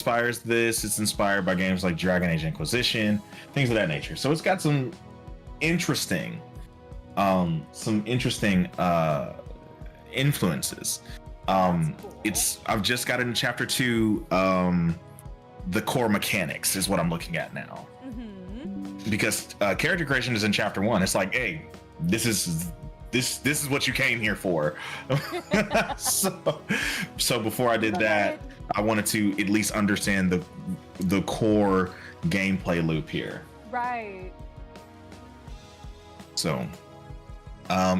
inspires this. It's inspired by games like Dragon Age Inquisition, things of that nature. So it's got some interesting influences. Cool. I've just got into chapter 2. The core mechanics is what I'm looking at now. Because character creation is in chapter 1. It's like, hey, this is what you came here for. so before I did that, I wanted to at least understand the core gameplay loop here. Right. So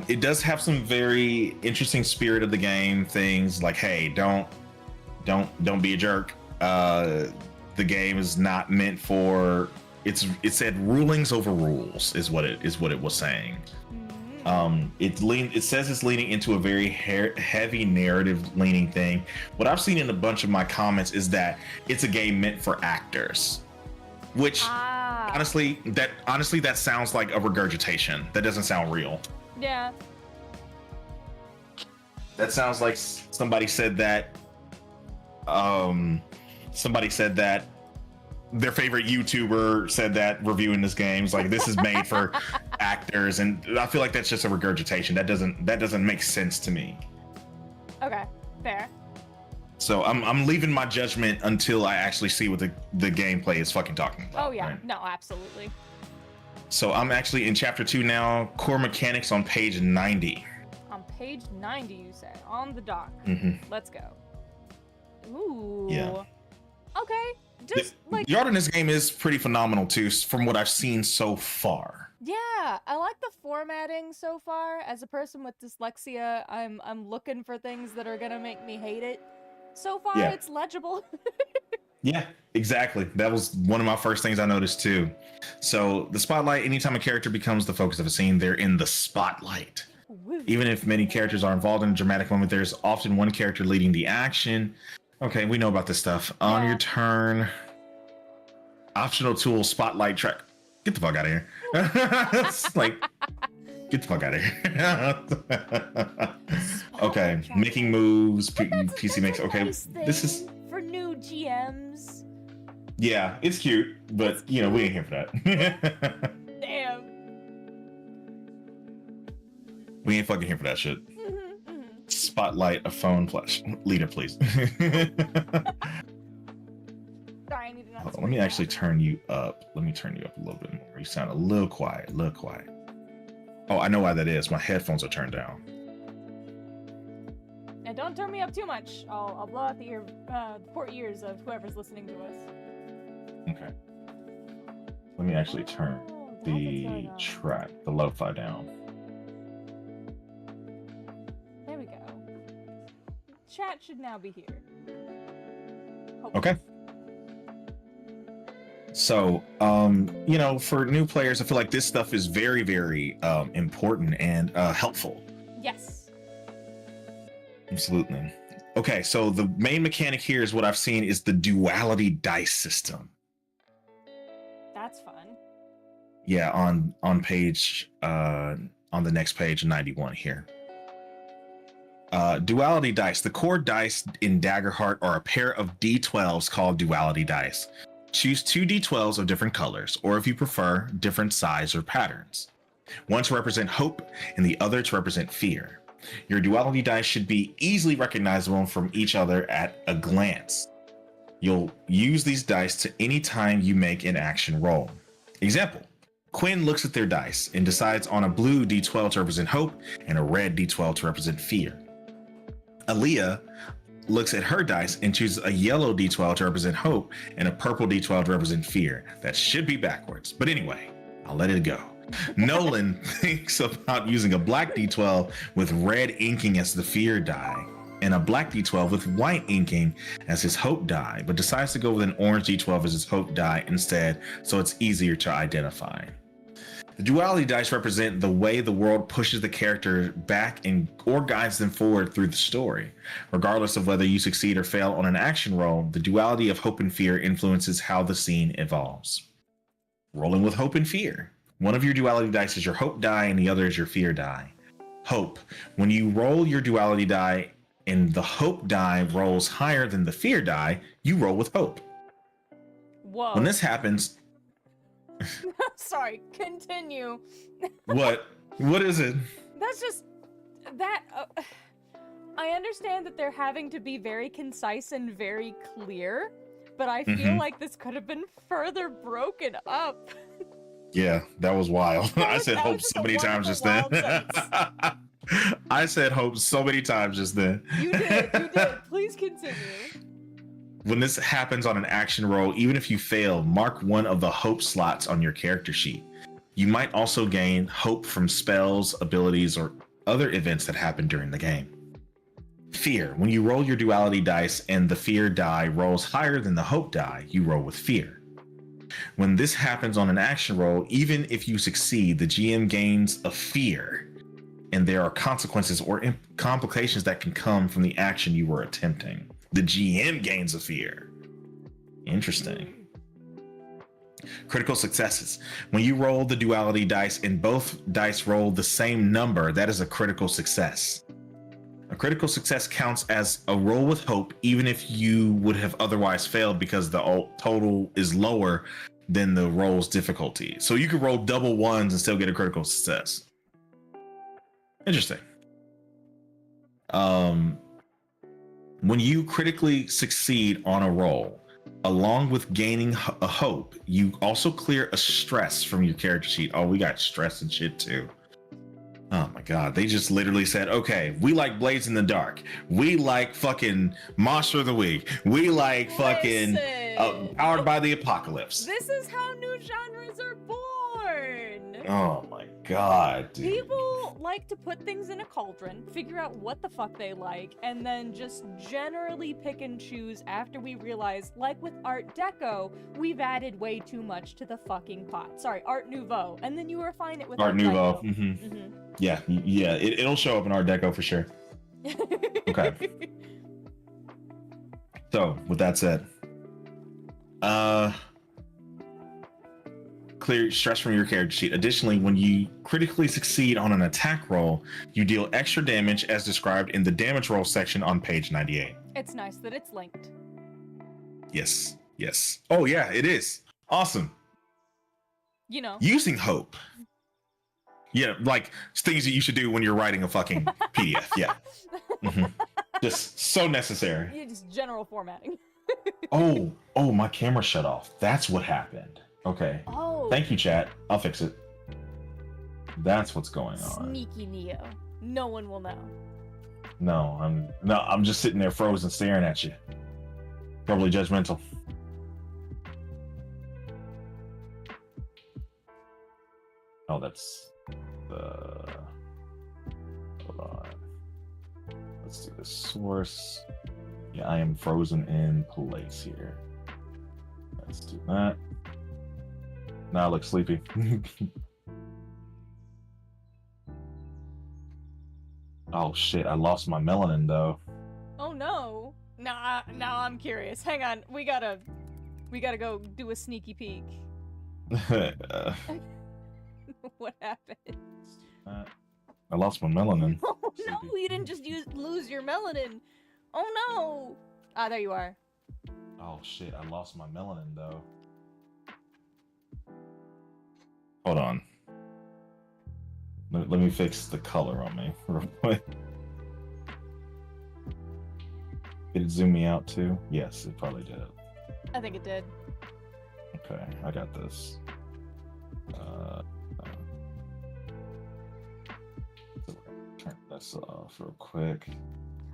it does have some very interesting spirit of the game things, like, hey, don't be a jerk. The game is not meant for it said rulings over rules is what it was saying. It says it's leaning into a very heavy narrative leaning thing. What I've seen in a bunch of my comments is that it's a game meant for actors, which honestly that sounds like a regurgitation. That doesn't sound real. Yeah. That sounds like somebody said that their favorite YouTuber said that reviewing this game is like, this is made for actors, and I feel like that's just a regurgitation. That doesn't make sense to me. Okay, fair. So I'm leaving my judgment until I actually see what the gameplay is fucking talking about. Oh yeah, right? No, absolutely. So I'm actually in chapter 2 now. Core mechanics on page 90. On page 90, you said, on the dock. Let's go. Ooh. Yeah. Okay. Just like the art in this game is pretty phenomenal too, from what I've seen so far. Yeah, I like the formatting so far. As a person with dyslexia, I'm looking for things that are gonna make me hate it. So far, It's legible. Yeah, exactly. That was one of my first things I noticed too. So the spotlight, anytime a character becomes the focus of a scene, they're in the spotlight. Woo. Even if many characters are involved in a dramatic moment, there's often one character leading the action. Okay, we know about this stuff. Yeah. On your turn, optional tool, spotlight track. Get the fuck out of here. It's like, get the fuck out of here. Okay, making moves, PC makes. Okay, this is for new GMs. Yeah, it's cute, but it's cute. We ain't here for that. Damn. We ain't fucking here for that shit. Spotlight a phone flash. Leader, please. Sorry, I need to Hold on, let me actually turn you up. Let me turn you up a little bit more. You sound a little quiet, Oh, I know why that is. My headphones are turned down. And don't turn me up too much. I'll blow out the poor ears of whoever's listening to us. Okay. Let me actually turn the track, the lo-fi down. There we go. Chat should now be here. Hopefully. Okay. So, for new players, I feel like this stuff is very, very important and helpful. Yes. Absolutely. Okay, so the main mechanic here is what I've seen is the duality dice system. That's fun. Yeah, on page on the next page, 91 here. Duality dice. The core dice in Daggerheart are a pair of D12s called duality dice. Choose 2 D12s of different colors, or if you prefer, different size or patterns. One to represent hope and the other to represent fear. Your duality dice should be easily recognizable from each other at a glance. You'll use these dice to any time you make an action roll. Example, Quinn looks at their dice and decides on a blue D12 to represent hope and a red D12 to represent fear. Aaliyah looks at her dice and chooses a yellow D12 to represent hope and a purple D12 to represent fear. That should be backwards, but anyway, I'll let it go. Nolan thinks about using a black D12 with red inking as the fear die and a black D12 with white inking as his hope die, but decides to go with an orange D12 as his hope die instead, so it's easier to identify. The duality dice represent the way the world pushes the character back or guides them forward through the story. Regardless of whether you succeed or fail on an action roll, the duality of hope and fear influences how the scene evolves. Rolling with hope and fear. One of your duality dice is your hope die and the other is your fear die. Hope. When you roll your duality die and the hope die rolls higher than the fear die, you roll with hope. Whoa. When this happens, Sorry, continue. what? What is it? That's just that. I understand that they're having to be very concise and very clear, but I feel like this could have been further broken up. Yeah, that was wild. I said that hope was just so a many times just then. wonderful, wild I said hope so many times just then. You did. Please continue. When this happens on an action roll, even if you fail, mark one of the hope slots on your character sheet. You might also gain hope from spells, abilities, or other events that happen during the game. Fear. When you roll your duality dice and the fear die rolls higher than the hope die, you roll with fear. When this happens on an action roll, even if you succeed, the GM gains a fear, and there are consequences or complications that can come from the action you were attempting. The GM gains a fear. Interesting. Critical successes. When you roll the duality dice and both dice roll the same number, that is a critical success. A critical success counts as a roll with hope, even if you would have otherwise failed because the total is lower than the roll's difficulty. So you could roll double ones and still get a critical success. Interesting. When you critically succeed on a roll, along with gaining a hope, you also clear a stress from your character sheet. Oh, we got stress and shit too. Oh my god, they just literally said, okay, we like Blades in the Dark. We like fucking Monster of the Week. We like fucking Powered by the Apocalypse. This is how new genres are born. Oh my god, dude. People like to put things in a cauldron, figure out what the fuck they like, and then just generally pick and choose after we realize, like with Art Deco, we've added way too much to the fucking pot. Sorry, Art Nouveau. And then you refine it with Art Nouveau. Mm-hmm. Yeah, it'll show up in Art Deco for sure. Okay. So, with that said, clear stress from your character sheet. Additionally, when you critically succeed on an attack roll, you deal extra damage as described in the damage roll section on page 98. It's nice that it's linked. Yes. Oh yeah, it is. Awesome. You know. Using hope. Yeah, like things that you should do when you're writing a fucking PDF. Yeah. Just so necessary. Yeah, just general formatting. Oh, my camera shut off. That's what happened. Okay. Oh. Thank you, chat. I'll fix it. That's what's going on. Sneaky Neo. No one will know. No, I'm just sitting there frozen staring at you. Probably judgmental. Oh, that's the... Hold on. Let's do the source. Yeah, I am frozen in place here. Let's do that. Now I look sleepy. Oh shit, I lost my melanin though. Oh no. Now I'm curious. Hang on. We gotta go do a sneaky peek. What happened? I lost my melanin. Oh no, you didn't just lose your melanin. Oh no. Ah, there you are. Oh shit, I lost my melanin though. Hold on. Let me fix the color on me real quick. Did it zoom me out too? Yes, it probably did. I think it did. Okay, I got this. Turn this off real quick.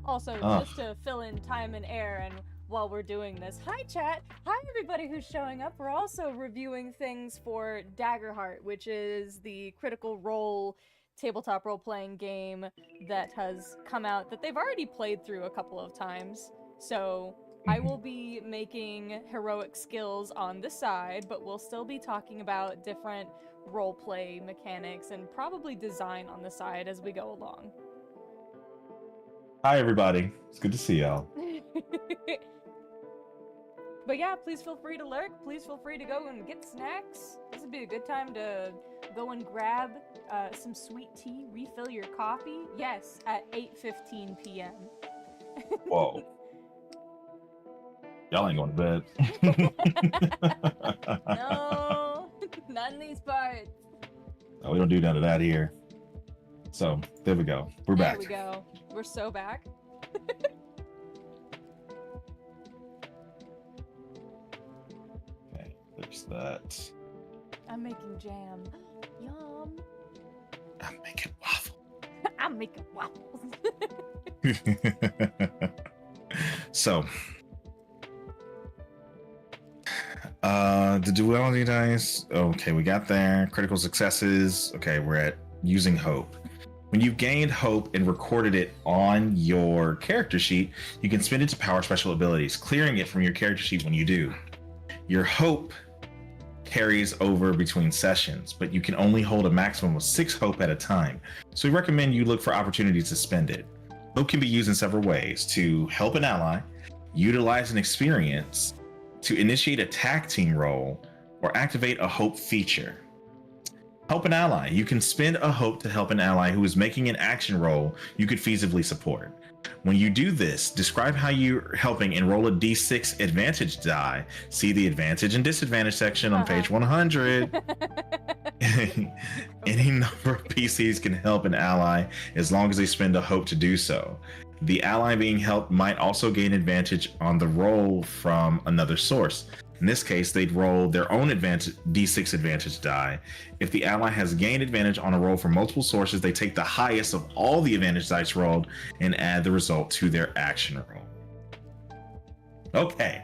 Also, just to fill in time and air, and while we're doing this, hi chat! Hi everybody who's showing up. We're also reviewing things for Daggerheart, which is the Critical Role tabletop role-playing game that has come out that they've already played through a couple of times. So I will be making heroic skills on the side, but we'll still be talking about different role-play mechanics and probably design on the side as we go along. Hi everybody, it's good to see y'all. But yeah, please feel free to lurk. Please feel free to go and get snacks. This would be a good time to go and grab some sweet tea, refill your coffee. Yes, at 8:15 p.m. Whoa. Y'all ain't going to bed. No, not in these parts. No, we don't do none of that here. So there we go. We're back. There we go. We're so back. Okay, there's that. I'm making jam. Yum. I'm making waffle. I'm making waffles. So, the duality dice. Okay, we got there. Critical successes. Okay, we're at using hope. When you've gained hope and recorded it on your character sheet, you can spend it to power special abilities, clearing it from your character sheet when you do. Your hope carries over between sessions, but you can only hold a maximum of 6 hope at a time. So we recommend you look for opportunities to spend it. Hope can be used in several ways: to help an ally, utilize an experience, to initiate a tag team role, or activate a hope feature. Help an ally. You can spend a hope to help an ally who is making an action roll you could feasibly support. When you do this, describe how you're helping and roll a d6 advantage die. See the advantage and disadvantage section on page 100. Any number of PCs can help an ally as long as they spend a hope to do so. The ally being helped might also gain advantage on the roll from another source. In this case, they'd roll their own d6 advantage die. If the ally has gained advantage on a roll from multiple sources, they take the highest of all the advantage dice rolled and add the result to their action roll. Okay.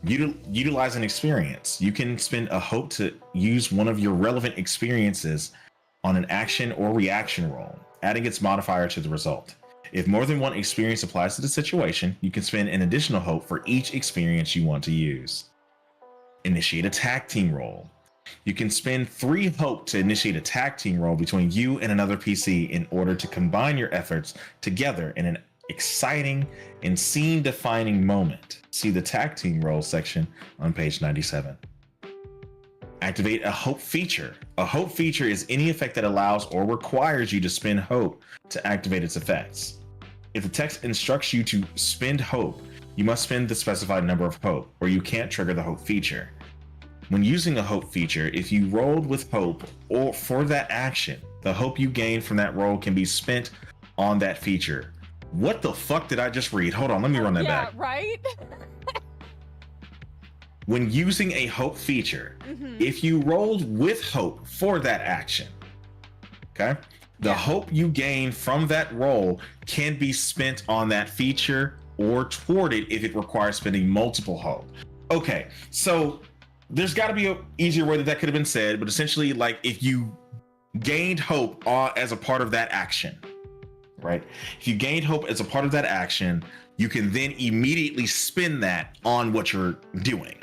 Utilize an experience. You can spend a hope to use one of your relevant experiences on an action or reaction roll, adding its modifier to the result. If more than one experience applies to the situation, you can spend an additional hope for each experience you want to use. Initiate a tag team roll. You can spend 3 hope to initiate a tag team roll between you and another PC in order to combine your efforts together in an exciting and scene-defining moment. See the tag team roll section on page 97. Activate a hope feature. A hope feature is any effect that allows or requires you to spend hope to activate its effects. If the text instructs you to spend hope, you must spend the specified number of hope, or you can't trigger the hope feature. When using a hope feature, if you rolled with hope or for that action, the hope you gain from that roll can be spent on that feature. What the fuck did I just read? Hold on, let me run that back. Yeah, right? When using a hope feature, if you rolled with hope for that action, okay, the hope you gain from that roll can be spent on that feature or toward it if it requires spending multiple hope. Okay, so there's got to be an easier way that could have been said, but essentially, like, if you gained hope as a part of that action, right? If you gained hope as a part of that action, you can then immediately spend that on what you're doing.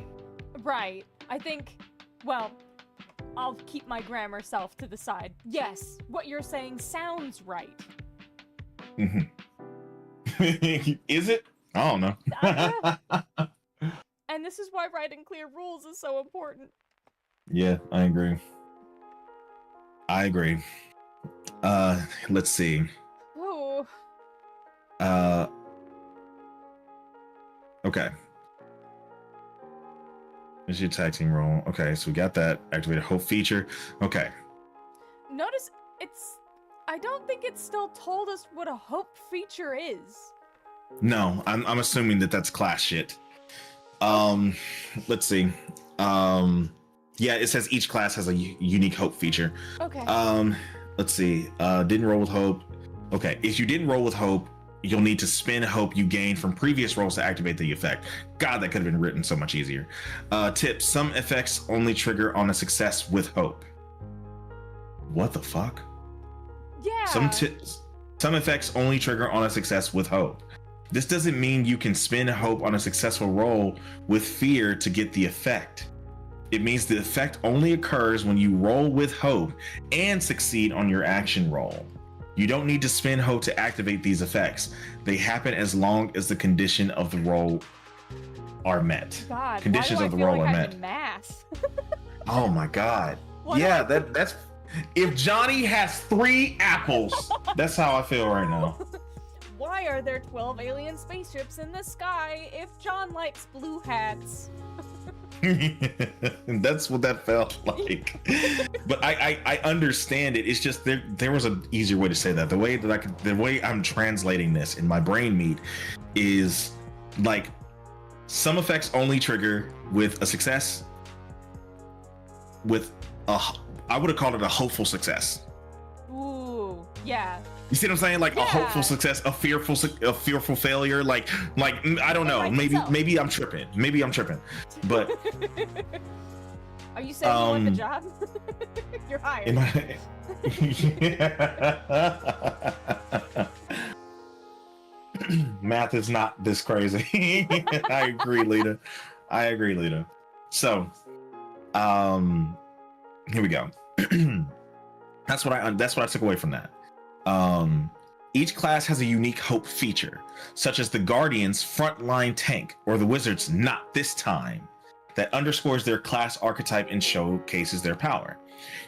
Right. I think, well, I'll keep my grammar self to the side. Yes, what you're saying sounds right. Is it? I don't know. And this is why writing clear rules is so important. Yeah, I agree. Let's see. Oh. Okay. Is your tag team roll? Okay, so we got that. Activate a hope feature. Okay. Notice I don't think it still told us what a hope feature is. No, I'm assuming that's class shit. Let's see. Yeah, it says each class has a unique hope feature. Okay. Let's see. Didn't roll with hope. Okay, if you didn't roll with hope, you'll need to spend hope you gained from previous rolls to activate the effect. God, that could have been written so much easier. Tip: some effects only trigger on a success with hope. What the fuck? Yeah. Some effects only trigger on a success with hope. This doesn't mean you can spend hope on a successful roll with fear to get the effect. It means the effect only occurs when you roll with hope and succeed on your action roll. You don't need to spend hope to activate these effects. They happen as long as the condition of the roll are met. God, Conditions why do of the I feel roll like are I'm met. in math? Oh my God. What Yeah, do I- that's if Johnny has 3 apples, that's how I feel right now. Why why are there 12 alien spaceships in the sky if John likes blue hats? That's what that felt like. But I understand it. It's just there was an easier way to say that. The way I'm translating this in my brain meat is like some effects only trigger with a success. I would have called it a hopeful success. Ooh, yeah. You see what I'm saying? Like a hopeful success, a fearful failure. Like I don't know. Maybe I'm tripping. But are you saying you want the job? You're hired. Math is not this crazy. I agree, Lita. So, here we go. That's what I took away from that. Each class has a unique hope feature, such as the Guardian's frontline tank or the Wizard's not this time, that underscores their class archetype and showcases their power.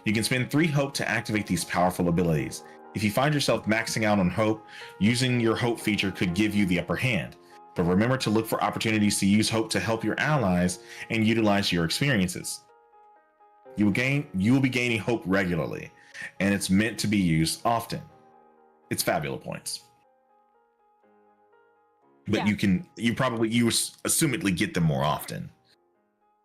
You can spend 3 hope to activate these powerful abilities. If you find yourself maxing out on hope, using your hope feature could give you the upper hand. But remember to look for opportunities to use hope to help your allies and utilize your experiences. You will be gaining hope regularly, and it's meant to be used often. It's fabulous points. But you assumedly get them more often.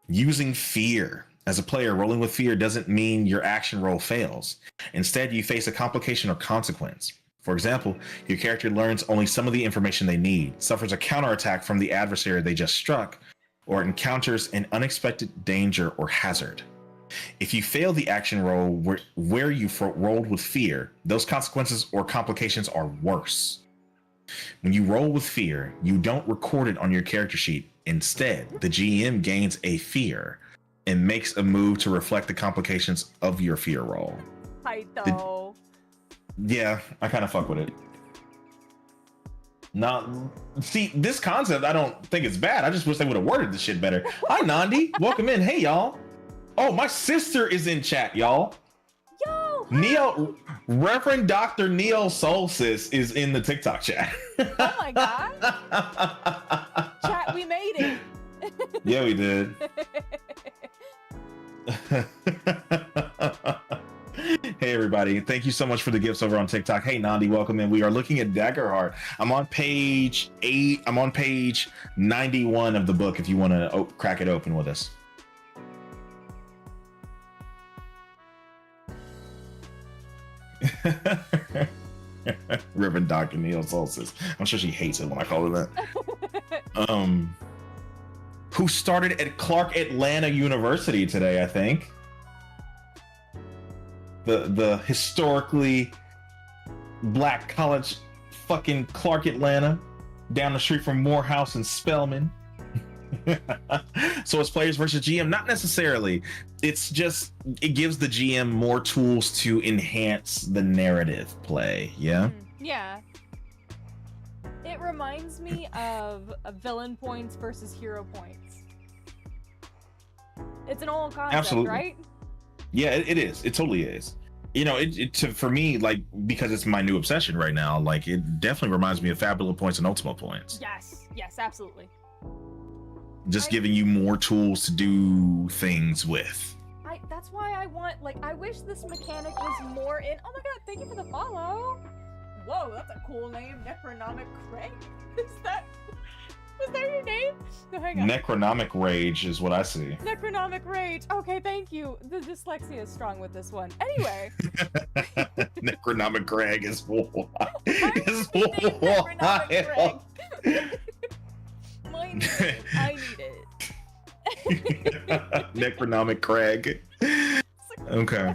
Using fear. As a player, rolling with fear doesn't mean your action roll fails. Instead, you face a complication or consequence. For example, your character learns only some of the information they need, suffers a counterattack from the adversary they just struck, or encounters an unexpected danger or hazard. If you fail the action roll where you rolled with fear, those consequences or complications are worse. When you roll with fear, you don't record it on your character sheet. Instead, the GM gains a fear and makes a move to reflect the complications of your fear roll. Yeah, I kind of fuck with it. Now, see, this concept, I don't think it's bad. I just wish they would have worded this shit better. Hi, Nandi. Welcome in. Hey, y'all. Oh, my sister is in chat, y'all. Yo! Reverend Dr. Neo Solstice is in the TikTok chat. Oh my god. Chat, we made it. Yeah, we did. Hey everybody, thank you so much for the gifts over on TikTok. Hey Nandi, welcome in. We are looking at Daggerheart. I'm on page 91 of the book if you want to crack it open with us. Reverend Dr. Neil Solstice. I'm sure she hates it when I call her that. Who started at Clark Atlanta University today, I think. The historically black college, fucking Clark Atlanta, down the street from Morehouse and Spelman. So it's players versus GM? Not necessarily. It's just, it gives the GM more tools to enhance the narrative play. Yeah? Yeah. It reminds me of villain points versus hero points. It's an old concept, absolutely. Right? Yeah, it is. It totally is. You know, for me, like, because it's my new obsession right now, like, it definitely reminds me of Fabula points and Ultima points. Yes, absolutely. Just giving you more tools to do things with. That's why I want, like, I wish this mechanic was more in. Oh my god, thank you for the follow. Whoa, that's a cool name, Necronomic Craig. Was that your name? No, hang on. Necronomic Rage is what I see. Necronomic Rage. Okay, thank you. The dyslexia is strong with this one. Anyway. Necronomic Craig is wild. Necronomic Craig. I need it. Necronomic Craig. Okay.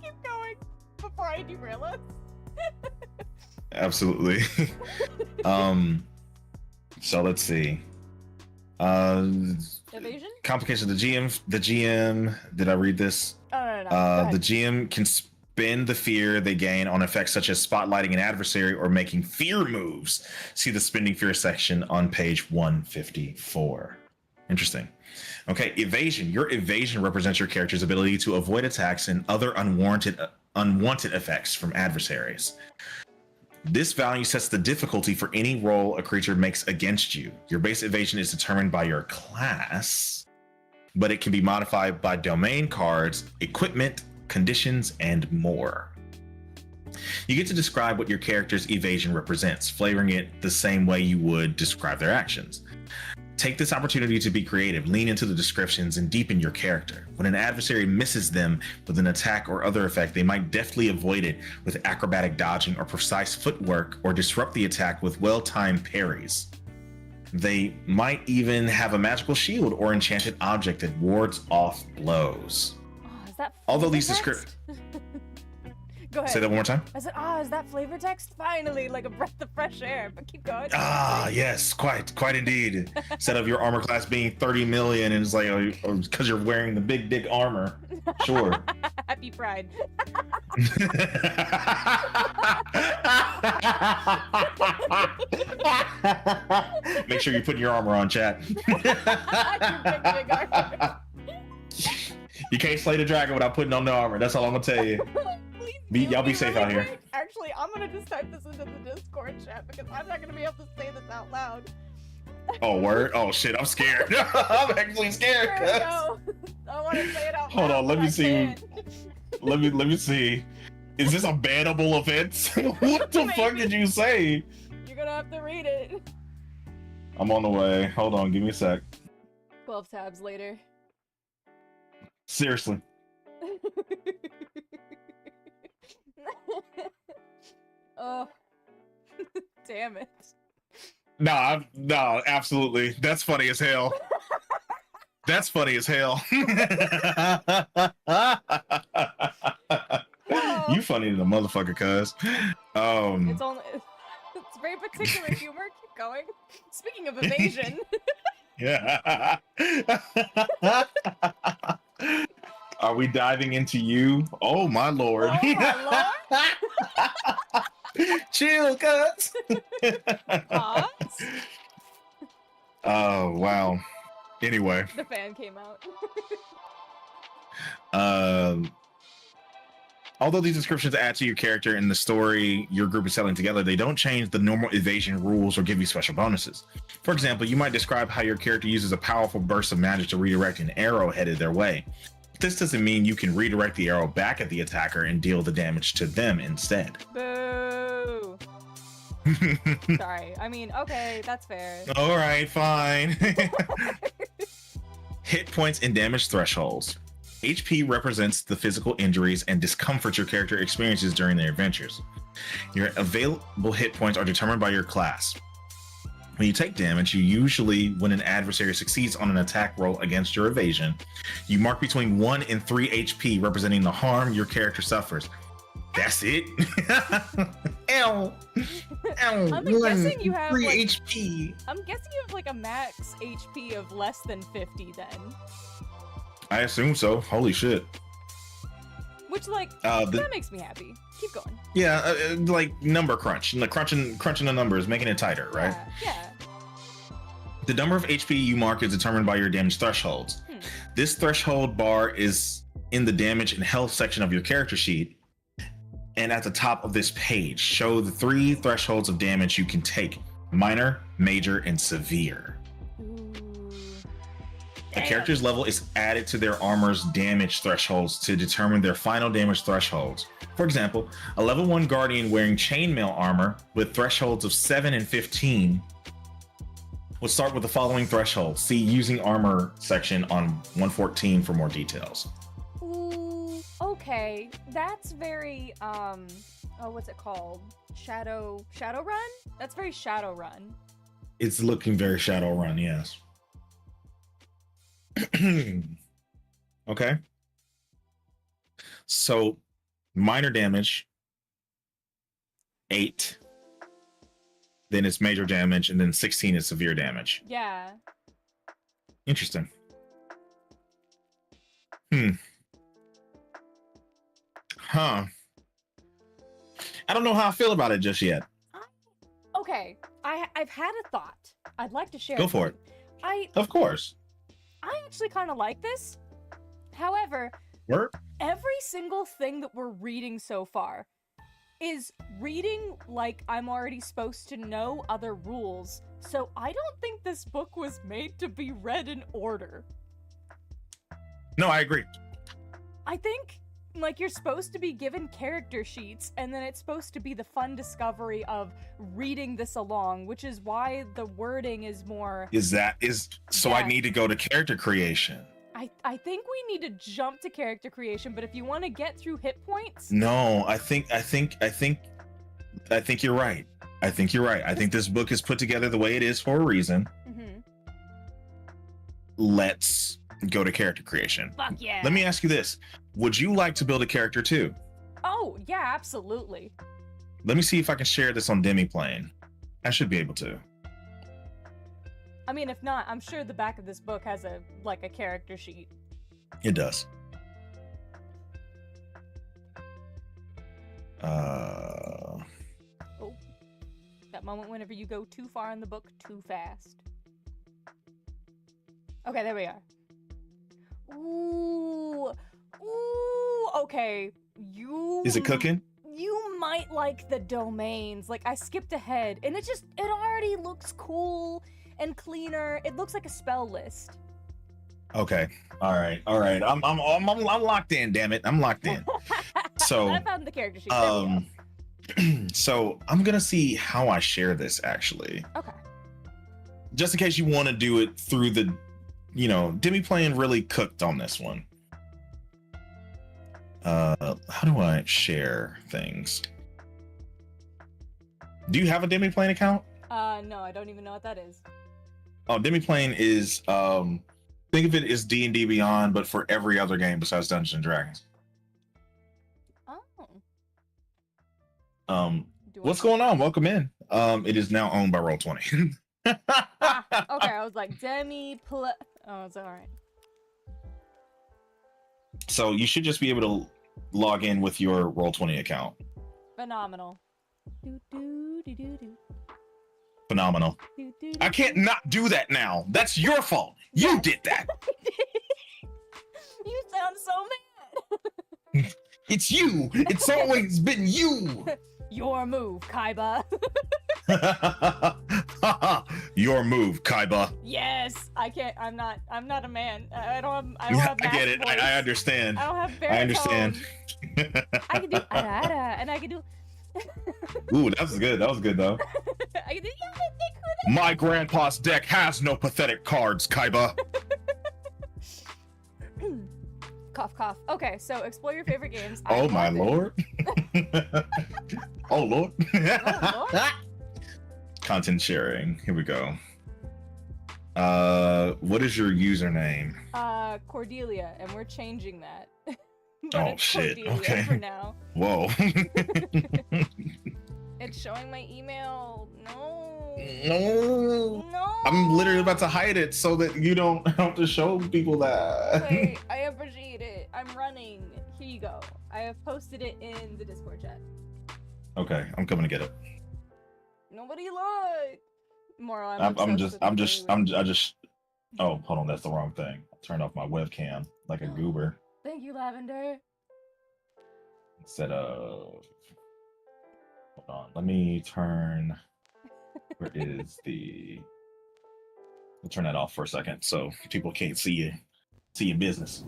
Keep going before I derail us. Absolutely. So let's see. Evasion? Complication of the GM. Did I read this? Oh, no. The GM can spend the fear they gain on effects such as spotlighting an adversary or making fear moves. See the spending fear section on page 154. Interesting. Okay, evasion. Your evasion represents your character's ability to avoid attacks and other unwanted effects from adversaries. This value sets the difficulty for any roll a creature makes against you. Your base evasion is determined by your class, but it can be modified by domain cards, equipment, conditions, and more. You get to describe what your character's evasion represents, flavoring it the same way you would describe their actions. Take this opportunity to be creative, lean into the descriptions, and deepen your character. When an adversary misses them with an attack or other effect, they might deftly avoid it with acrobatic dodging or precise footwork, or disrupt the attack with well-timed parries. They might even have a magical shield or enchanted object that wards off blows. Oh, is that Although these text? descriptions... Go ahead. Say that one more time. I said, is that flavor text? Finally, like a breath of fresh air. But keep going. Yes, quite indeed. Instead of your armor class being 30 million, and it's like, because you're wearing the big dick armor. Sure. Happy Pride. Make sure you put your armor on, chat. Your big armor. You can't slay the dragon without putting on the armor. That's all I'm gonna tell you. Y'all be safe out here. Actually, I'm gonna just type this into the Discord chat because I'm not gonna be able to say this out loud. Oh, word? Oh, shit, I'm scared. I'm actually scared. There we go. I want to say it out loud. Hold on, let me but I see. can't. Let me see. Is this a bannable offense? What the fuck did you say? You're gonna have to read it. I'm on the way. Hold on, give me a sec. 12 tabs later. Seriously. Oh, damn it. No, absolutely. That's funny as hell. That's funny as hell. You funny to the motherfucker, cuz. It's very particular humor. Keep going. Speaking of evasion. Yeah. Are we diving into you? Oh my lord. Oh my lord. Chill, cuz. Pause. Oh wow. Anyway. The fan came out. Although these descriptions add to your character and the story your group is telling together, they don't change the normal evasion rules or give you special bonuses. For example, you might describe how your character uses a powerful burst of magic to redirect an arrow headed their way. This doesn't mean you can redirect the arrow back at the attacker and deal the damage to them instead. Boo. Sorry. I mean, okay, that's fair. All right, fine. Hit points and damage thresholds. HP represents the physical injuries and discomfort your character experiences during their adventures. Your available hit points are determined by your class. When you take damage, when an adversary succeeds on an attack roll against your evasion, you mark between 1 and 3 HP, representing the harm your character suffers. That's it. Ow. I'm guessing you have 3 like, HP. I'm guessing you have like a max HP of less than 50 then. I assume so. Holy shit. Which like that makes me happy. Keep going. Yeah, like number crunch, crunching the numbers, making it tighter, right? Yeah. The number of HP you mark is determined by your damage thresholds. This threshold bar is in the damage and health section of your character sheet, and at the top of this page, show the 3 thresholds of damage you can take: minor, major, and severe. A character's level is added to their armor's damage thresholds to determine their final damage thresholds. For example, a level 1 guardian wearing chainmail armor with thresholds of 7 and 15 would start with the following thresholds. See using armor section on 114 for more details. Ooh, okay. That's very what's it called? Shadowrun? That's very Shadowrun. It's looking very Shadowrun, yes. Okay. So minor damage 8, then it's major damage, and then 16 is severe damage. Yeah. Interesting. Huh. I don't know how I feel about it just yet. Okay. I've had a thought. I'd like to share. Go for it. Of course. I actually kind of like this. However, every single thing that we're reading so far, is reading like I'm already supposed to know other rules, so I don't think this book was made to be read in order. No, I agree. I think, like, you're supposed to be given character sheets, and then it's supposed to be the fun discovery of reading this along, which is why the wording is more... So Yeah. I need to go to character creation. I think we need to jump to character creation, but if you want to get through hit points... No, I think you're right. I think you're right. I think this book is put together the way it is for a reason. Mm-hmm. Let's go to character creation. Fuck yeah. Let me ask you this. Would you like to build a character too? Oh, yeah, absolutely. Let me see if I can share this on Demiplane. I should be able to. I mean, if not, I'm sure the back of this book has a character sheet. It does. Oh. That moment whenever you go too far in the book too fast. Okay, there we are. Ooh. Okay. Is it cooking? You might like the domains. Like, I skipped ahead, and it already looks cool and cleaner. It looks like a spell list. Okay. All right. I'm locked in. Damn it. I'm locked in. So I found the character sheet. There we go. So I'm gonna see how I share this actually. Okay. Just in case you want to do it through the, Demiplane really cooked on this one. How do I share things? Do you have a Demiplane account? No, I don't even know what that is. Oh, Demiplane is think of it as D&D Beyond, but for every other game besides Dungeons and Dragons. Oh. What's going on? Welcome in. It is now owned by Roll20. Okay, I was like, oh, it's alright. So you should just be able to log in with your Roll20 account. Phenomenal. Phenomenal. I can't not do that now. That's your fault. You did that. You sound so mad. It's you. It's always been you. Your move, Kaiba. Your move, Kaiba. Yes, I can't. I'm not a man. I don't I have. get it. Voice. I understand. I don't have baritone. I understand. I can do ara, and I can do. Ooh, that was good. That was good though. I can do. My grandpa's deck has no pathetic cards, Kaiba. Cough, cough. Okay, so explore your favorite games. Oh my lord. Oh lord. Oh, Lord. Content sharing. Here we go. What is your username? Cordelia, and we're changing that. Oh it's shit. Cordelia Okay. for now. Whoa. It's showing my email. No. No. No. I'm literally about to hide it so that you don't have to show people that. Wait, I appreciate it. I'm running. Here you go. I have posted it in the Discord chat. Okay, I'm coming to get it. Nobody look. Moral, I just. Oh, hold on, that's the wrong thing. I turned off my webcam like a goober. Thank you, Lavender. Instead of. Hold on, let me turn. Where is the? I'll turn that off for a second so people can't see you. See your business.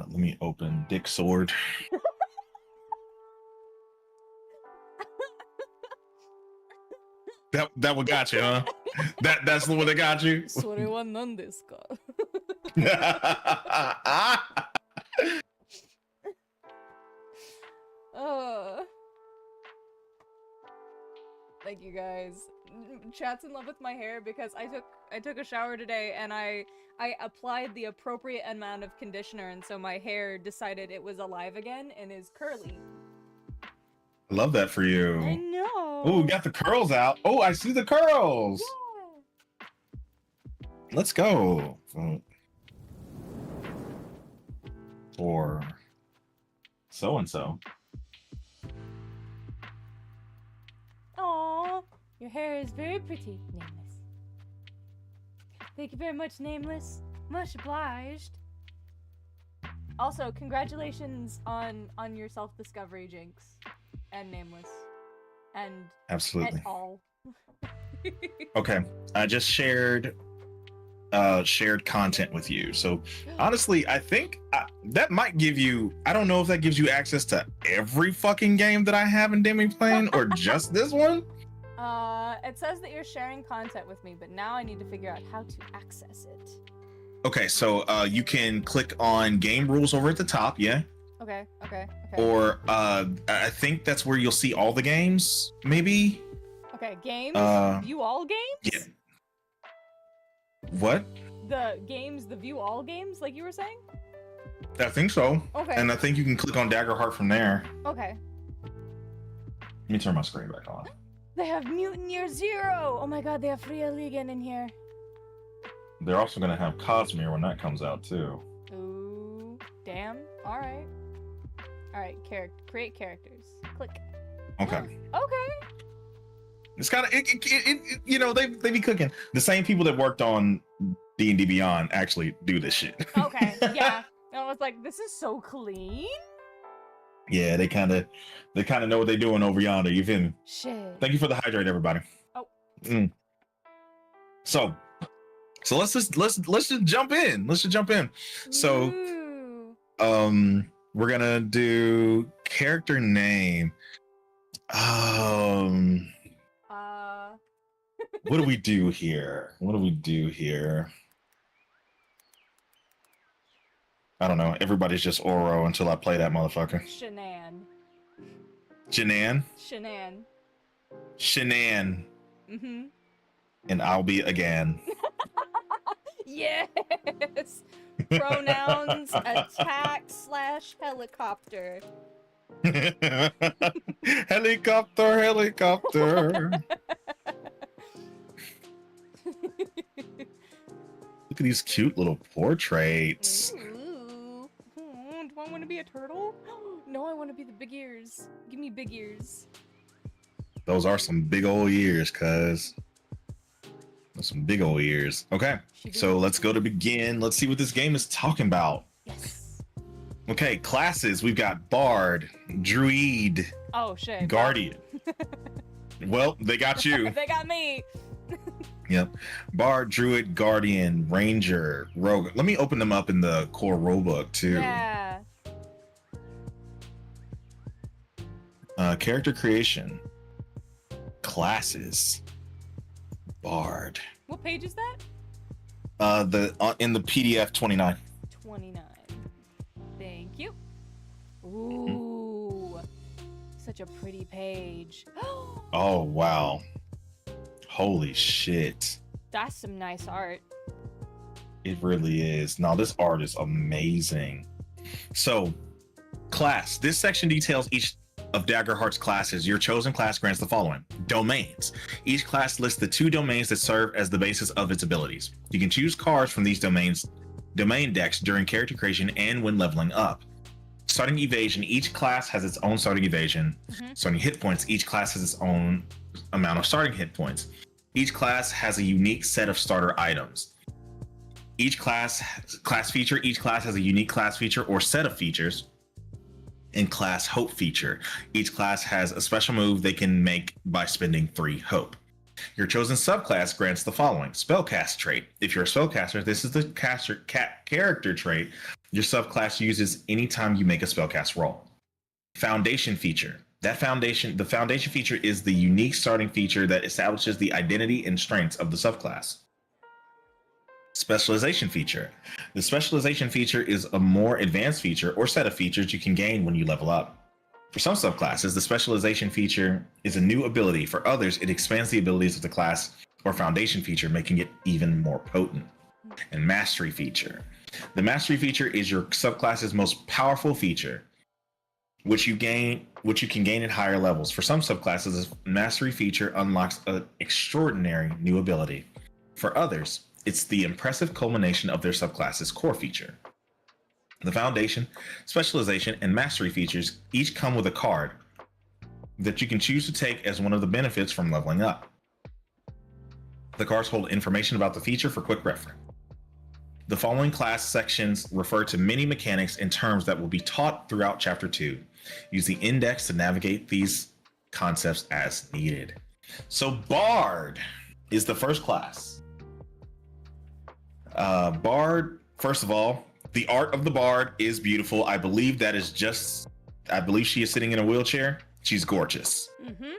Let me open Dick Sword. That what got you, huh? That's the one that got you. それは何ですか? Thank you guys. Chat's in love with my hair because I took a shower today and I applied the appropriate amount of conditioner, and so my hair decided it was alive again and is curly. I love that for you. I know. Oh, got the curls out. Oh, I see the curls. Yeah. Let's go. For so-and-so. Aww, your hair is very pretty, Nameless. Thank you very much, Nameless. Much obliged. Also, congratulations on your self-discovery, Jinx, and Nameless, and Absolutely. et al. Okay, I just shared content with you. So honestly, I think that might give you, I don't know if that gives you access to every fucking game that I have in Demi playing or just this one. It says that you're sharing content with me, but now I need to figure out how to access it. Okay, so you can click on game rules over at the top, yeah? Okay. Or I think that's where you'll see all the games, maybe? Okay, games? View all games? Yeah. What? The games, the view all games, like you were saying? I think so. Okay. And I think you can click on Daggerheart from there. Okay. Let me turn my screen back on. They have Mutant Year Zero! Oh my god, they have Freya Ligan in here. They're also going to have Cosmere when that comes out, too. Ooh, damn. Alright. Alright, create characters. Click. Okay. Okay. It's kind of, you know, they be cooking. The same people that worked on D&D Beyond actually do this shit. Okay, yeah. I was like, this is so clean. Yeah, they kind of know what they're doing over yonder. You feel me? Shit. Thank you for the hydrate, everybody. Oh. So let's just jump in. Let's just jump in. So, we're gonna do character name. What do we do here? I don't know. Everybody's just Oro until I play that motherfucker. Shanann. Mm-hmm. And I'll be again. Yes. Pronouns attack/helicopter. Helicopter. Look at these cute little portraits. Ooh. Do I want to be a turtle? No, I want to be the big ears. Give me big ears. Those are some big old ears, cuz. Those some big old ears. Okay, so let's go to begin. Let's see what this game is talking about. Yes. Okay, classes. We've got Bard, Druid, shit, Guardian. Well, they got you. They got me. Yep. Bard, Druid, Guardian, Ranger, Rogue. Let me open them up in the core rulebook too. Yeah. Character creation. Classes. Bard. What page is that? In the PDF 29. 29. Thank you. Ooh. Such a pretty page. Oh wow. Holy shit. That's some nice art. It really is. Now this art is amazing. So, class. This section details each of Daggerheart's classes. Your chosen class grants the following: domains. Each class lists the 2 domains that serve as the basis of its abilities. You can choose cards from these domain decks during character creation and when leveling up. Starting evasion. Each class has its own starting evasion. Starting hit points. Each class has its own amount of starting hit points. Each class has a unique set of starter items. Each class feature. Each class has a unique class feature or set of features. And class hope feature. Each class has a special move they can make by spending 3 hope. Your chosen subclass grants the following: spellcast trait. If you're a spellcaster, this is the character trait your subclass uses anytime you make a spellcast roll. Foundation feature. The foundation feature is the unique starting feature that establishes the identity and strengths of the subclass. Specialization feature. The specialization feature is a more advanced feature or set of features you can gain when you level up. For some subclasses, the specialization feature is a new ability. For others, it expands the abilities of the class or foundation feature, making it even more potent. And mastery feature. The mastery feature is your subclass's most powerful feature, which you can gain at higher levels. For some subclasses, the mastery feature unlocks an extraordinary new ability. For others, it's the impressive culmination of their subclass's core feature. The foundation, specialization, and mastery features each come with a card that you can choose to take as one of the benefits from leveling up. The cards hold information about the feature for quick reference. The following class sections refer to many mechanics and terms that will be taught throughout Chapter 2. Use the index to navigate these concepts as needed. So Bard is the first class. Bard, first of all, the art of the Bard is beautiful. I believe she is sitting in a wheelchair. She's gorgeous. Mm-hmm.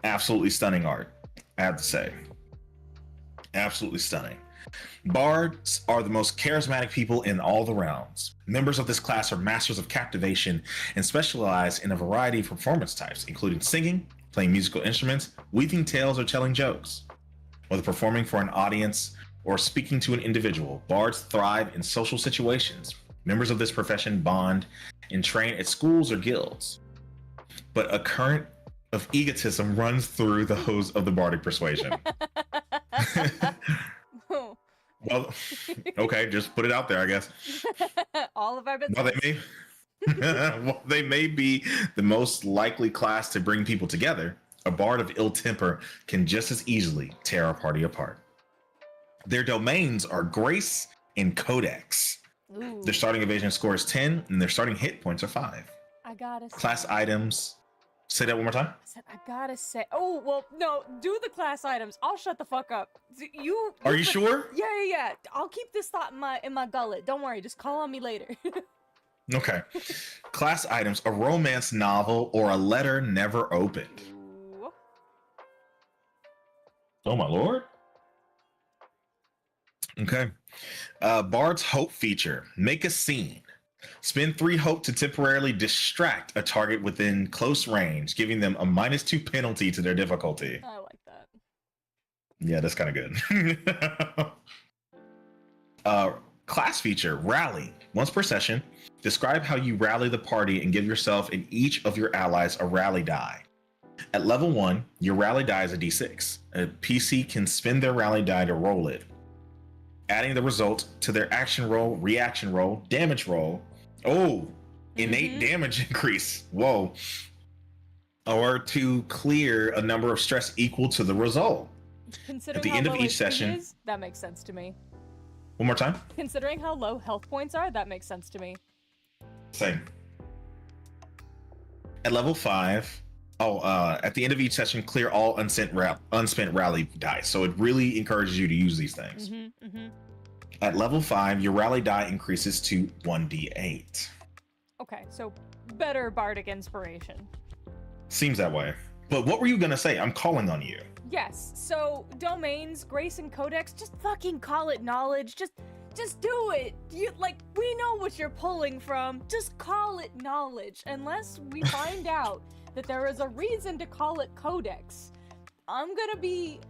Absolutely stunning art, I have to say. Absolutely stunning. Bards are the most charismatic people in all the realms. Members of this class are masters of captivation and specialize in a variety of performance types, including singing, playing musical instruments, weaving tales, or telling jokes. Whether performing for an audience or speaking to an individual, bards thrive in social situations. Members of this profession bond and train at schools or guilds. But a current of egotism runs through the hose of the bardic persuasion. Well, okay, just put it out there, I guess. All of our business. While they may be the most likely class to bring people together, a bard of ill temper can just as easily tear a party apart. Their domains are Grace and Codex. Ooh. Their starting evasion score is 10, and their starting hit points are 5. I gotta say. Class items. Say that one more time. I said, I gotta say. Oh, well, no, do the class items. I'll shut the fuck up. Are you sure? Yeah. I'll keep this thought in my gullet. Don't worry, just call on me later. Okay. Class items: a romance novel or a letter never opened. Ooh. Oh my lord. Okay. Bard's Hope feature: make a scene. Spend 3 hope to temporarily distract a target within close range, giving them a -2 penalty to their difficulty. I like that. Yeah, that's kind of good. Class feature: rally. Once per session, describe how you rally the party and give yourself and each of your allies a rally die. At level 1, your rally die is a d6. A PC can spend their rally die to roll it, adding the result to their action roll, reaction roll, damage roll. Oh, innate damage increase. Whoa. Or to clear a number of stress equal to the result. Considering at the how end of low each HP session. Is, that makes sense to me. One more time. Considering how low health points are, that makes sense to me. Same. At level 5, at the end of each session, clear all unspent rally dice. So it really encourages you to use these things. At level 5, your rally die increases to 1d8. Okay, so better bardic inspiration. Seems that way. But what were you gonna say? I'm calling on you. Yes, so domains, Grace and Codex, just fucking call it knowledge. Just do it. We know what you're pulling from. Just call it knowledge. Unless we find out that there is a reason to call it Codex. I'm gonna be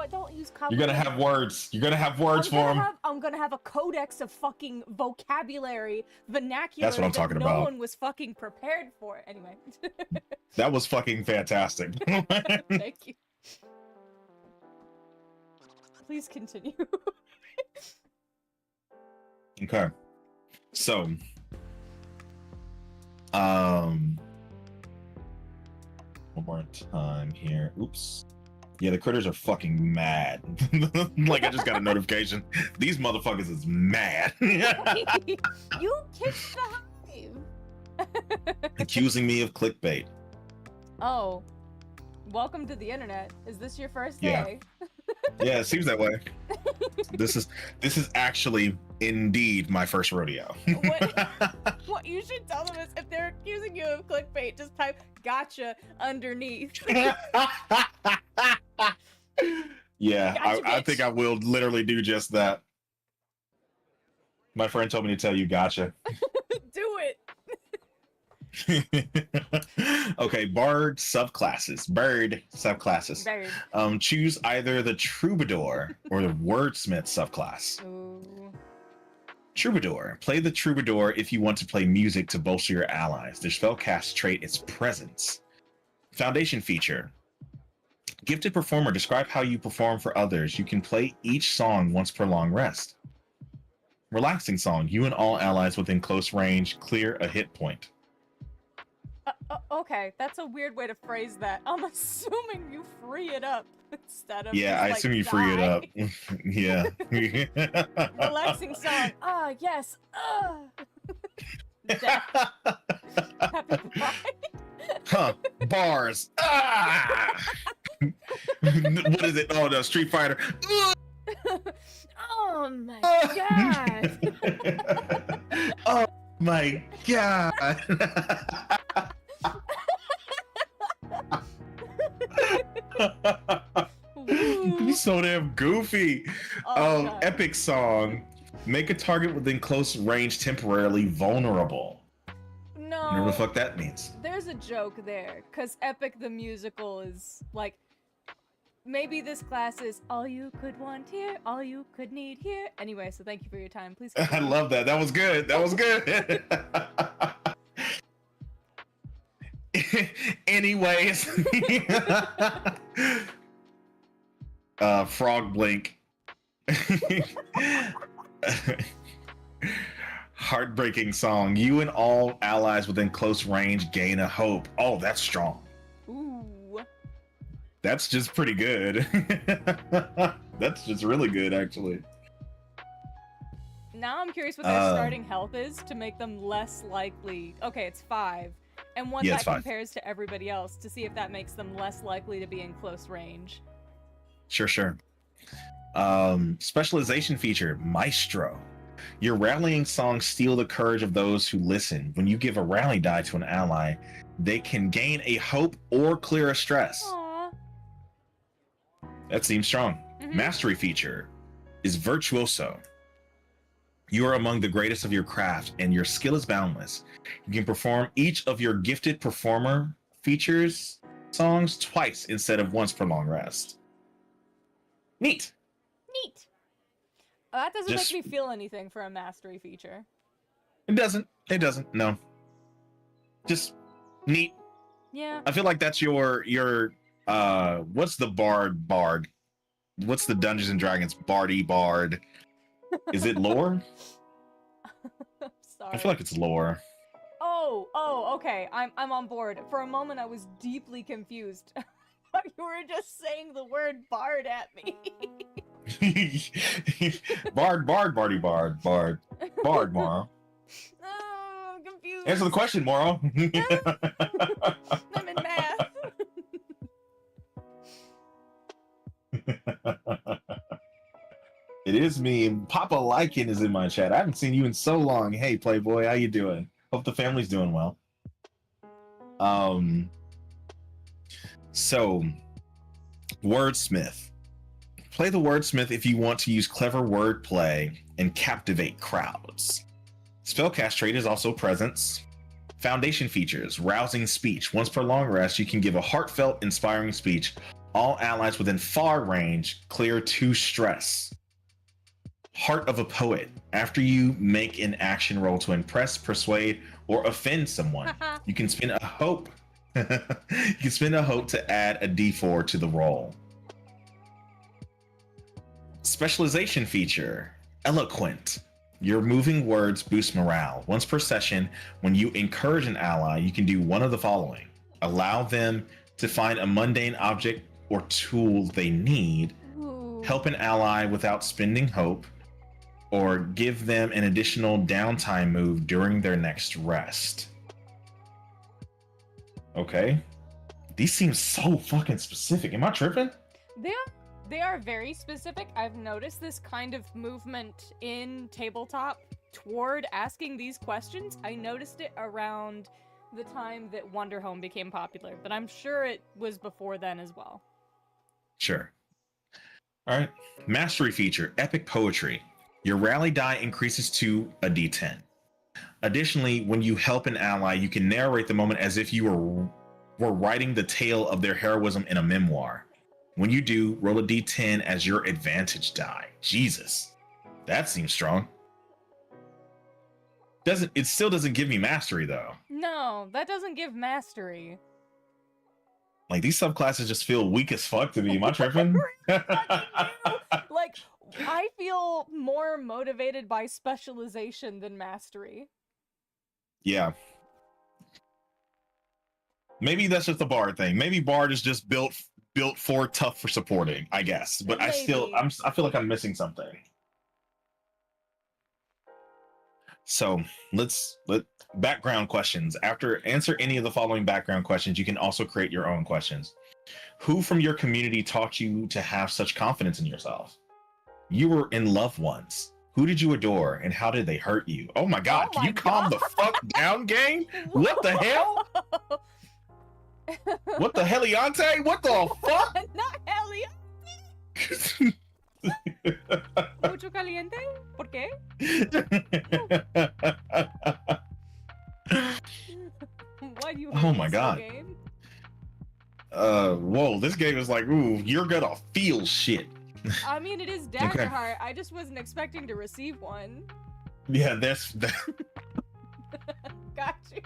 don't use complicated. You're gonna have words. You're gonna have words for them. I'm gonna have a codex of fucking vocabulary, vernacular. That's what I'm talking about. No one was fucking prepared for. Anyway. That was fucking fantastic. Thank you. Please continue. Okay. So, one more time here. Oops. Yeah, the critters are fucking mad. Like, I just got a notification. These motherfuckers is mad. You kicked the hive. Accusing me of clickbait. Oh. Welcome to the internet. Is this your first day? Yeah, it seems that way. This is actually indeed my first rodeo. What you should tell them is, if they're accusing you of clickbait, just type "gotcha" underneath. Yeah, Gotcha, I think I will literally do just that. My friend told me to tell you "gotcha." Do it. Okay, Bird subclasses. Choose either the Troubadour or the Wordsmith subclass. Ooh. Troubadour. Play the Troubadour if you want to play music to bolster your allies. Their spellcast trait is Presence. Foundation feature. Gifted performer. Describe how you perform for others. You can play each song once per long rest. Relaxing song. You and all allies within close range clear a hit point. Okay, that's a weird way to phrase that. I'm assuming you free it up. Instead of Yeah, just I like assume you free it up. Yeah. Relaxing song. Ah, yes. Death. Epic fight. Huh. Bars. Ah! What is it? Oh, no, Street Fighter. Oh my god. Oh my god. He's so damn goofy. Oh, God. Epic song. Make a target within close range temporarily vulnerable. Whatever the No. fuck that means. There's a joke there, because Epic the musical is like, maybe this class is all you could want here, all you could need here. Anyway, so thank you for your time. Please I continue. love that. That was good. That was good. Anyways. Frog Blink. Heartbreaking song. You and all allies within close range gain a hope. Oh, that's strong. Ooh. That's just pretty good. That's just really good, actually. Now I'm curious what their starting health is to make them less likely. Okay, it's 5. And what that compares to everybody else to see if that makes them less likely to be in close range. Sure. Specialization feature, Maestro. Your rallying songs steal the courage of those who listen. When you give a rally die to an ally, they can gain a hope or clear a stress. Aww. That seems strong. Mastery feature is Virtuoso. You are among the greatest of your craft, and your skill is boundless. You can perform each of your gifted performer features songs twice instead of once per long rest. Neat. That doesn't make me feel anything for a mastery feature. It doesn't. No. Just neat. Yeah. I feel like that's your what's the bard? What's the Dungeons and Dragons bardy bard? Is it lore? Sorry. I feel like it's lore. Oh, okay. I'm on board. For a moment I was deeply confused. You were just saying the word bard at me. Bard, Moro. Oh, I'm confused. Answer the question, Moro. I'm in math. It is me. Papa Lycan is in my chat. I haven't seen you in so long. Hey, Playboy, how you doing? Hope the family's doing well. So, Wordsmith. Play the Wordsmith if you want to use clever wordplay and captivate crowds. Spellcast trait is also Presence. Foundation features, rousing speech. Once per long rest, you can give a heartfelt, inspiring speech. All allies within far range clear 2 stress. Heart of a Poet. After you make an action roll to impress, persuade, or offend someone, you can spend a hope. You can spend a hope to add a d4 to the roll. Specialization feature, Eloquent. Your moving words boost morale. Once per session, when you encourage an ally, you can do one of the following. Allow them to find a mundane object or tool they need, help an ally without spending hope, or give them an additional downtime move during their next rest. Okay. These seem so fucking specific. Am I tripping? They are very specific. I've noticed this kind of movement in tabletop toward asking these questions. I noticed it around the time that Wonderhome became popular, but I'm sure it was before then as well. Sure. All right. Mastery feature, Epic Poetry. Your rally die increases to a d10. Additionally, when you help an ally, you can narrate the moment as if you were writing the tale of their heroism in a memoir. When you do, roll a d10 as your advantage die. Jesus, that seems strong. It still doesn't give me mastery though. No, that doesn't give mastery. Like, these subclasses just feel weak as fuck to me. Am I tripping? Like, I feel more motivated by specialization than mastery. Yeah. Maybe that's just a bard thing. Maybe bard is just built built for, tough for supporting, I guess. But I feel like I'm missing something. So let background questions. After answer any of the following background questions, you can also create your own questions. Who from your community taught you to have such confidence in yourself? You were in love once. Who did you adore and how did they hurt you? Oh my God, can you calm the fuck down, gang? What the hell? What the heliante? What the fuck? Not heliante. Mucho caliente? ¿Por qué? Why do you hate my God. Game? Whoa, this game is like, ooh, you're gonna feel shit. I mean, it is Daggerheart. I just wasn't expecting to receive one. Yeah, that's that. Got you.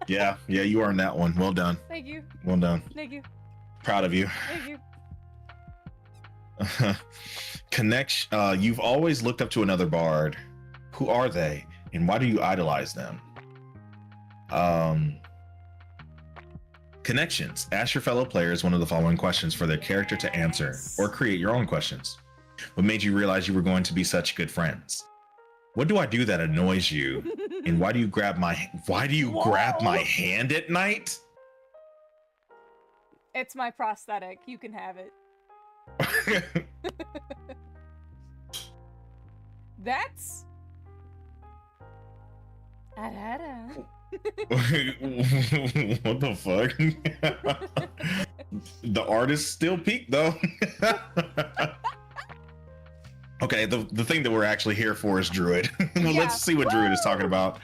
Yeah, you earned that one. Well done. Thank you. Well done. Thank you. Proud of you. Thank you. Connection. You've always looked up to another bard. Who are they, and why do you idolize them? Connections. Ask your fellow players one of the following questions for their character to answer, or create your own questions. What made you realize you were going to be such good friends? What do I do that annoys you? And why do you grab my hand at night? It's my prosthetic. You can have it. That's what the fuck? The artist still peaked though. Okay, the thing that we're actually here for is Druid. Well, let's see what Druid is talking about.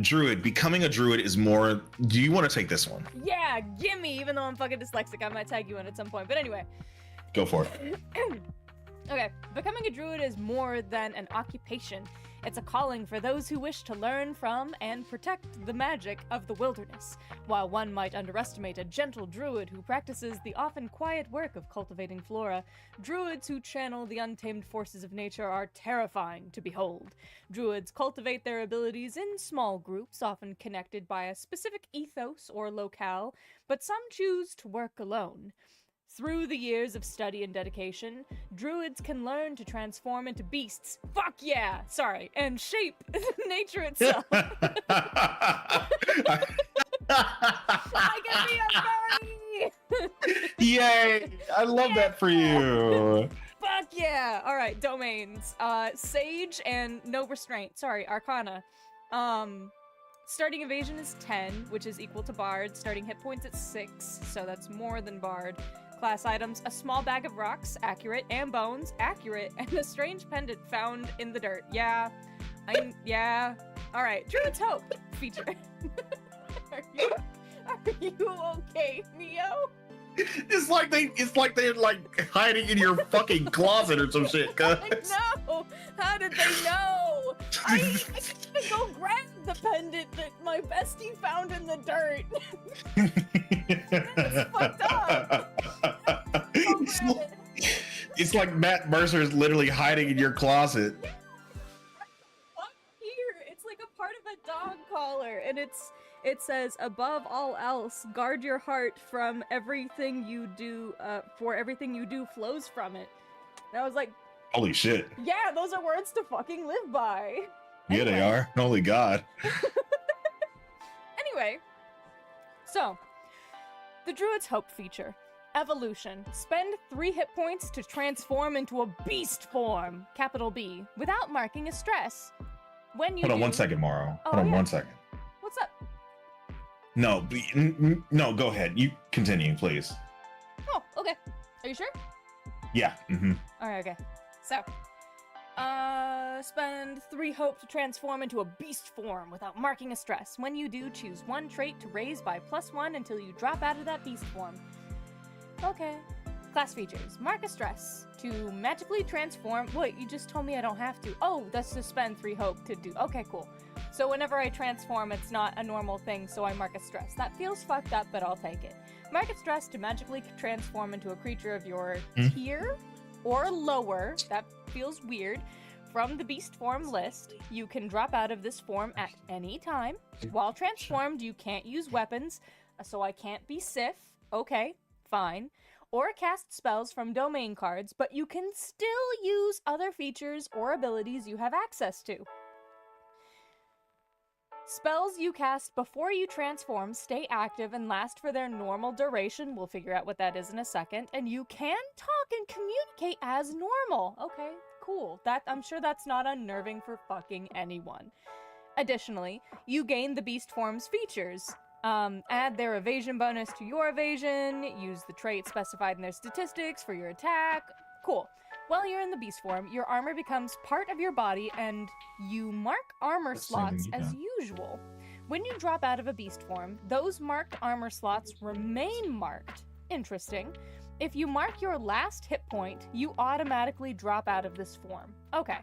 Druid, becoming a Druid is more. Do you want to take this one? Yeah, gimme. Even though I'm fucking dyslexic, I might tag you in at some point. But anyway. Go for it. Okay, becoming a druid is more than an occupation. It's a calling for those who wish to learn from and protect the magic of the wilderness. While one might underestimate a gentle druid who practices the often quiet work of cultivating flora, druids who channel the untamed forces of nature are terrifying to behold. Druids cultivate their abilities in small groups, often connected by a specific ethos or locale, but some choose to work alone. Through the years of study and dedication, druids can learn to transform into beasts. Fuck yeah! Sorry, and shape nature itself. I can be a fairy! Yay! I love that for you. Fuck yeah! All right, domains. Sage and no restraint. Sorry, Arcana. Starting evasion is 10, which is equal to Bard. Starting hit points at 6, so that's more than Bard. Class items, a small bag of rocks, accurate, and bones, accurate, and a strange pendant found in the dirt. Yeah. Alright, Druid's Hope feature. Are you okay, Neo? It's like they're like hiding in your fucking closet or some shit, cuz. No! How did they know? I gotta go grab the pendant that my bestie found in the dirt. That's fucked up. It's like Matt Mercer is literally hiding in your closet. Up here, it's like a part of a dog collar, and it says, above all else, guard your heart from everything you do, for everything you do flows from it. And I was like, holy shit. Yeah, those are words to fucking live by. Yeah, they are. Holy God. Anyway, so, the Druid's Hope feature. Evolution. Spend 3 hit points to transform into a beast form, capital B, without marking a stress. When you Hold on 1 second, Morrow. Hold on 1 second. What's up? No, no, go ahead. You continue, please. Oh, okay. Are you sure? Yeah. Mm-hmm. Alright, okay. So, spend 3 hope to transform into a beast form without marking a stress. When you do, choose 1 trait to raise by +1 until you drop out of that beast form. Okay. Class features. Mark a stress to magically transform. Wait, you just told me I don't have to. Oh, that's to spend 3 hope to do. Okay, cool. So whenever I transform, it's not a normal thing, so I mark a stress. That feels fucked up, but I'll take it. Mark a stress to magically transform into a creature of your tier or lower. That feels weird. From the beast form list, you can drop out of this form at any time. While transformed, you can't use weapons. so I can't be Sif. Okay, fine. Or cast spells from domain cards, but you can still use other features or abilities you have access to. Spells you cast before you transform stay active and last for their normal duration. We'll figure out what that is in a second. And you can talk and communicate as normal. Okay, cool. I'm sure that's not unnerving for fucking anyone. Additionally, you gain the beast form's features. Add their evasion bonus to your evasion, use the trait specified in their statistics for your attack. Cool. While you're in the beast form, your armor becomes part of your body and you mark armor slots as usual. When you drop out of a beast form, those marked armor slots remain marked. Interesting. If you mark your last hit point, you automatically drop out of this form. Okay.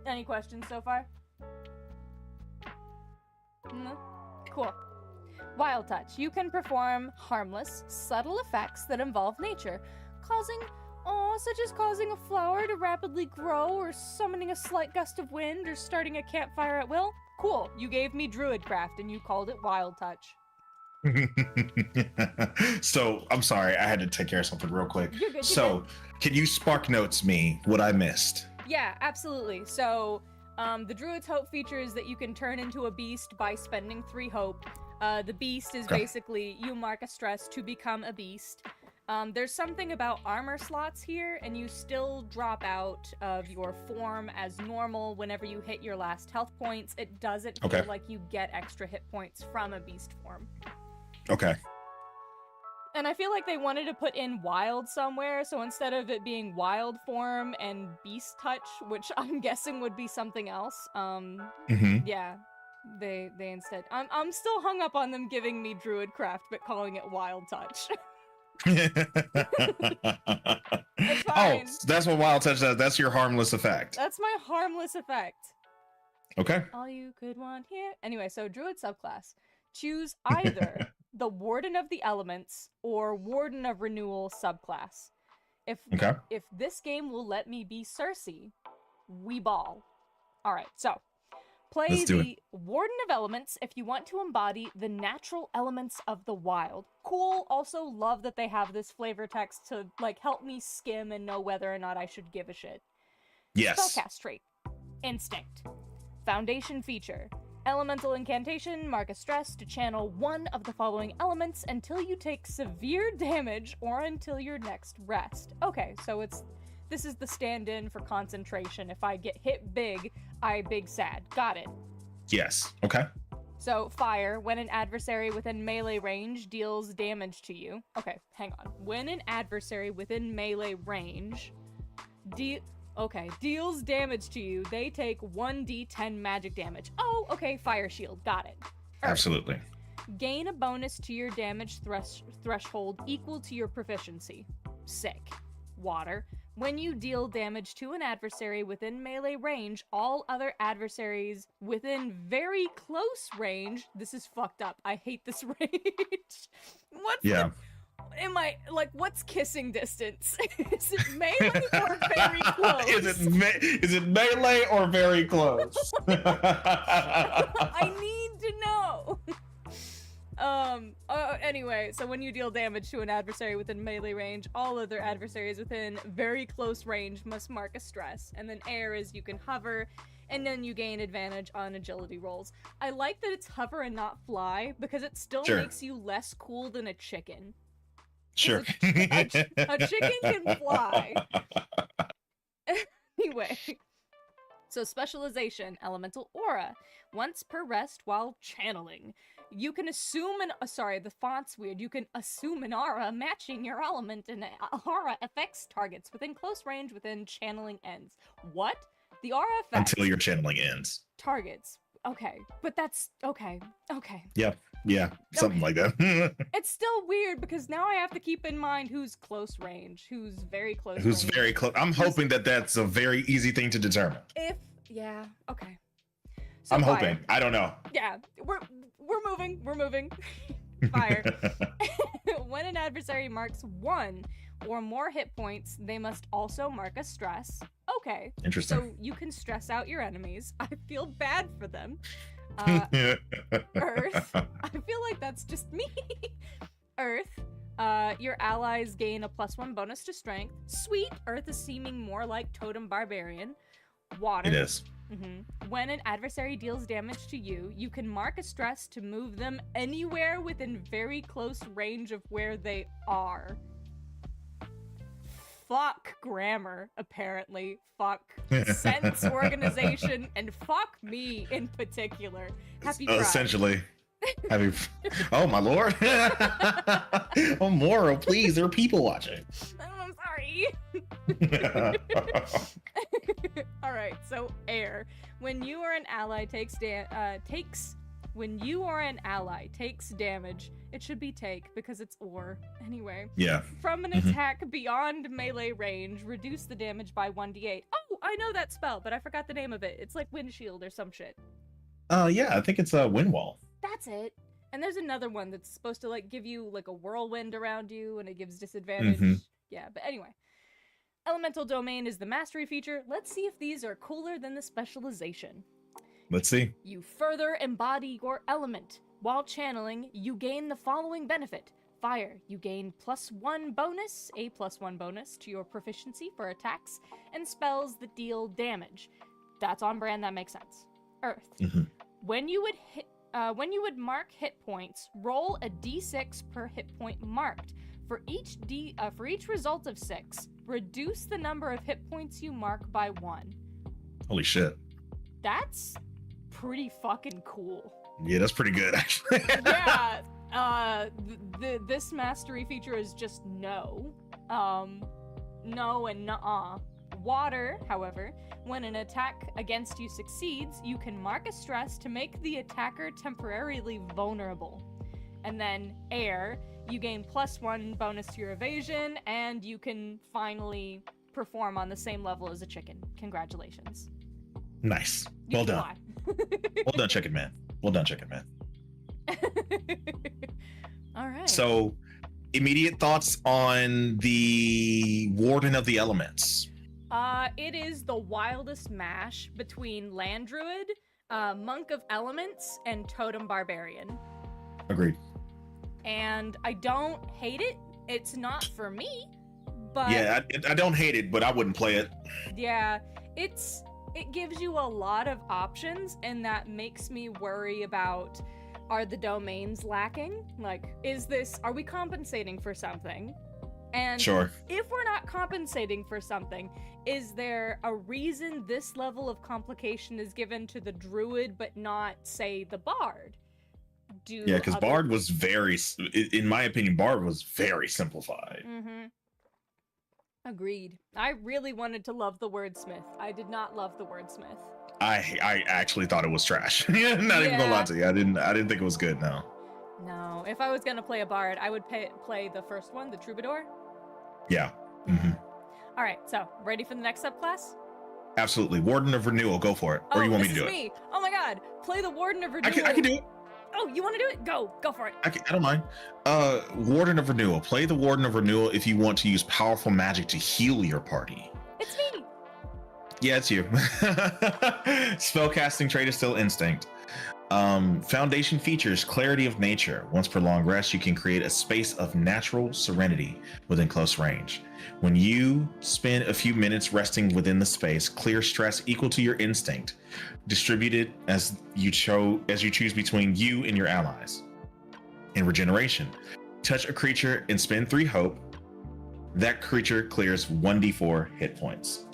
Any questions so far? No? Cool. Wild Touch. You can perform harmless, subtle effects that involve nature, such as causing a flower to rapidly grow, or summoning a slight gust of wind, or starting a campfire at will. Cool. You gave me Druidcraft, and you called it Wild Touch. So, I'm sorry, I had to take care of something real quick. You're good, Can you Spark Notes me what I missed? Yeah, absolutely. So, the Druid's Hope feature is that you can turn into a beast by spending 3 hope. The beast is basically, you mark a stress to become a beast. There's something about armor slots here, and you still drop out of your form as normal whenever you hit your last health points. It doesn't feel like you get extra hit points from a beast form. Okay. And I feel like they wanted to put in wild somewhere, so instead of it being wild form and beast touch, which I'm guessing would be something else, yeah, they instead... I'm still hung up on them giving me Druidcraft, but calling it Wild Touch. It's fine. Oh, that's what Wild Touch does. That's your harmless effect. That's my harmless effect. Okay. All you could want here. Anyway, so Druid subclass. Choose either the Warden of the Elements or Warden of Renewal subclass. If this game will let me be Cersei, we ball. Alright, so play the Warden of Elements if you want to embody the natural elements of the wild. Cool. Also love that they have this flavor text to help me skim and know whether or not I should give a shit. Yes. Spellcast trait. Instinct. Foundation feature. Elemental incantation, mark a stress to channel one of the following elements until you take severe damage or until your next rest. Okay, so this is the stand-in for concentration. If I get hit big, I big sad. Got it. Yes. Okay. So, fire. When an adversary within melee range deals damage to you... Okay, hang on. When an adversary within melee range deals damage to you, they take 1d10 magic damage. Oh, okay, fire shield. Got it. Absolutely. Gain a bonus to your damage threshold equal to your proficiency. Sick. Water. When you deal damage to an adversary within melee range, all other adversaries within very close range... This is fucked up. I hate this range. What's kissing distance? Is it melee or very close? Is it melee or very close? I need to know. Anyway, so when you deal damage to an adversary within melee range, all other adversaries within very close range must mark a stress. And then air is you can hover, and then you gain advantage on agility rolls. I like that it's hover and not fly, because it still makes you less cool than a chicken. Sure. A chicken can fly. Anyway. So specialization, elemental aura. Once per rest while channeling. You can assume the font's weird. You can assume an aura matching your element, and aura affects targets within close range within channeling ends. What? The aura affects... Until your channeling ends. Targets. Okay. But that's... Okay. Yeah. Something like that. It's still weird, because now I have to keep in mind who's close range, who's very close Who's range. very close. I'm hoping that that's a very easy thing to determine. Okay. So I'm fire. hoping. I don't know. Yeah, we're moving. Fire. When an adversary marks 1 or more hit points, they must also mark a stress. Okay. Interesting. So you can stress out your enemies. I feel bad for them. Earth. I feel like that's just me. Earth. Your allies gain a +1 bonus to strength. Sweet. Earth is seeming more like Totem Barbarian. Water. It is. When an adversary deals damage to you, you can mark a stress to move them anywhere within very close range of where they are. Fuck grammar, apparently. Fuck sense organization, and fuck me in particular. Happy Pride. Essentially. Happy. Oh, my lord. Oh, Moro, please. There are people watching. I'm sorry. All right, so air. When you or an ally takes damage, it should be take because it's or. Anyway. Yeah. From an attack beyond melee range, reduce the damage by 1d8. Oh, I know that spell, but I forgot the name of it. It's like windshield or some shit. Yeah, I think it's a wind wall. That's it. And there's another one that's supposed to like give you like a whirlwind around you and it gives disadvantage. Yeah, but anyway. Elemental Domain is the mastery feature. Let's see if these are cooler than the specialization. Let's see. You further embody your element. While channeling, you gain the following benefit. Fire, you gain +1 bonus, a +1 bonus to your proficiency for attacks and spells that deal damage. That's on brand, that makes sense. Earth. When you would mark hit points, roll a d6 per hit point marked. For each result of 6, reduce the number of hit points you mark by 1. Holy shit. That's pretty fucking cool. Yeah, that's pretty good, actually. Yeah. This mastery feature is just no. No and nuh-uh. Water, however, when an attack against you succeeds, you can mark a stress to make the attacker temporarily vulnerable. And then air, you gain +1 bonus to your evasion, and you can finally perform on the same level as a chicken. Congratulations. Nice. Well done. Well done, Chicken Man. Well done, Chicken Man. All right. So, immediate thoughts on the Warden of the Elements. It is the wildest mash between Land Druid, Monk of Elements, and Totem Barbarian. Agreed. And I don't hate it. It's not for me, but yeah, I don't hate it, but I wouldn't play it. Yeah, it gives you a lot of options, and that makes me worry about, are the domains lacking? Like, are we compensating for something? And sure. If we're not compensating for something, is there a reason this level of complication is given to the druid but not, say, the bard? Yeah, because Bard was in my opinion, Bard was very simplified. Agreed. I really wanted to love the wordsmith. I did not love the wordsmith. I actually thought it was trash. Not even gonna lie to you. I didn't think it was good. No. No. If I was gonna play a bard, I would play the first one, the troubadour. Yeah. All right. So ready for the next subclass? Absolutely. Warden of Renewal. Go for it. Or you want me to do it? Oh my god. Play the Warden of Renewal. I can do it. Oh, you want to do it? Go for it. I don't mind. Warden of Renewal. Play the Warden of Renewal if you want to use powerful magic to heal your party. It's me. Yeah, it's you. Spellcasting trait is still Instinct. Foundation features Clarity of Nature. Once per long rest, you can create a space of natural serenity within close range. When you spend a few minutes resting within the space, clear stress equal to your instinct. Distribute it as you choose between you and your allies. In Regeneration, touch a creature and spend 3 hope. That creature clears 1d4 hit points.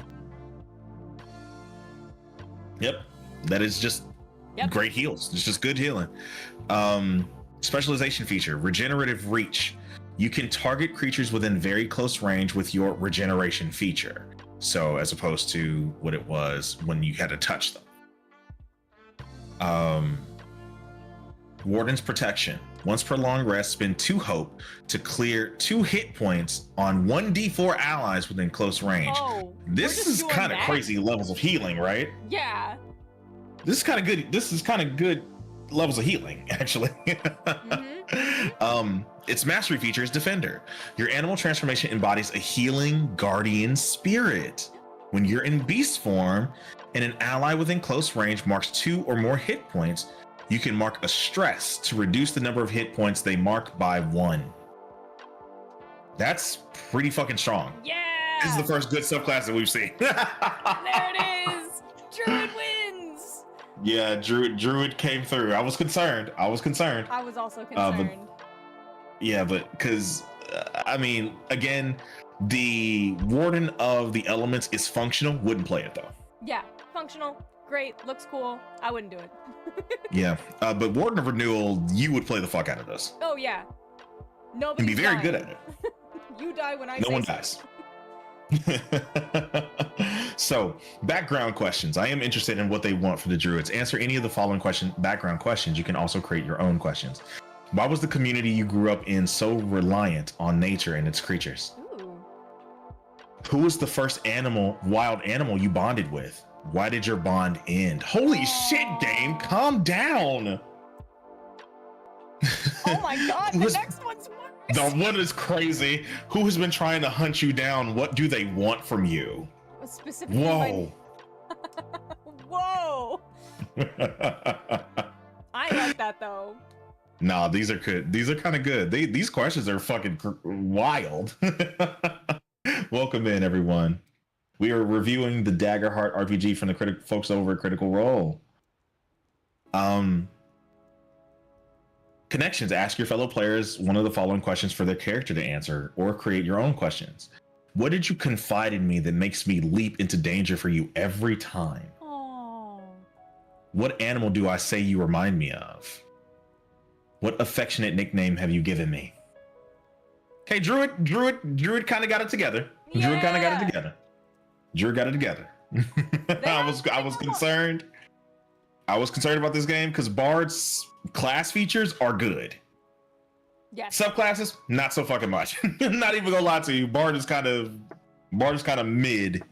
Yep, that is just great heals. It's just good healing. Specialization feature, Regenerative Reach. You can target creatures within very close range with your regeneration feature. So as opposed to what it was when you had to touch them. Warden's Protection. Once per long rest, spend 2 hope to clear 2 hit points on 1d4 allies within close range. Oh, this is kind of crazy levels of healing, right? Yeah. This is kind of good. This is kind of good levels of healing, actually. Its mastery feature is Defender. Your animal transformation embodies a healing guardian spirit. When you're in beast form and an ally within close range marks 2 or more hit points, you can mark a stress to reduce the number of hit points they mark by 1. That's pretty fucking strong. Yeah! This is the first good subclass that we've seen. There it is! Druid wins! Yeah, Druid came through. I was concerned. I was also concerned. But because, I mean, again, the Warden of the Elements is functional. Wouldn't play it, though. Yeah, functional. Great. Looks cool. I wouldn't do it. Yeah, but Warden of Renewal, you would play the fuck out of this. Oh, yeah. Nobody. And be very good at it. You die when I no say one so. dies. So, background questions. I am interested in what they want for the druids. Answer any of the following background questions. You can also create your own questions. Why was the community you grew up in so reliant on nature and its creatures? Ooh. Who was the first wild animal you bonded with? Why did your bond end? Holy shit, game, calm down. Oh my god, the next one's worse. The one is crazy. Who has been trying to hunt you down? What do they want from you? Specifically, whoa. Whoa. I like that though. Nah, these are good. These are kind of good. These questions are fucking wild. Welcome in, everyone. We are reviewing the Daggerheart RPG from the folks over at Critical Role. Connections. Ask your fellow players one of the following questions for their character to answer, or create your own questions. What did you confide in me that makes me leap into danger for you every time? Aww. What animal do I say you remind me of? What affectionate nickname have you given me? Okay, Druid kind of got it together. Yeah. Druid kind of got it together. Druid got it together. I was concerned. I was concerned about this game because Bard's class features are good. Yes. Subclasses, not so fucking much. Not even gonna lie to you. Bard is kind of mid.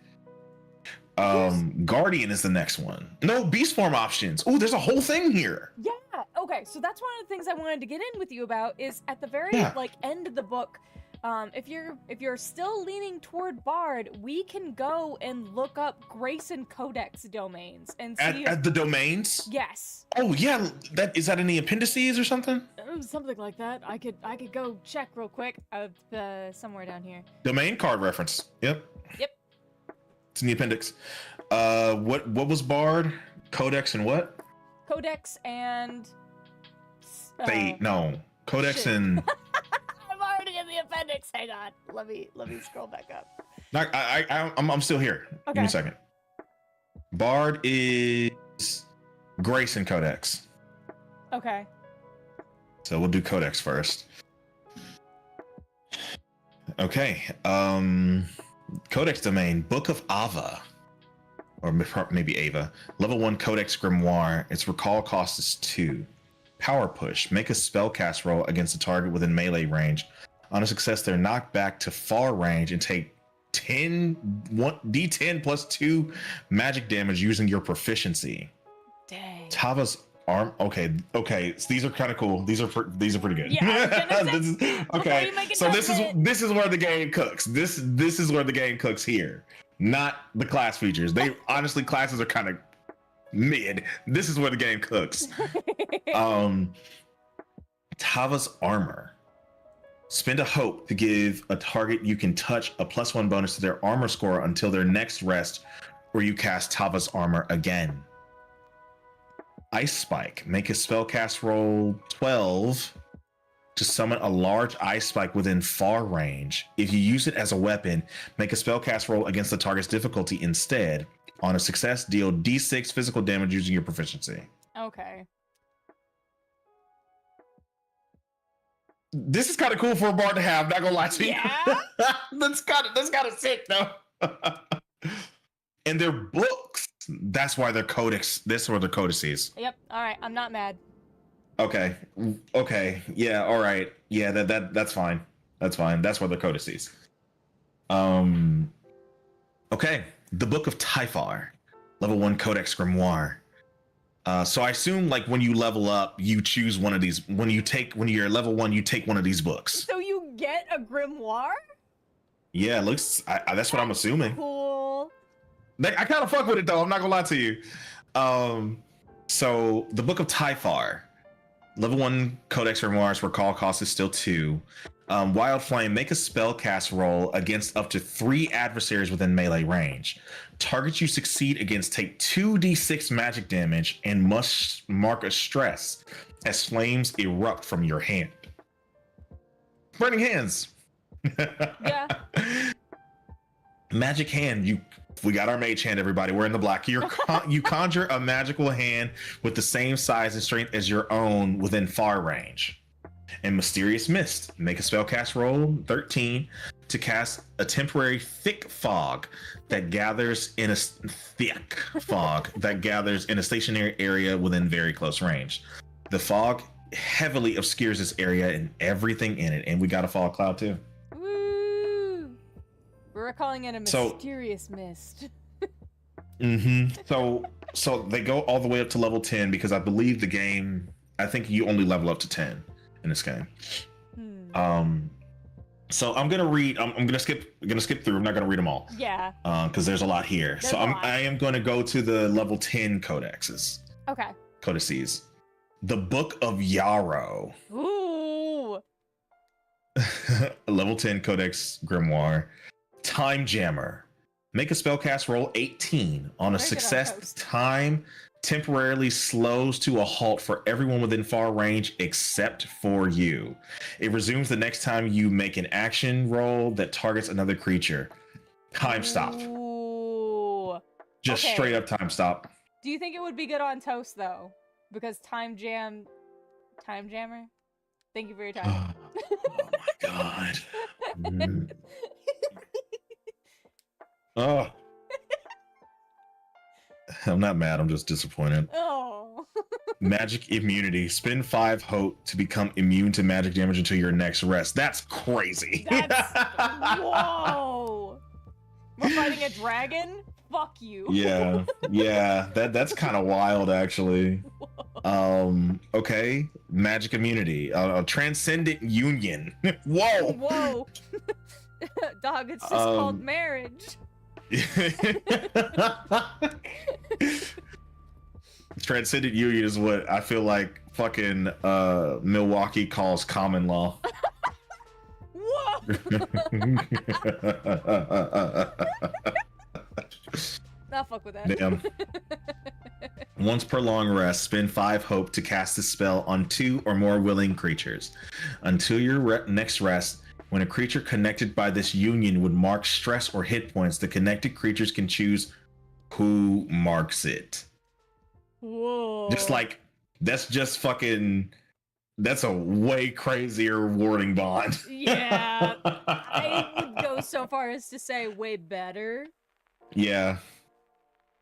Guardian is the next one. No beast form options. Oh, there's a whole thing here. Yeah. Okay. So that's one of the things I wanted to get in with you about is at the very end of the book. If you're still leaning toward Bard, we can go and look up Grace and Codex domains and see at the domains. Yes. Oh yeah, is that in the appendices or something? Something like that. I could go check real quick. Somewhere down here. Domain card reference. Yep. It's in the appendix. What was Bard? Codex and what? Codex and. Fate. No. Codex and. I'm already in the appendix. Hang on. Let me scroll back up. I'm still here. Okay. Give me a second. Bard is Grace and Codex. Okay. So we'll do Codex first. Okay. Codex domain, Book of Ava. Or maybe Ava. Level 1 Codex Grimoire. Its recall cost is 2. Power push. Make a spellcast roll against a target within melee range. On a success, they're knocked back to far range and take D10 plus 2 magic damage using your proficiency. Dang. Tava's arm. Okay. So these are kind of cool. These are pretty good. Yeah. Okay. So this is where the game cooks. This is where the game cooks here, not the class features. They honestly, classes are kind of mid. This is where the game cooks. Tava's armor. Spend a hope to give a target you can touch a +1 bonus to their armor score until their next rest, or you cast Tava's armor again. Ice Spike. Make a spellcast roll 12 to summon a large ice spike within far range. If you use it as a weapon, make a spellcast roll against the target's difficulty instead. On a success, deal D6 physical damage using your proficiency. Okay. This is kind of cool for a bard to have. Not gonna lie to you. Yeah. that's kind of sick though. And their books. That's why they're codex. This were the codices. Yep. All right. I'm not mad. Okay. Yeah. All right. Yeah. That's fine. That's fine. That's why they're codices. Okay. The Book of Typhar, level 1 Codex Grimoire. So I assume like when you level up, you choose one of these. When you're level 1, you take one of these books. So you get a grimoire? Yeah, it looks. That's what I'm assuming. Cool. I kind of fuck with it though. I'm not gonna lie to you. So the Book of Typhar, level 1 Codex Grimoires, where call cost is still 2. Wild Flame, make a spellcast roll against up to 3 adversaries within melee range. Targets you succeed against take 2d6 magic damage and must mark a stress as flames erupt from your hand. Burning hands. Yeah. Magic hand. We got our mage hand, everybody. We're in the black. You conjure a magical hand with the same size and strength as your own within far range. And Mysterious Mist. Make a spellcast roll 13 to cast a temporary thick fog that gathers in a stationary area within very close range. The fog heavily obscures this area and everything in it. And we got a fog cloud too. Woo! We're calling it a mysterious mist. So they go all the way up to level 10 because I believe the game, I think you only level up to 10 in this game. So I'm gonna skip through. I'm not gonna read them all. Yeah. Because there's a lot here. I am gonna go to the level 10 codexes. Okay. Codices. The Book of Yarrow. Ooh. Level 10 Codex Grimoire. Time Jammer. Make a spellcast roll 18. On a success, time temporarily slows to a halt for everyone within far range except for you. It resumes the next time you make an action roll that targets another creature. Time stop. Ooh. Just straight up time stop. Do you think it would be good on toast though? Because Time Jammer? Thank you for your time. Oh my god. Oh. I'm not mad, I'm just disappointed. Oh. Magic immunity. Spend 5 hope to become immune to magic damage until your next rest. That's crazy. Whoa. We're fighting a dragon? Fuck you. Yeah. That's kind of wild, actually. Okay. Magic immunity. Transcendent union. Whoa. Dog, it's just called marriage. Transcendent union is what I feel like fucking Milwaukee calls common law. Whoa. Not fuck with that. Damn. Once per long rest, spend 5 hope to cast a spell on 2 or more willing creatures. Until your next rest, when a creature connected by this union would mark stress or hit points, the connected creatures can choose who marks it. Whoa. That's a way crazier warding bond. Yeah. I would go so far as to say way better. Yeah.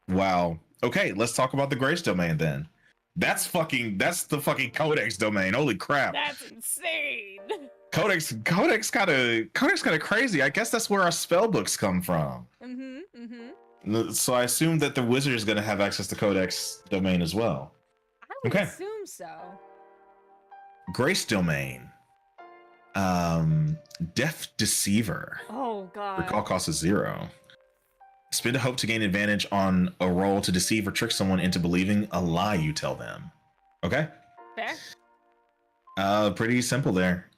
Wow. Okay, let's talk about the Grace domain then. That's the fucking Codex domain. Holy crap. That's insane. Codex kind of crazy. I guess that's where our spell books come from. So I assume that the wizard is going to have access to Codex domain as well. I would assume so. Grace domain. Deaf Deceiver. Oh god. Recall cost is 0. Spend a hope to gain advantage on a roll to deceive or trick someone into believing a lie you tell them. Okay. Fair. Pretty simple there.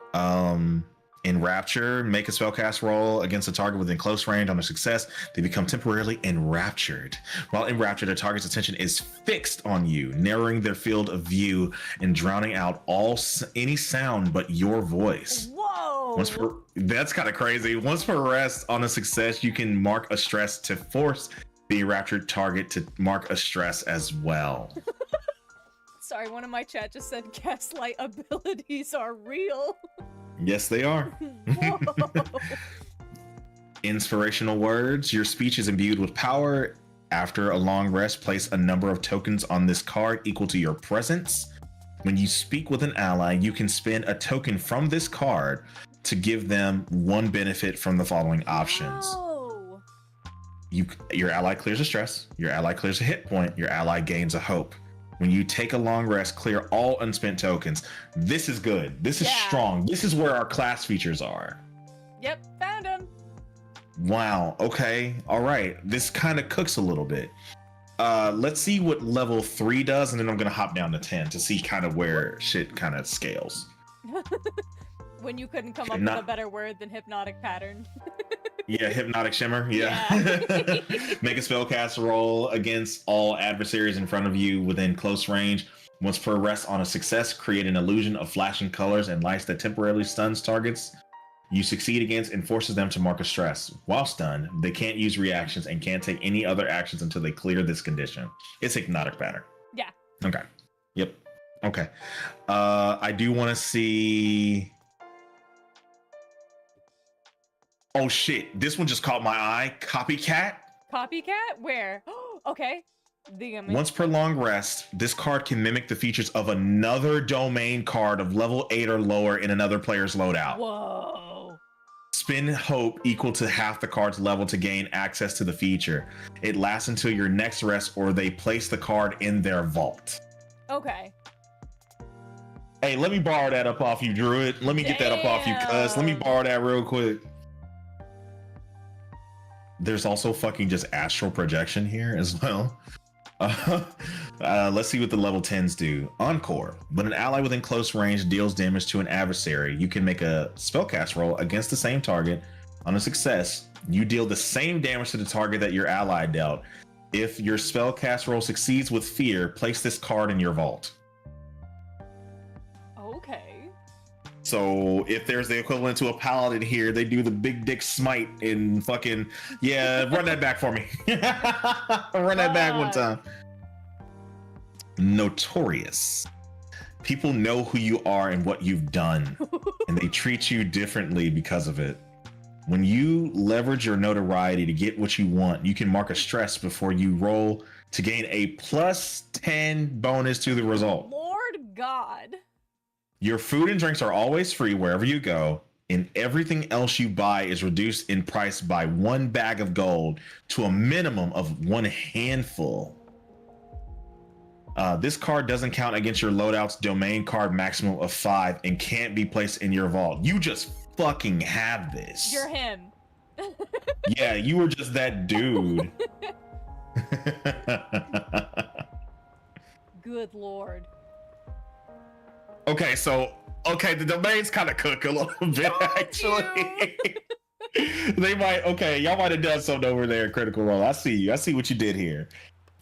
Enrapture, make a spellcast roll against a target within close range. On a success, they become temporarily enraptured. While enraptured, the target's attention is fixed on you, narrowing their field of view and drowning out any sound but your voice. Whoa! That's kind of crazy. Once per rest, on a success, you can mark a stress to force the enraptured target to mark a stress as well. Sorry, one of my chat just said gaslight abilities are real. Yes, they are. Inspirational words. Your speech is imbued with power. After a long rest, place a number of tokens on this card equal to your presence. When you speak with an ally, you can spend a token from this card to give them 1 benefit from the following options. Oh. Your ally clears a stress. Your ally clears a hit point. Your ally gains a hope. When you take a long rest, clear all unspent tokens. This is good. This is strong. This is where our class features are. Yep, found him. Wow. Okay. All right. This kind of cooks a little bit. Let's see what level 3 does, and then I'm gonna hop down to 10 to see kind of where shit kind of scales. When you couldn't come up with a better word than hypnotic pattern. Yeah, hypnotic shimmer. Yeah. Make a spellcast roll against all adversaries in front of you within close range. Once per rest on a success, create an illusion of flashing colors and lights that temporarily stuns targets you succeed against and forces them to mark a stress. While stunned, they can't use reactions and can't take any other actions until they clear this condition. It's hypnotic pattern. Yeah. Okay. Yep. Okay. I do want to see. Oh shit! This one just caught my eye. Copycat. Copycat? Where? Okay. Once per long rest, this card can mimic the features of another domain card of level 8 or lower in another player's loadout. Whoa. Spin hope equal to half the card's level to gain access to the feature. It lasts until your next rest or they place the card in their vault. Okay. Hey, let me borrow that up off you, Druid. Let me get that up off you, cuz. Let me borrow that real quick. There's also fucking just astral projection here as well. Let's see what the level 10s do. Encore. When an ally within close range deals damage to an adversary, you can make a spellcast roll against the same target. On a success, you deal the same damage to the target that your ally dealt. If your spellcast roll succeeds with fear, place this card in your vault. Okay. So if there's the equivalent to a paladin here, they do the big dick smite in fucking, yeah, run that back for me. Run that back one time. Notorious. People know who you are and what you've done, and they treat you differently because of it. When you leverage your notoriety to get what you want, you can mark a stress before you roll to gain a +10 bonus to the result. Lord God. Your food and drinks are always free wherever you go, and everything else you buy is reduced in price by 1 bag of gold to a minimum of 1 handful. This card doesn't count against your loadout's domain card maximum of 5 and can't be placed in your vault. You just fucking have this. You're him. Yeah, you were just that dude. Good Lord. Okay, so the domains kind of cook a little bit, actually. They might, y'all might have done something over there, Critical Role. I see you. I see what you did here.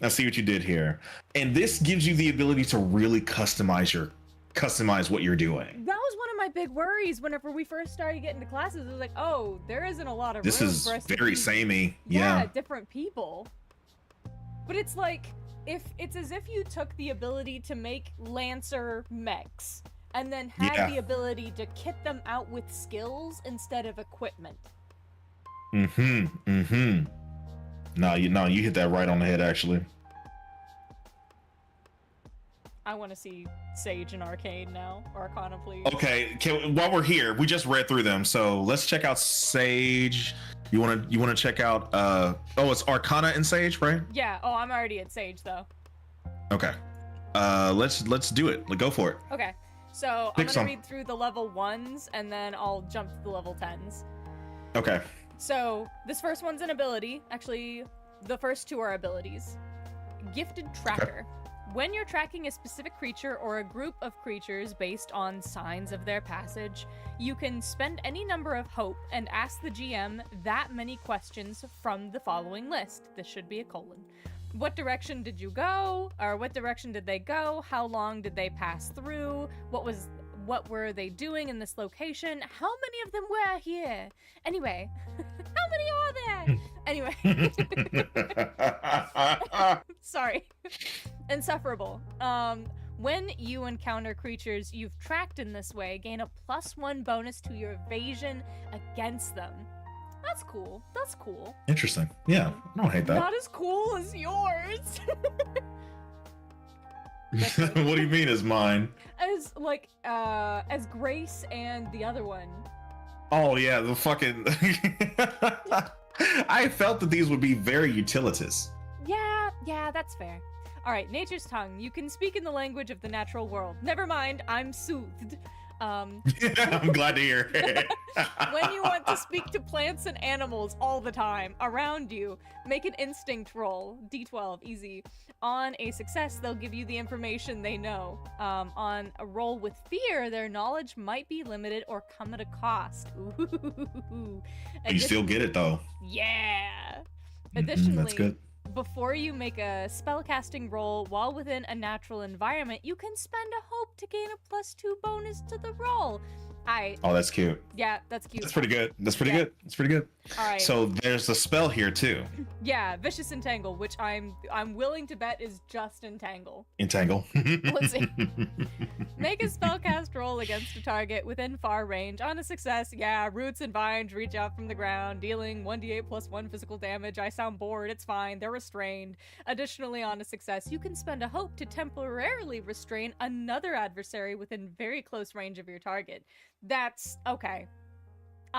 And this gives you the ability to really customize what you're doing. That was one of my big worries whenever we first started getting to classes. It was like, oh, there isn't a lot of this room is for us very to samey. Yeah, different people. But it's like, it's as if you took the ability to make Lancer mechs and then had the ability to kit them out with skills instead of equipment. No, you hit that right on the head, actually. I want to see Sage and Arcane now. Arcana, please. Okay, while we're here, we just read through them, so let's check out Sage. You wanna check out it's Arcana and Sage, right? Yeah. Oh, I'm already at Sage though. Okay. Let's do it. Go for it. Okay. So I'm gonna read through the level 1s and then I'll jump to the level 10s. Okay. So this first one's an ability. Actually, the first 2 are abilities. Gifted Tracker. Okay. When you're tracking a specific creature or a group of creatures based on signs of their passage, you can spend any number of hope and ask the GM that many questions from the following list. This should be a colon. What direction did you go? Or what direction did they go? How long did they pass through? What were they doing in this location? How many of them were here? Anyway, how many are there? Anyway. Sorry. Insufferable. When you encounter creatures you've tracked in this way, gain a +1 bonus to your evasion against them. That's cool. That's cool. Interesting. Yeah, I don't hate that. Not as cool as yours. What do you mean is mine? As Grace and the other one. Oh yeah, the fucking I felt that these would be very utilitous. Yeah, that's fair. Alright, Nature's Tongue. You can speak in the language of the natural world. Never mind, I'm soothed. I'm glad to hear. When you want to speak to plants and animals all the time around you, make an instinct roll. D12, easy. On a success, they'll give you the information they know. On a roll with fear, their knowledge might be limited or come at a cost. Ooh. You still get it though. Yeah. Additionally, that's good. Before you make a spellcasting roll while within a natural environment, you can spend a hope to gain a +2 bonus to the roll. Oh, that's cute. Yeah, that's cute. That's pretty good. That's pretty good. That's pretty good. All right. So there's a spell here too. Yeah, Vicious Entangle, which I'm willing to bet is just Entangle. Entangle. Let's see. Make a spellcast roll against a target within far range. On a success, yeah, roots and vines reach out from the ground, dealing 1d8 + 1 physical damage. I sound bored, it's fine, they're restrained. Additionally, on a success, you can spend a hope to temporarily restrain another adversary within very close range of your target. That's okay.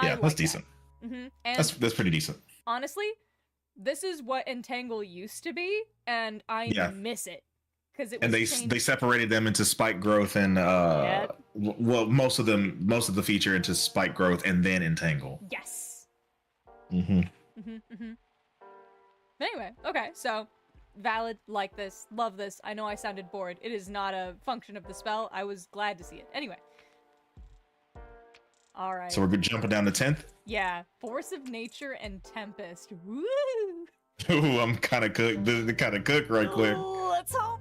Yeah, that's decent. And that's pretty decent. Honestly, this is what Entangle used to be, and I miss it. And they separated them into spike growth and well, most of the feature into spike growth and then entangle. Yes. Anyway, okay, so valid, like this, love this. I know I sounded bored. It is not a function of the spell. I was glad to see it. Anyway. All right. So we're jumping down to 10th? Yeah. Force of Nature and Tempest. Woo! Ooh, I'm kind of cooked. The kind of cook right quick. Let's hope.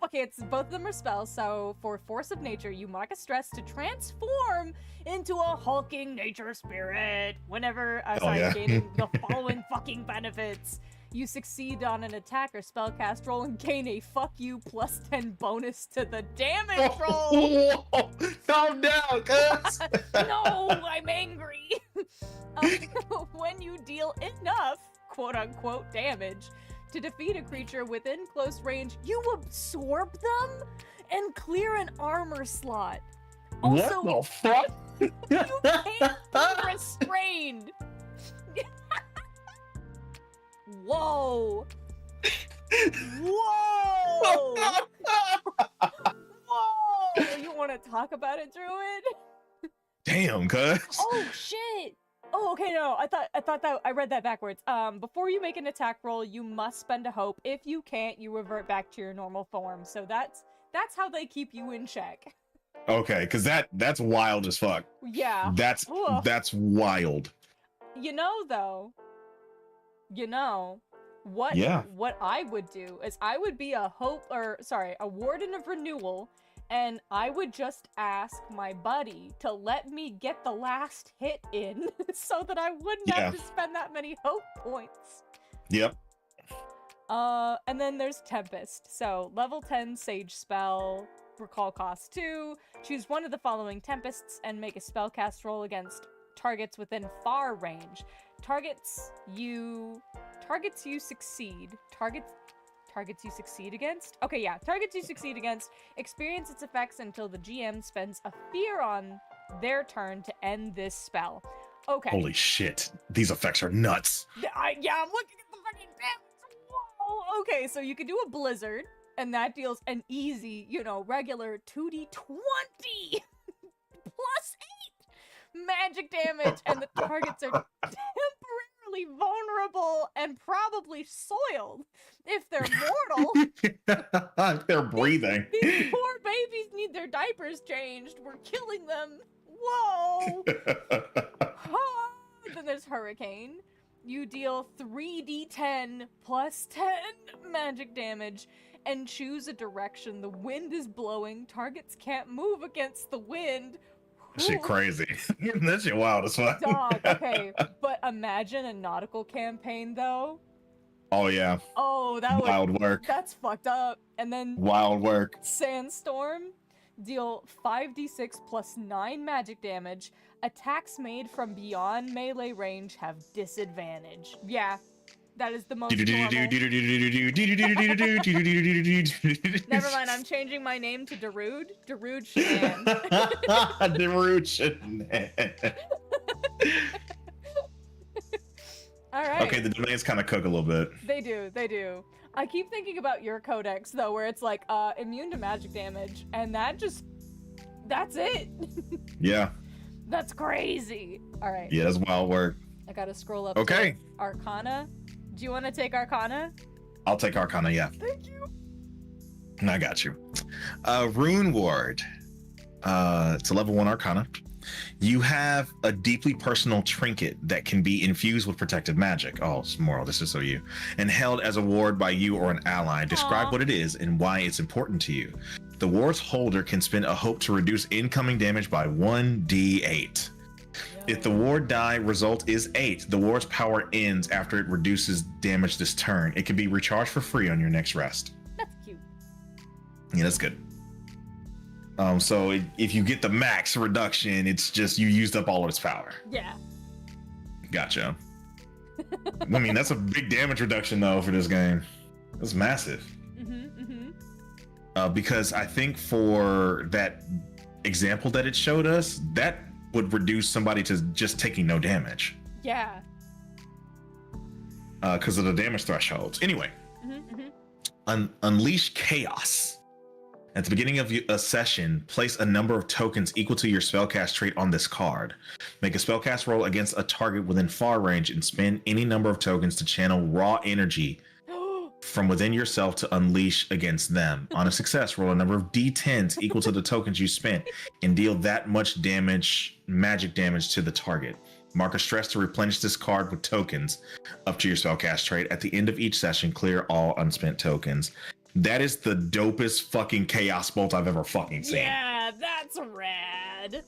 Okay, it's both of them are spells. So for Force of Nature, you mark a stress to transform into a hulking nature spirit. Whenever, gaining the following fucking benefits. You succeed on an attack or spellcast roll and gain a fuck you +10 bonus to the damage roll. Calm down, cuz. No, I'm angry. When you deal enough, quote unquote, damage to defeat a creature within close range, you absorb them and clear an armor slot. Also, what the fuck? You can't be restrained. Whoa! Whoa! Whoa! You want to talk about it, Druid? Damn, cuz. Oh shit! Oh, okay, no, I thought that I read that backwards. Before you make an attack roll, you must spend a hope. If you can't, you revert back to your normal form. So that's how they keep you in check. Okay, because that's wild as fuck. Yeah. That's wild. What I would do is I would be a warden of renewal, and I would just ask my buddy to let me get the last hit in so that I wouldn't have to spend that many hope points. Yep. And then there's Tempest. So level 10 sage spell, recall cost 2, choose one of the following Tempests and make a spellcast roll against targets within far range. Targets you succeed against? Okay, yeah. Targets you succeed against experience its effects until the GM spends a fear on their turn to end this spell. Okay. Holy shit. These effects are nuts. I'm looking at the fucking damage. Whoa. Okay, so you can do a blizzard, and that deals an easy, regular 2d20 +8 magic damage, and the targets are temporarily vulnerable and probably soiled if they're mortal. If they're breathing. These poor babies need their diapers changed. We're killing them. Whoa. Then there's Hurricane. You deal 3d10 +10 magic damage and choose a direction the wind is blowing. Targets can't move against the wind. That shit crazy. That shit wild as fuck. Dog, okay. But imagine a nautical campaign, though. Oh, yeah. Oh, wild work. That's fucked up. And then... Wild work. Sandstorm. Deal 5d6 +9 magic damage. Attacks made from beyond melee range have disadvantage. Yeah. That is the most Never mind, I'm changing my name to Darude. Darude Shan. Darude Shan. Alright. Okay, the domains kind of cook a little bit. They do. I keep thinking about your codex, though, where it's like, immune to magic damage, and that That's it? Yeah. That's crazy. All right. Yeah, that's wild work. I gotta scroll up Okay. to Arcana. Do you want to take Arcana? I'll take Arcana, yeah. Thank you. I got you. Rune Ward. It's a level 1 Arcana. You have a deeply personal trinket that can be infused with protective magic. Oh, it's moral. This is so you. And held as a ward by you or an ally. Describe Aww. what it is and why it's important to you. The ward's holder can spend a hope to reduce incoming damage by 1d8. If the ward die result is 8, the ward's power ends after it reduces damage this turn. It can be recharged for free on your next rest. That's cute. Yeah, that's good. So if you get the max reduction, it's just you used up all of its power. Yeah. Gotcha. I mean, that's a big damage reduction though for this game. That's massive. Because I think for that example that it showed us, that would reduce somebody to just taking no damage. Yeah. Because of the damage thresholds. Anyway, Unleash Chaos. At the beginning of a session, place a number of tokens equal to your spellcast trait on this card. Make a spellcast roll against a target within far range and spend any number of tokens to channel raw energy from within yourself to unleash against them. On a success, roll a number of d10s equal to the tokens you spent and deal that much damage, magic damage to the target. Mark a stress to replenish this card with tokens up to your spellcast trait. At the end of each session, clear all unspent tokens. That is the dopest fucking chaos bolt I've ever fucking seen. Yeah, that's rad.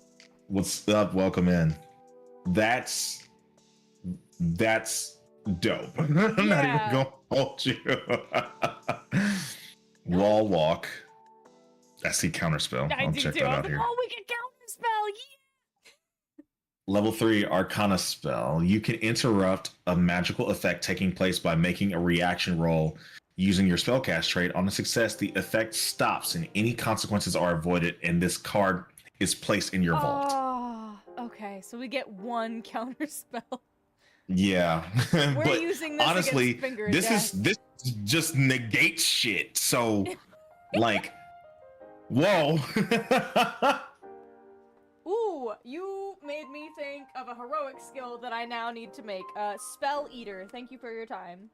What's up? Welcome in. That's dope. I'm not even gonna hold you. Wall walk. I see counterspell. I'll check that out here. Oh, we can counterspell. Yeah. Level 3 Arcana spell. You can interrupt a magical effect taking place by making a reaction roll using your spellcast trait. On a success, the effect stops and any consequences are avoided, and this card is placed in your vault. Oh, okay. So we get one counterspell. Yeah. We're but using this honestly, against Finger this just negates shit. So, like, whoa. Ooh, you made me think of a heroic skill that I now need to make. Spell Eater. Thank you for your time.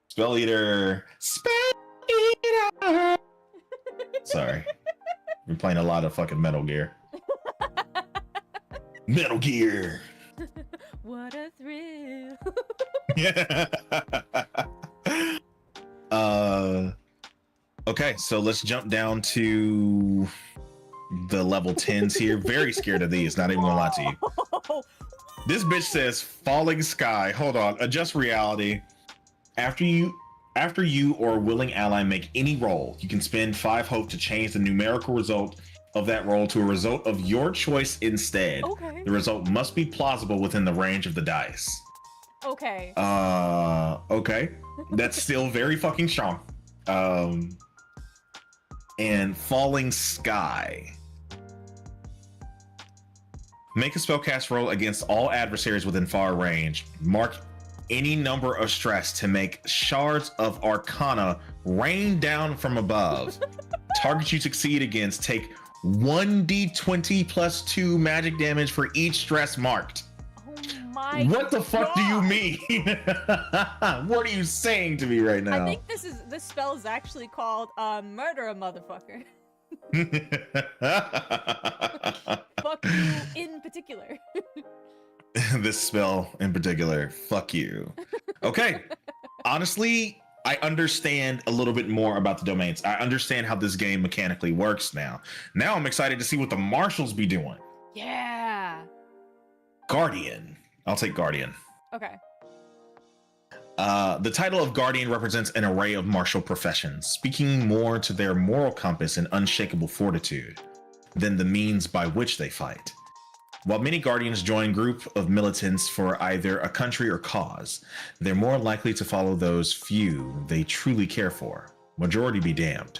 Spell Eater. Sorry. We're playing a lot of fucking Metal Gear. Metal Gear. What a thrill. Yeah. Okay, so let's jump down to the level 10s here. Very scared of these, not even gonna lie to you. This bitch says falling sky. Hold on, adjust reality. After you or a willing ally make any roll, you can spend 5 hope to change the numerical result of that roll to a result of your choice instead. Okay. The result must be plausible within the range of the dice. Okay. Okay. That's still very fucking strong. And falling sky. Make a spellcast roll against all adversaries within far range. Mark any number of stress to make shards of arcana rain down from above. Targets you succeed against take 1d20 plus 2 magic damage for each stress marked. Oh my What the fuck do you God. mean? What are you saying to me right now? I think this spell is actually called murder a motherfucker. Fuck you in particular. This spell in particular, fuck you. Okay. Honestly, I understand a little bit more about the domains. I understand how this game mechanically works now. Now I'm excited to see what the marshals be doing. Yeah. Guardian. I'll take Guardian. Okay. The title of Guardian represents an array of martial professions, speaking more to their moral compass and unshakable fortitude than the means by which they fight. While many Guardians join group of militants for either a country or cause, they're more likely to follow those few they truly care for. Majority be damned.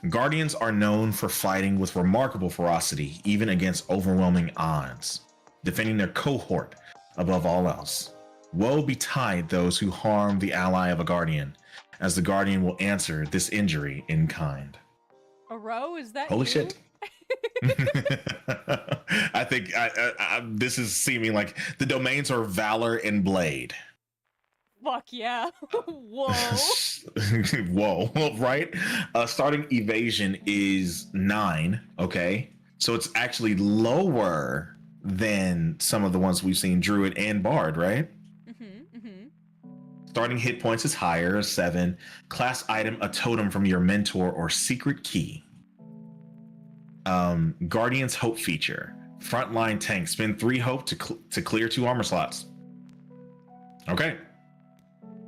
Guardians are known for fighting with remarkable ferocity, even against overwhelming odds, defending their cohort above all else. Woe betide those who harm the ally of a Guardian, as the Guardian will answer this injury in kind. Aro, is that Holy you? shit. I think this is seeming like the domains are Valor and Blade. Fuck yeah. Whoa. Whoa, right? Starting evasion is 9, okay? So it's actually lower than some of the ones we've seen, Druid and Bard, right? Starting hit points is higher, 7. Class item, a totem from your mentor or secret key. Guardian's Hope feature. Frontline tank, spend 3 hope to clear 2 armor slots. Okay.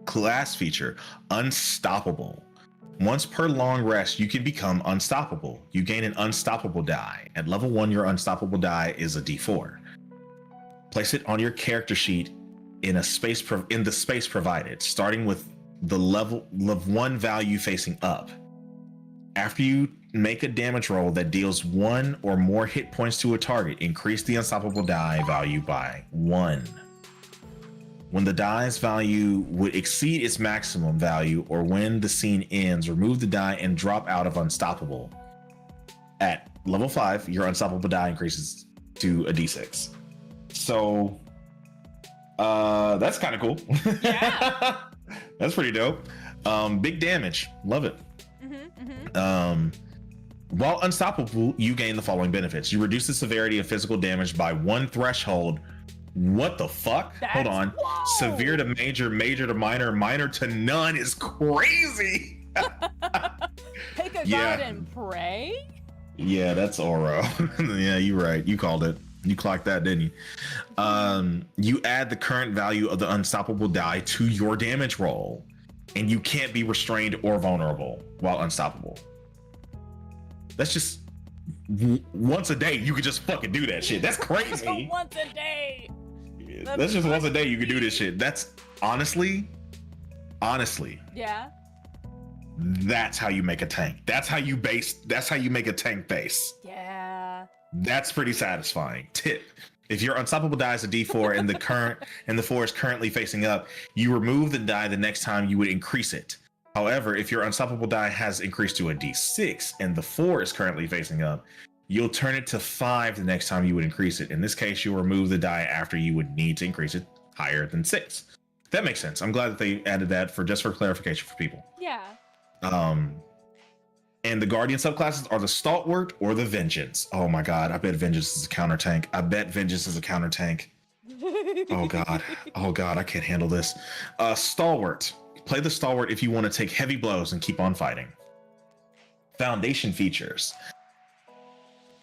Class feature, Unstoppable. Once per long rest, you can become unstoppable. You gain an unstoppable die. At level 1, your unstoppable die is a d4. Place it on your character sheet in the space provided, starting with the level of 1 value facing up. After you make a damage roll that deals 1 or more hit points to a target, increase the unstoppable die value by 1. When the die's value would exceed its maximum value, or when the scene ends, remove the die and drop out of unstoppable. At level 5, your unstoppable die increases to a d6. So that's kind of cool. Yeah. That's pretty dope. Big damage. Love it. While unstoppable, you gain the following benefits. You reduce the severity of physical damage by 1 threshold. What the fuck? Hold on. Whoa. Severe to major, major to minor, minor to none is crazy. Pick a god and pray? Yeah, that's Oro. Yeah, you're right. You called it. You clocked that, didn't you? You add the current value of the unstoppable die to your damage roll, and you can't be restrained or vulnerable while unstoppable. That's just once a day. You could just fucking do that shit. That's crazy. Once a day. That's just once a day you could do this shit. That's honestly. Yeah. That's how you make a tank. That's how you make a tank base. Yeah. That's pretty satisfying. Tip: if your unstoppable die is a d4 and the 4 is currently facing up, you remove the die the next time you would increase it. However, if your unstoppable die has increased to a d6 and the 4 is currently facing up, you'll turn it to 5 the next time you would increase it. In this case, you'll remove the die after you would need to increase it higher than 6. That makes sense. I'm glad that they added that for clarification for people. Yeah. And the Guardian subclasses are the Stalwart or the Vengeance. Oh my god, I bet Vengeance is a counter tank. Oh god, I can't handle this. Stalwart. Play the Stalwart if you want to take heavy blows and keep on fighting. Foundation features.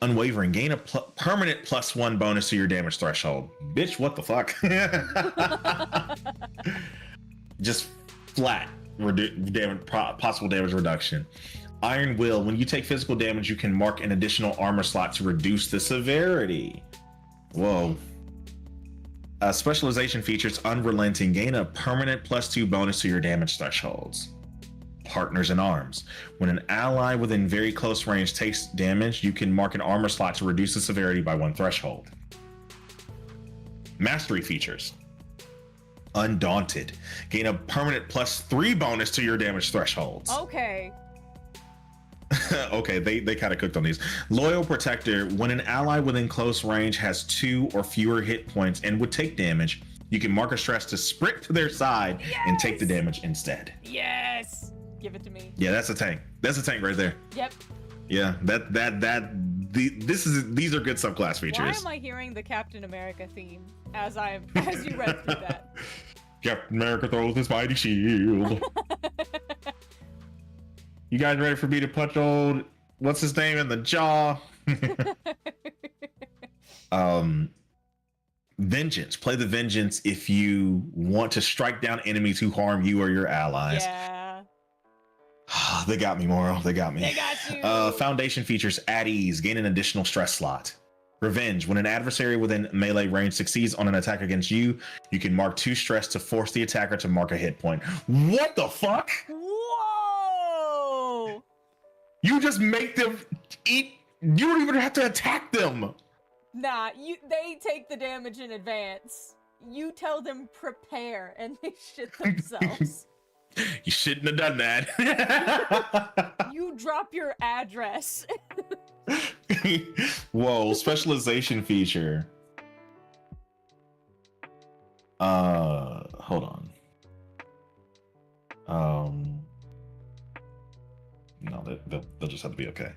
Unwavering. Gain a permanent +1 bonus to your damage threshold. Bitch, what the fuck? Just flat possible damage reduction. Iron Will. When you take physical damage, you can mark an additional armor slot to reduce the severity. Whoa. Specialization features Unrelenting. Gain a permanent +2 bonus to your damage thresholds. Partners in Arms. When an ally within very close range takes damage, you can mark an armor slot to reduce the severity by 1 threshold. Mastery features. Undaunted. Gain a permanent +3 bonus to your damage thresholds. Okay. Okay, they kind of cooked on these. Loyal Protector. When an ally within close range has 2 or fewer hit points and would take damage, you can mark a stress to sprint to their side and take the damage instead. Yes. Give it to me. Yeah, that's a tank. That's a tank right there. Yep. Yeah, these are good subclass features. Why am I hearing the Captain America theme as you read through that? Captain America throws his mighty shield. You guys ready for me to punch old what's his name in the jaw? Vengeance. Play the Vengeance if you want to strike down enemies who harm you or your allies. Yeah. They got me, Moro. They got me. They got you. Foundation features At Ease. Gain an additional stress slot. Revenge. When an adversary within melee range succeeds on an attack against you, you can mark 2 stress to force the attacker to mark a hit point. What the fuck? Whoa! You just make them eat. You don't even have to attack them. Nah, they take the damage in advance. You tell them prepare, and they shit themselves. You shouldn't have done that. You drop your address. Whoa, specialization feature. Hold on. No, they'll just have to be okay.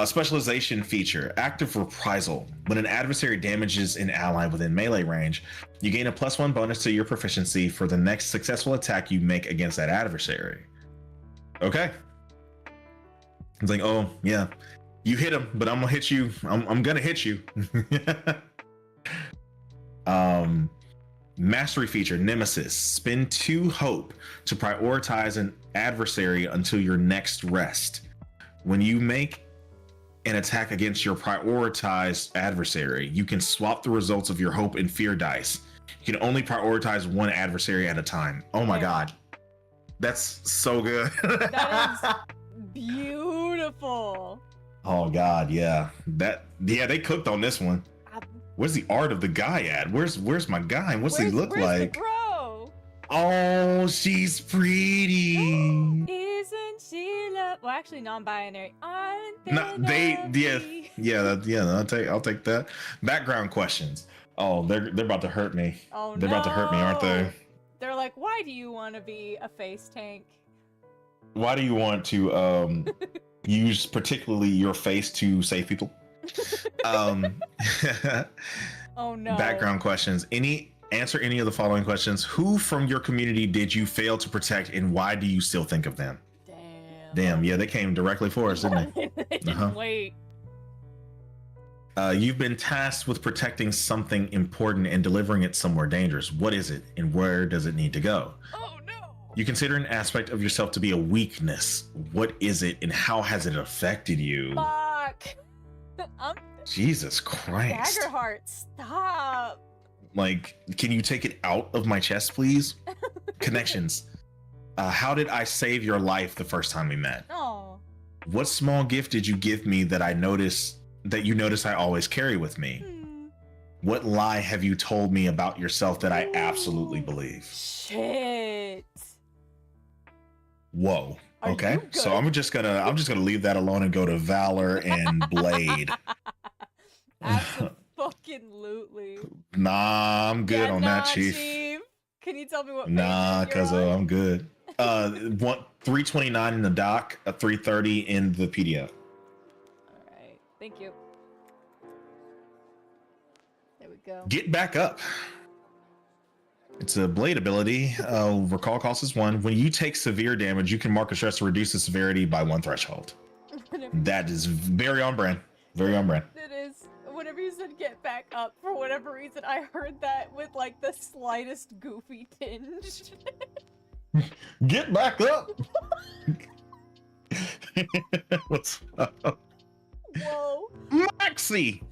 Specialization feature, active reprisal. When an adversary damages an ally within melee range, you gain a +1 bonus to your proficiency for the next successful attack you make against that adversary. Okay. It's like, oh yeah, you hit him, but I'm gonna hit you. I'm gonna hit you. Mastery feature, Nemesis. Spend 2 hope to prioritize an adversary until your next rest. When you make an attack against your prioritized adversary, you can swap the results of your hope and fear dice. You can only prioritize one adversary at a time. Oh my god. That's so good. That is beautiful. Oh god, yeah. They cooked on this one. Where's the art of the guy at? Where's my guy? What's he look like? The bro? Oh, she's pretty. Isn't she well, actually non-binary. Aren't they? No, I'll take that. Background questions. Oh, they're about to hurt me. Oh, they're about to hurt me, aren't they? They're like, why do you want to be a face tank? Why do you want to use particularly your face to save people? Oh no. Background questions. Answer any of the following questions. Who from your community did you fail to protect, and why do you still think of them? Damn, yeah, they came directly for us, didn't they? They didn't wait. You've been tasked with protecting something important and delivering it somewhere dangerous. What is it, and where does it need to go? Oh no. You consider an aspect of yourself to be a weakness. What is it, and how has it affected you? Fuck. Jesus Christ. Daggerheart, stop. Like, can you take it out of my chest, please? Connections. How did I save your life the first time we met? Oh. What small gift did you give me that you notice I always carry with me? What lie have you told me about yourself that I absolutely believe? Shit. Whoa. Okay, so I'm just gonna leave that alone and go to Valor and Blade. Absolutely. Nah, I'm good on that, Chief. Can you tell me what? Nah, cuz I'm good. 329 in the doc, 330 in the PDF. All right, thank you. There we go. Get back up. It's a blade ability. Recall cost is 1. When you take severe damage, you can mark a stress to reduce the severity by 1 threshold. That is very on brand. Very on brand. It is. Whenever you said get back up, for whatever reason, I heard that with like the slightest goofy tinge. Get back up. What's up? Whoa. Maxie.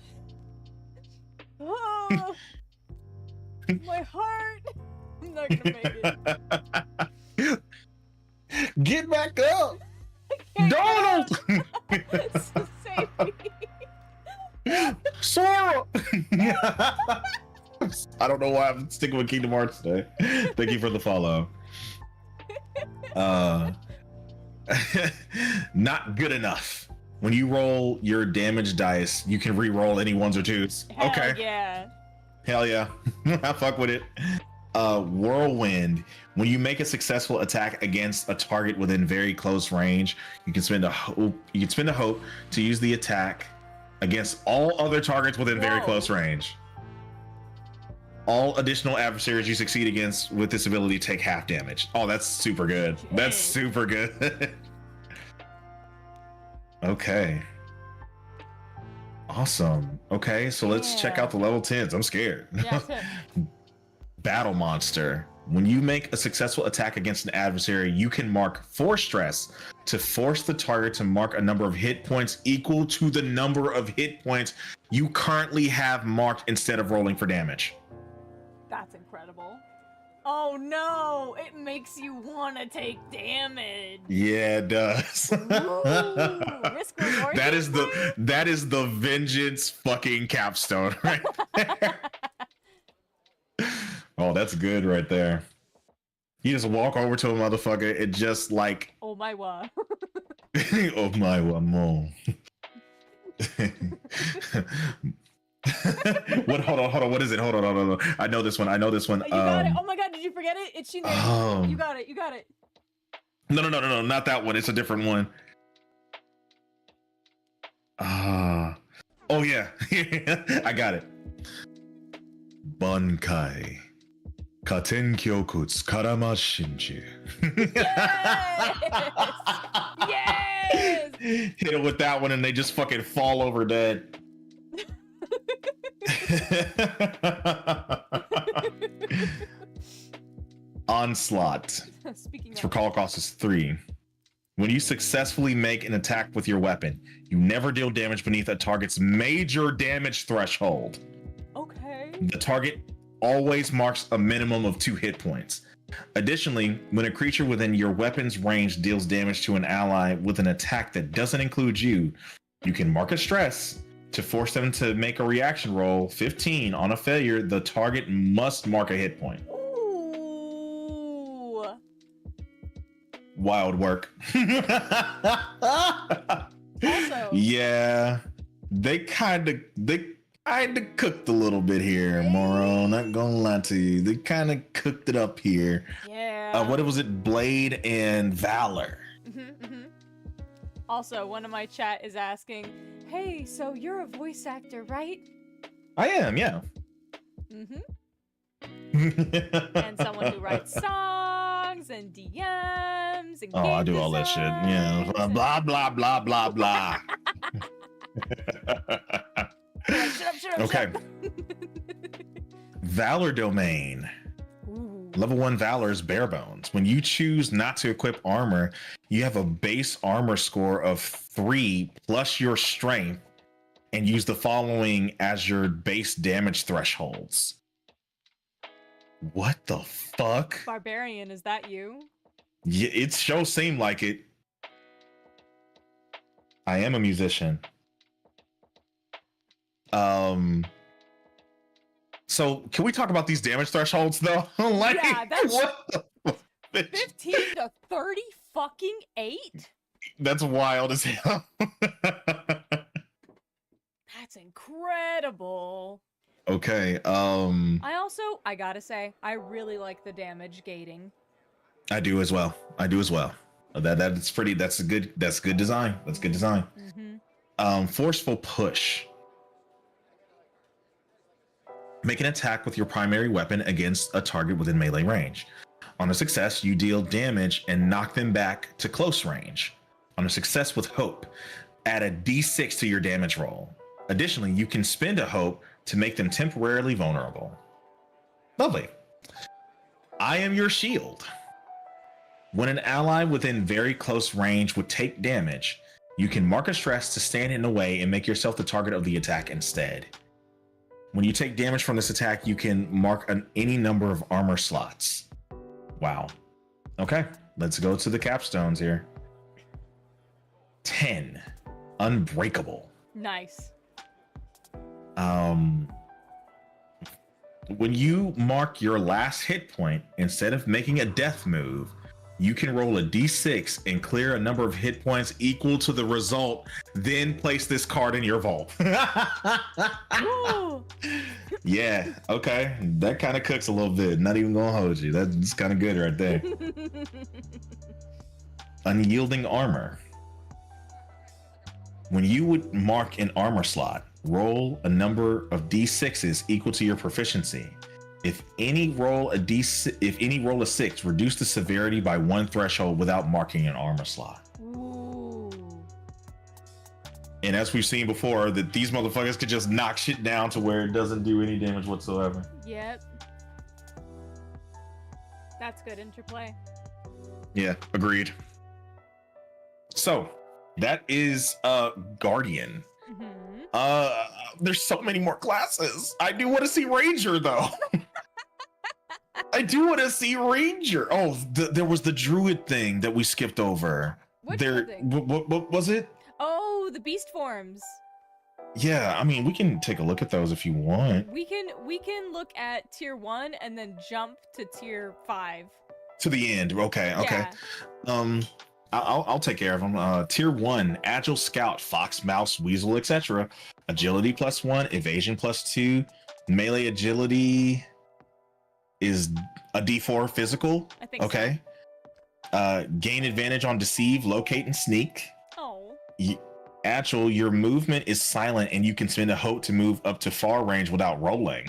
Oh, my heart. I'm not gonna make it. Get back up. Donald. Save me. Sora. I don't know why I'm sticking with Kingdom Hearts today. Thank you for the follow. Not good enough. When you roll your damage dice, you can re-roll any 1s or 2s. Hell yeah. Hell yeah. I fuck with it. Whirlwind. When you make a successful attack against a target within very close range, you can spend a hope. You can spend a hope to use the attack against all other targets within very close range. All additional adversaries you succeed against with this ability take half damage. Oh, that's super good. That's super good. Okay. Awesome. Okay, so let's check out the level 10s. I'm scared. Yeah, Battle Monster. When you make a successful attack against an adversary, you can mark 4 stress to force the target to mark a number of hit points equal to the number of hit points you currently have marked instead of rolling for damage. That's incredible. Oh no, it makes you want to take damage. Yeah, it does. Ooh, risk reward. That is the vengeance fucking capstone right there. Oh, that's good right there. You just walk over to a motherfucker, it just like oh my wa. oh my wa mo. What? Hold on. What is it? Hold on. I know this one. You got it. Oh my god, did you forget it? It's Shinderu. You got it. No, not that one. It's a different one. Oh yeah. I got it. Bankai. Katenkyokutsu Karama Shinju. Yes! Hit it with that one and they just fucking fall over dead. Onslaught. Speaking For call cost is 3. When you successfully make an attack with your weapon, you never deal damage beneath a target's major damage threshold. Okay. The target always marks a minimum of 2 hit points. Additionally, when a creature within your weapon's range deals damage to an ally with an attack that doesn't include you, you can mark a stress to force them to make a reaction roll. 15. On a failure, the target must mark a hit point. Ooh. Wild work. Also, yeah, they kind of cooked a little bit here, Moro. Not gonna lie to you, they kind of cooked it up here. Yeah. What was it? Blade and Valor. Also, one of my chat is asking, "Hey, so you're a voice actor, right?" I am, yeah. And someone who writes songs and DMs and oh, I do all that shit. Yeah, blah blah blah blah blah. Shut up. Okay. Valor domain. Level 1 Valor is bare bones. When you choose not to equip armor, you have a base armor score of 3 plus your strength, and use the following as your base damage thresholds. What the fuck? Barbarian, is that you? Yeah, it sure seemed like it. I am a musician. So can we talk about these damage thresholds though? Like, yeah, that's what the 15 to 30 fucking 8? That's wild as hell. That's incredible. Okay. I gotta say, I really like the damage gating. I do as well. That's good design. That's good design. Forceful push. Make an attack with your primary weapon against a target within melee range. On a success, you deal damage and knock them back to close range. On a success with hope, add a d6 to your damage roll. Additionally, you can spend a hope to make them temporarily vulnerable. Lovely. I am your shield. When an ally within very close range would take damage, you can mark a stress to stand in the way and make yourself the target of the attack instead. When you take damage from this attack, you can mark any number of armor slots. Wow. Okay, let's go to the capstones here. 10. Unbreakable. Nice. When you mark your last hit point, instead of making a death move, you can roll a d6 and clear a number of hit points equal to the result, then place this card in your vault. Yeah, okay. That kind of cooks a little bit. Not even gonna hold you. That's kind of good right there. Unyielding armor. When you would mark an armor slot, roll a number of d6s equal to your proficiency. If any roll a 6, reduce the severity by 1 threshold without marking an armor slot. Ooh. And as we've seen before, that these motherfuckers could just knock shit down to where it doesn't do any damage whatsoever. Yep. That's good interplay. Yeah, agreed. So that is Guardian. There's so many more classes. I do want to see Ranger though. I do want to see Ranger. Oh, there was the Druid thing that we skipped over. Which thing? What was it? Oh, the beast forms. Yeah, I mean, we can take a look at those if you want. We can look at tier 1 and then jump to tier 5. To the end. Okay. Yeah. I'll take care of them. Tier 1, Agile Scout, Fox, Mouse, Weasel, etc. Agility +1, Evasion +2. Melee agility is a D4 physical. I think okay. Gain advantage on Deceive, Locate, and Sneak. Oh. Agile, your movement is silent and you can spend a hope to move up to far range without rolling.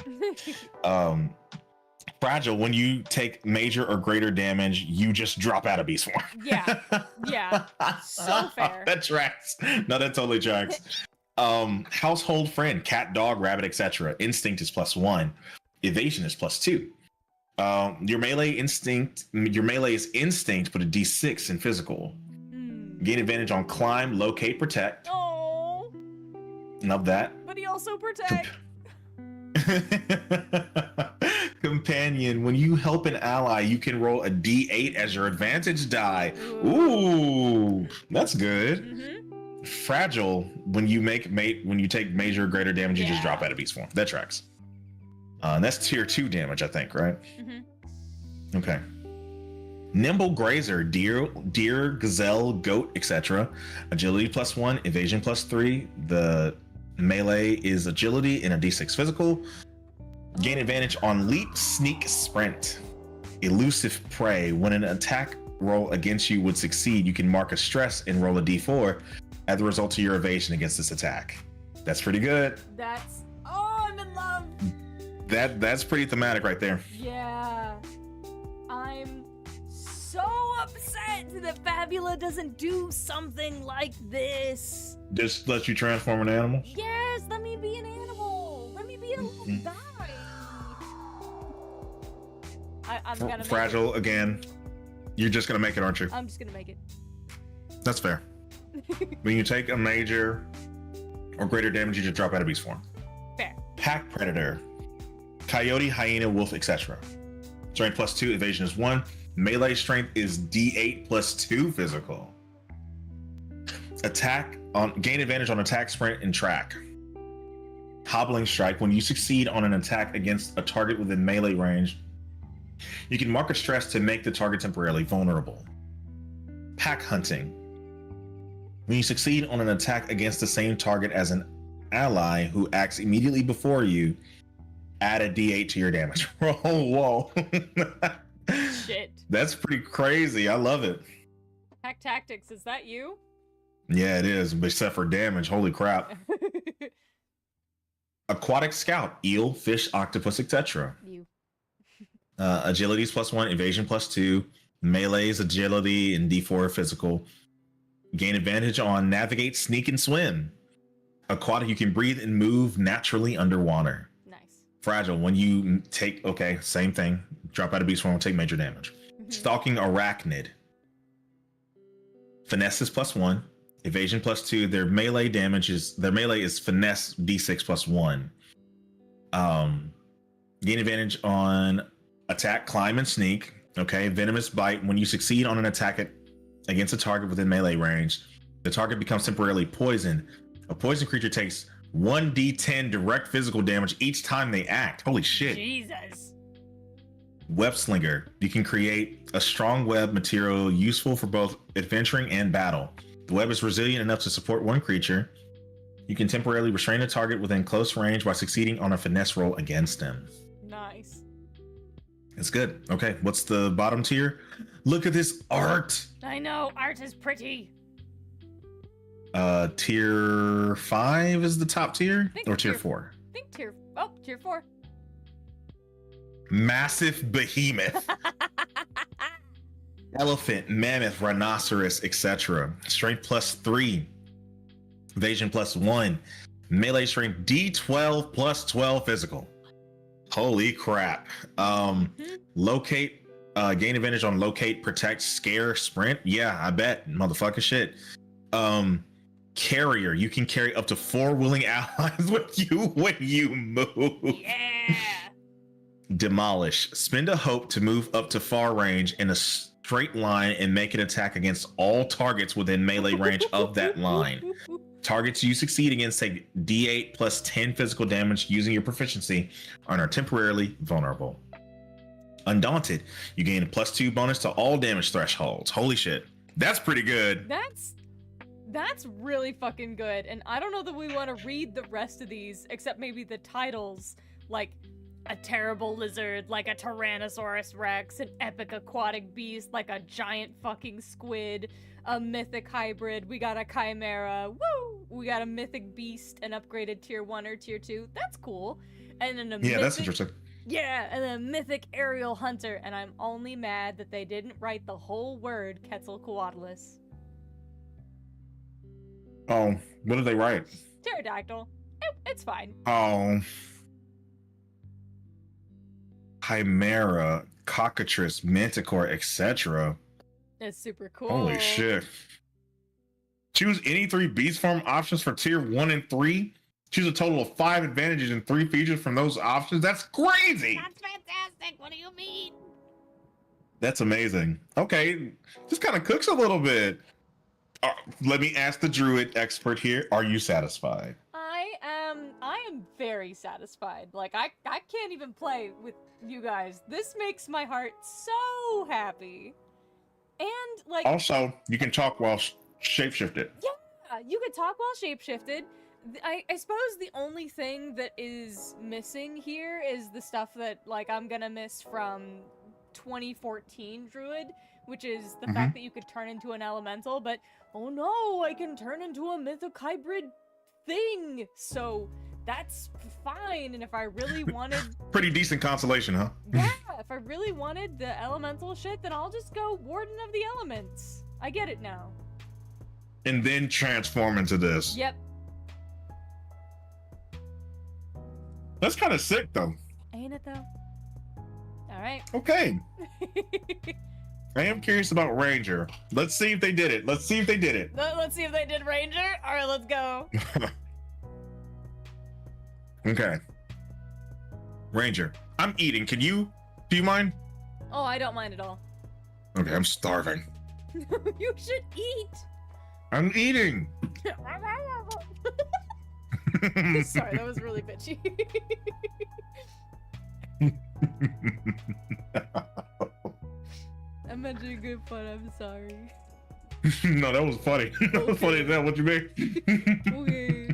Fragile, when you take major or greater damage, you just drop out of beast form. Yeah. Yeah. So fair. That tracks. No, that totally tracks. Household friend, cat, dog, rabbit, etc. Instinct is +1. Evasion is +2. Your melee is instinct, but a D6 in physical. Gain advantage on climb, locate, protect. Oh. Love that. But he also protect. Companion, when you help an ally, you can roll a D8 as your advantage die. Ooh, that's good. Mm-hmm. Fragile, when you take major or greater damage, you just drop out of beast form. That tracks. And that's tier 2 damage, I think, right? Mm-hmm. Okay. Nimble Grazer, deer, gazelle, goat, etc. Agility +1, evasion +3. The melee is agility and a D6 physical. Gain advantage on leap, sneak, sprint. Elusive prey. When an attack roll against you would succeed, you can mark a stress and roll a D4 as a result of your evasion against this attack. That's pretty good. I'm in love. That's pretty thematic right there. Yeah. I'm so upset that Fabula doesn't do something like this. Just let you transform an animal? Yes, let me be an animal. Let me be a little guy. I'm gonna Fragile make it. Again. You're just gonna make it, aren't you? I'm just gonna make it. That's fair. When you take a major or greater damage, you just drop out of beast form. Fair. Pack Predator. Coyote, hyena, wolf, etc. Strength +2, evasion is 1. Melee strength is D8 +2 physical. Gain advantage on attack, sprint, and track. Hobbling Strike. When you succeed on an attack against a target within melee range, you can mark a stress to make the target temporarily vulnerable. Pack Hunting. When you succeed on an attack against the same target as an ally who acts immediately before you, add a D8 to your damage roll. Whoa. Shit. That's pretty crazy. I love it. Pack Tactics, is that you? Yeah, it is, except for damage. Holy crap. Aquatic Scout. Eel, fish, octopus, etc. You. Agility is +1, evasion +2. Melee is agility and D4 physical. Gain advantage on navigate, sneak, and swim. Aquatic, you can breathe and move naturally underwater. Nice. Fragile, when you take, same thing. Drop out of beast form, take major damage. Mm-hmm. Stalking Arachnid. Finesse is +1, evasion +2. Their melee is finesse D6 +1. Gain advantage on attack, climb, and sneak. Okay, venomous bite. When you succeed on an attack against a target within melee range, the target becomes temporarily poisoned. A poison creature takes 1d10 direct physical damage each time they act. Holy shit. Jesus. Web Slinger. You can create a strong web material useful for both adventuring and battle. The web is resilient enough to support one creature. You can temporarily restrain a target within close range by succeeding on a finesse roll against them. Nice. It's good. Okay, what's the bottom tier? Look at this art. I know, art is pretty. Tier 5 is the top tier, or tier 4? I think tier 4. Massive behemoth. Elephant, mammoth, rhinoceros, etc. Strength +3. Evasion +1. Melee strength D12 +12 physical. Holy crap. Locate, gain advantage on locate, protect, scare, sprint. Yeah, I bet. Motherfucker shit. Carrier, you can carry up to 4 willing allies with you when you move. Yeah. Demolish, spend a hope to move up to far range in a straight line and make an attack against all targets within melee range of that line. Targets you succeed against take D8 +10 physical damage using your proficiency and are temporarily vulnerable. Undaunted, you gain a +2 bonus to all damage thresholds. Holy shit. That's pretty good. That's really fucking good. And I don't know that we want to read the rest of these, except maybe the titles, like a terrible lizard, like a Tyrannosaurus Rex, an epic aquatic beast, like a giant fucking squid, a mythic hybrid, we got a chimera, woo! We got a mythic beast, an upgraded tier 1 or tier 2, that's cool. And then that's interesting. Yeah, and then a mythic aerial hunter, and I'm only mad that they didn't write the whole word Quetzalcoatlus. Oh, what did they write? Pterodactyl. It's fine. Oh. Chimera, cockatrice, manticore, etc. It's super cool. Holy shit. Choose any 3 beast form options for tier 1 and 3. Choose a total of 5 advantages and 3 features from those options. That's crazy. That's fantastic. What do you mean? That's amazing. Okay, this kind of cooks a little bit. Let me ask the druid expert here. Are you satisfied? I am very satisfied. Like, I can't even play with you guys. This makes my heart so happy. And, like... Also, you can talk while shapeshifted. Yeah, you can talk while shapeshifted. I suppose the only thing that is missing here is the stuff that, like, I'm gonna miss from 2014 Druid, which is the fact that you could turn into an elemental, but oh no, I can turn into a mythic hybrid thing, so that's fine. And if I really wanted... Pretty decent consolation, huh? Yeah, if I really wanted the elemental shit, then I'll just go Warden of the Elements. I get it now. And then transform into this. Yep. That's kind of sick, though. Ain't it, though? Alright. Okay. I am curious about Ranger. Let's see if they did it. Let's see if they did it. Let's see if they did Ranger. All right, let's go. Okay. Ranger, I'm eating. Do you mind? Oh, I don't mind at all. Okay, I'm starving. You should eat. I'm eating. Sorry, that was really bitchy. I meant to be good fun, I'm sorry. No, that was funny. That was funny. Is that what you mean? Okay.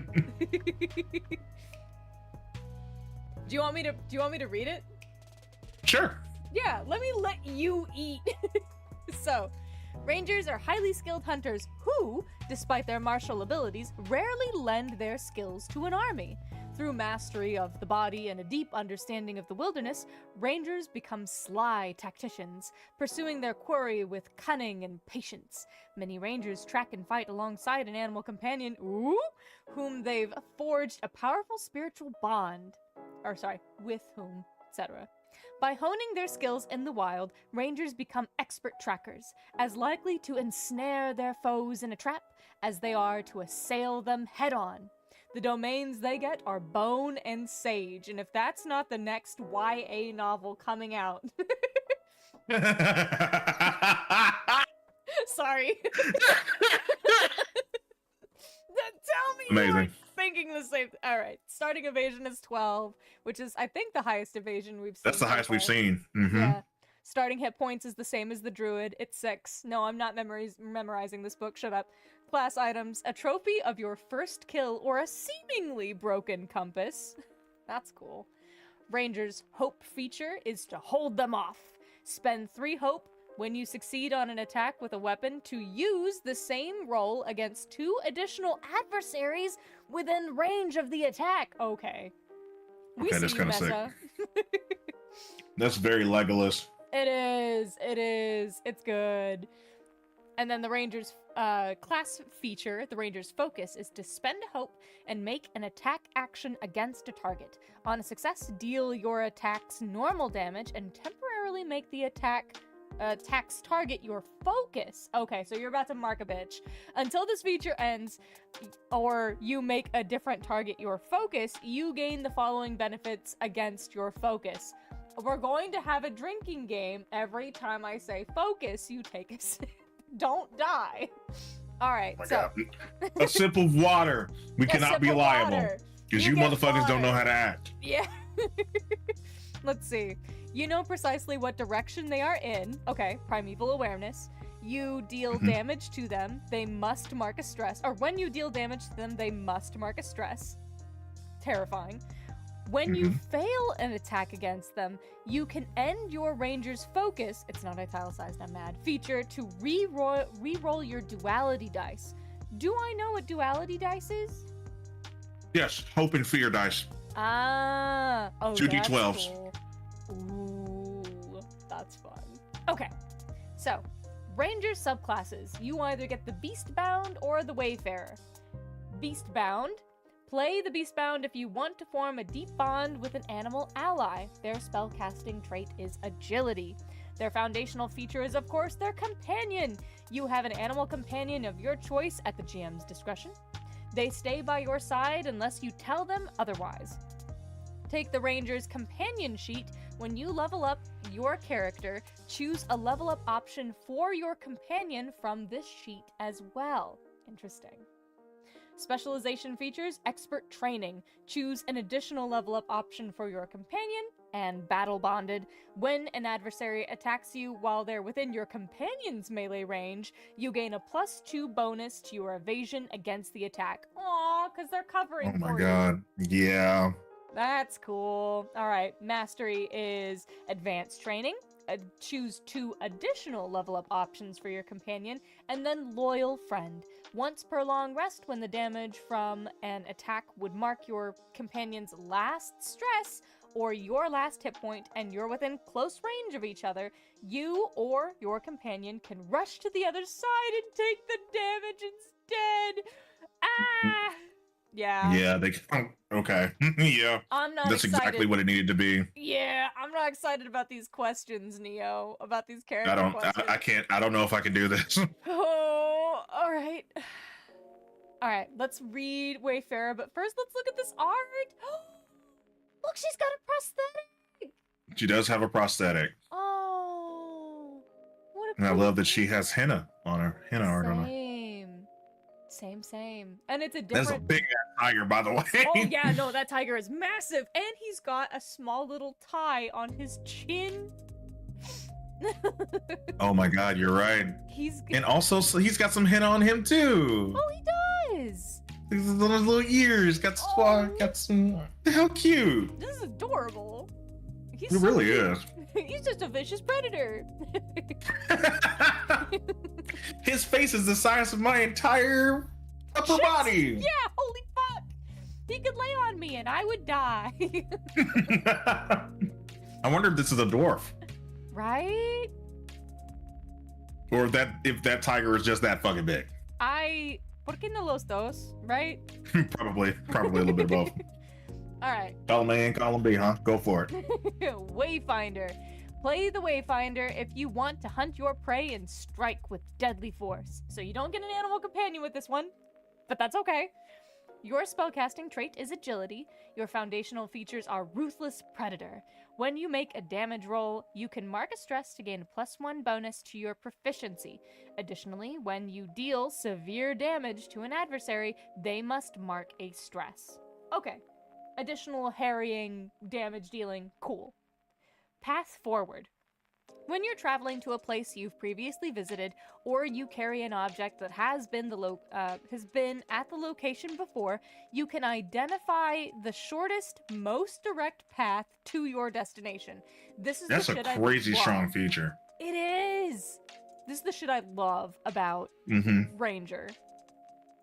Do you want me to read it? Sure. Yeah, let me let you eat. So, Rangers are highly skilled hunters who, despite their martial abilities, rarely lend their skills to an army. Through mastery of the body and a deep understanding of the wilderness, Rangers become sly tacticians, pursuing their quarry with cunning and patience. Many Rangers track and fight alongside an animal companion, whom they've forged a powerful spiritual bond. With whom, etc. By honing their skills in the wild, Rangers become expert trackers, as likely to ensnare their foes in a trap as they are to assail them head-on. The domains they get are bone and sage, and if that's not the next YA novel coming out... Sorry. Tell me Amazing. you're thinking the same... Alright, starting evasion is 12, which is, I think, the highest evasion we've seen. That's the highest we've seen. Yeah. Starting hit points is the same as the druid. It's 6. No, I'm not memorizing this book. Shut up. Class items. A trophy of your first kill or a seemingly broken compass. That's cool. Ranger's hope feature is to hold them off. Spend 3 hope when you succeed on an attack with a weapon to use the same roll against 2 additional adversaries within range of the attack. Okay. We that's see you, kind of Mesa. sick. That's very Legolas. It is. It's good. And then the Ranger's class feature, the Ranger's focus, is to spend a hope and make an attack action against a target. On a success, deal your attack's normal damage and temporarily make the attack's target your focus. Okay, so you're about to mark a bitch. Until this feature ends, or you make a different target your focus, you gain the following benefits against your focus. We're going to have a drinking game. Every time I say focus, you take a sip. Don't die. All right, God. A sip of water. We cannot be liable. Because you motherfuckers don't know how to act. Yeah. Let's see. You know precisely what direction they are in. Okay, primeval awareness. You deal damage to them, they must mark a stress. Or when you deal damage to them, they must mark a stress. Terrifying. When you fail an attack against them, you can end your ranger's focus, it's not italicized, I'm mad, feature to re-roll your duality dice. Do I know what duality dice is? Yes, hope and fear dice. Ah. Oh, 2d12s. Cool. Ooh, that's fun. Okay, so ranger subclasses. You either get the Beastbound or the Wayfarer. Beastbound. Play the Beastbound if you want to form a deep bond with an animal ally. Their spellcasting trait is Agility. Their foundational feature is, of course, their companion. You have an animal companion of your choice at the GM's discretion. They stay by your side unless you tell them otherwise. Take the Ranger's companion sheet. When you level up your character, choose a level up option for your companion from this sheet as well. Interesting. Specialization features, expert training. Choose an additional level up option for your companion, and battle bonded. When an adversary attacks you while they're within your companion's melee range, you gain a +2 bonus to your evasion against the attack. Aw, because they're covering Oh my for god. Yeah. That's cool. All right, mastery is advanced training. Choose 2 additional level up options for your companion, and then loyal friend. Once per long rest, when the damage from an attack would mark your companion's last stress or your last hit point and you're within close range of each other, you or your companion can rush to the other side and take the damage instead. Ah! Yeah. Yeah, they okay. Yeah. I'm not That's excited. exactly what it needed to be. Yeah, I'm not excited about these questions, Neo. About these character questions. I can't, I don't know if I can do this. Oh, all right. All right, let's read Wayfarer, but first let's look at this art. Look, she's got a prosthetic. She does have a prosthetic. Oh, what a And I cool love that she has henna on her. Henna art on her. Same. And it's a That's different... a big ass tiger, by the way. Oh, yeah, no, that tiger is massive. And he's got a small little tie on his chin. Oh my god, you're right. And also, so he's got some henna on him too. Oh, he does. These little ears got some. How cute! This is adorable. It really is. He's just a vicious predator. His face is the size of my entire upper body. Yeah, holy fuck. He could lay on me and I would die. I wonder if this is a dwarf. Right? Or if that tiger is just that fucking big. ¿Por qué no los dos? Right? Probably a little bit of both. All right. Column A and column B, huh? Go for it. Wayfinder. Play the Wayfinder if you want to hunt your prey and strike with deadly force. So you don't get an animal companion with this one, but that's okay. Your spellcasting trait is Agility. Your foundational features are Ruthless Predator. When you make a damage roll, you can mark a stress to gain a +1 bonus to your proficiency. Additionally, when you deal severe damage to an adversary, they must mark a stress. Okay. Additional harrying, damage dealing, cool. Path forward. When you're traveling to a place you've previously visited, or you carry an object that has been at the location before, you can identify the shortest, most direct path to your destination. That's a crazy strong feature. It is. This is the shit I love about Ranger.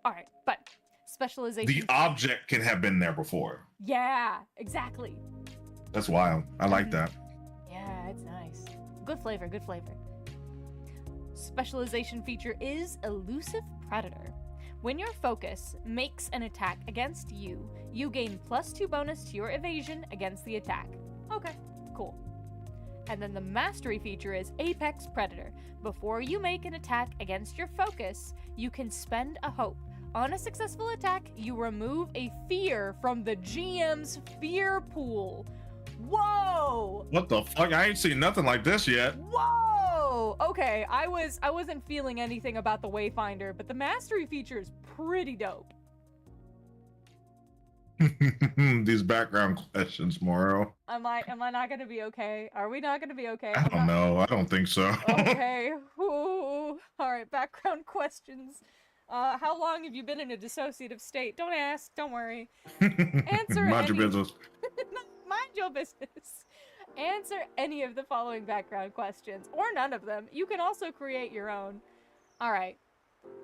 All right, but specialization. The object can have been there before. Yeah, exactly. That's wild. I like that. Yeah, it's nice. Good flavor. Specialization feature is Elusive Predator. When your focus makes an attack against you, you gain +2 bonus to your evasion against the attack. Okay, cool. And then the mastery feature is Apex Predator. Before you make an attack against your focus, you can spend a hope. On a successful attack, you remove a fear from the GM's fear pool. Whoa! What the fuck? I ain't seen nothing like this yet. Whoa! Okay, I wasn't feeling anything about the Wayfinder, but the mastery feature is pretty dope. These background questions, Moro. Am I not gonna be okay? Are we not gonna be okay? I don't know. I don't think so. Okay. Ooh. All right. Background questions. How long have you been in a dissociative state? Don't ask. Don't worry. Answer Mind your any- business. Mind your business. Answer any of the following background questions, or none of them. You can also create your own. All right.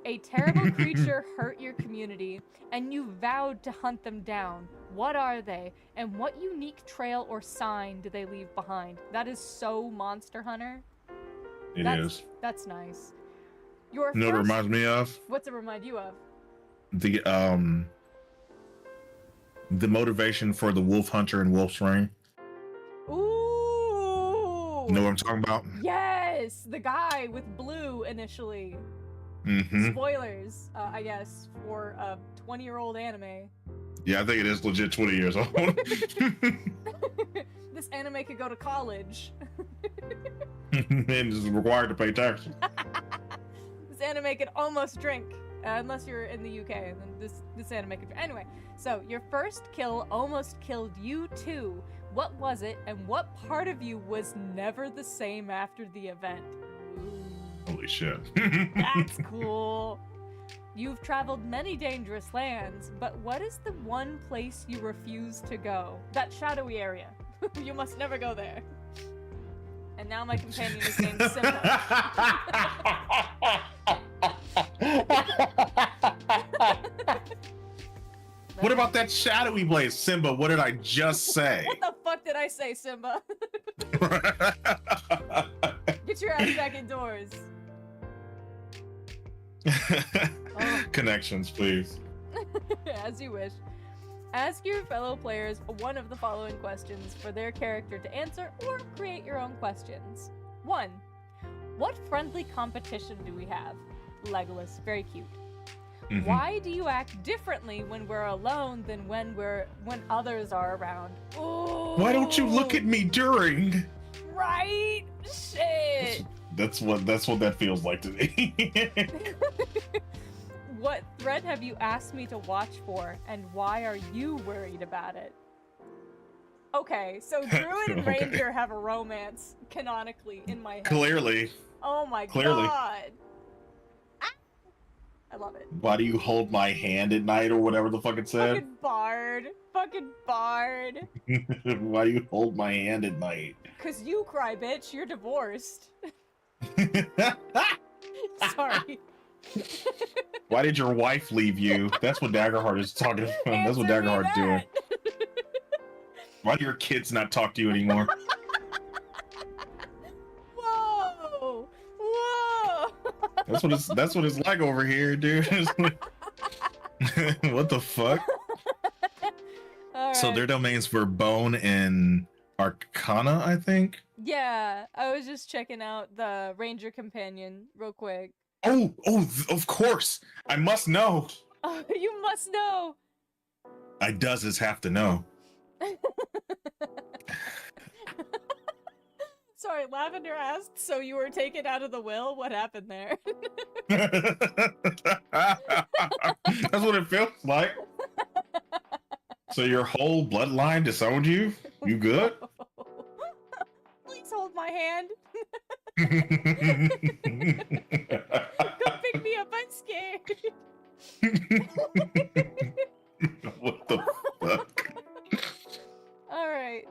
A terrible creature hurt your community, and you vowed to hunt them down. What are they, and what unique trail or sign do they leave behind? That is so Monster Hunter. It is. That's nice. Your You know what it reminds me of? What's it remind you of? The motivation for the wolf hunter in Wolf's Ring. Ooh. You know what I'm talking about? Yes, the guy with blue initially. Mm-hmm. Spoilers, I guess, for a 20-year-old anime. Yeah, I think it is legit 20 years old. This anime could go to college. And is required to pay taxes. This anime could almost drink, unless you're in the UK, and then this anime could drink. Anyway, so your first kill almost killed you too. What was it, and what part of you was never the same after the event? Ooh. Holy shit. That's cool. You've traveled many dangerous lands, but what is the one place you refuse to go? That shadowy area. You must never go there. And now my companion is named Simba. What about that shadowy place, Simba? What did I just say? What the fuck did I say, Simba? Get your ass back indoors. Oh. Connections, please. As you wish. Ask your fellow players one of the following questions for their character to answer, or create your own questions. 1. What friendly competition do we have? Legolas, very cute. Mm-hmm. Why do you act differently when we're alone than when others are around? Ooh. Why don't you look at me during? Right? Shit. That's what that feels like to me. What threat have you asked me to watch for, and why are you worried about it? Okay, so Druid and Okay. Ranger have a romance, canonically, in my head. Clearly. Oh my Clearly. god! Ah! I love it. Why do you hold my hand at night, or whatever the fuck it said? Fucking bard. Fucking bard. Why do you hold my hand at night? Cause you cry, bitch. You're divorced. Sorry. Why did your wife leave you? That's what Daggerheart is talking about. That's what Answer me Daggerheart's doing. that. Why do your kids not talk to you anymore? Whoa! Whoa! That's what it's like over here, dude. What the fuck? All So right. their domains were Bone and Arcana, I think. Yeah, I was just checking out the Ranger Companion real quick. Oh, of course. I must know. Oh, you must know. I does have to know. Sorry, Lavender asked, so you were taken out of the will? What happened there? That's what it feels like. So your whole bloodline disowned you? You good? Please hold my hand. Come pick me up, I'm scared. What the fuck? Alright.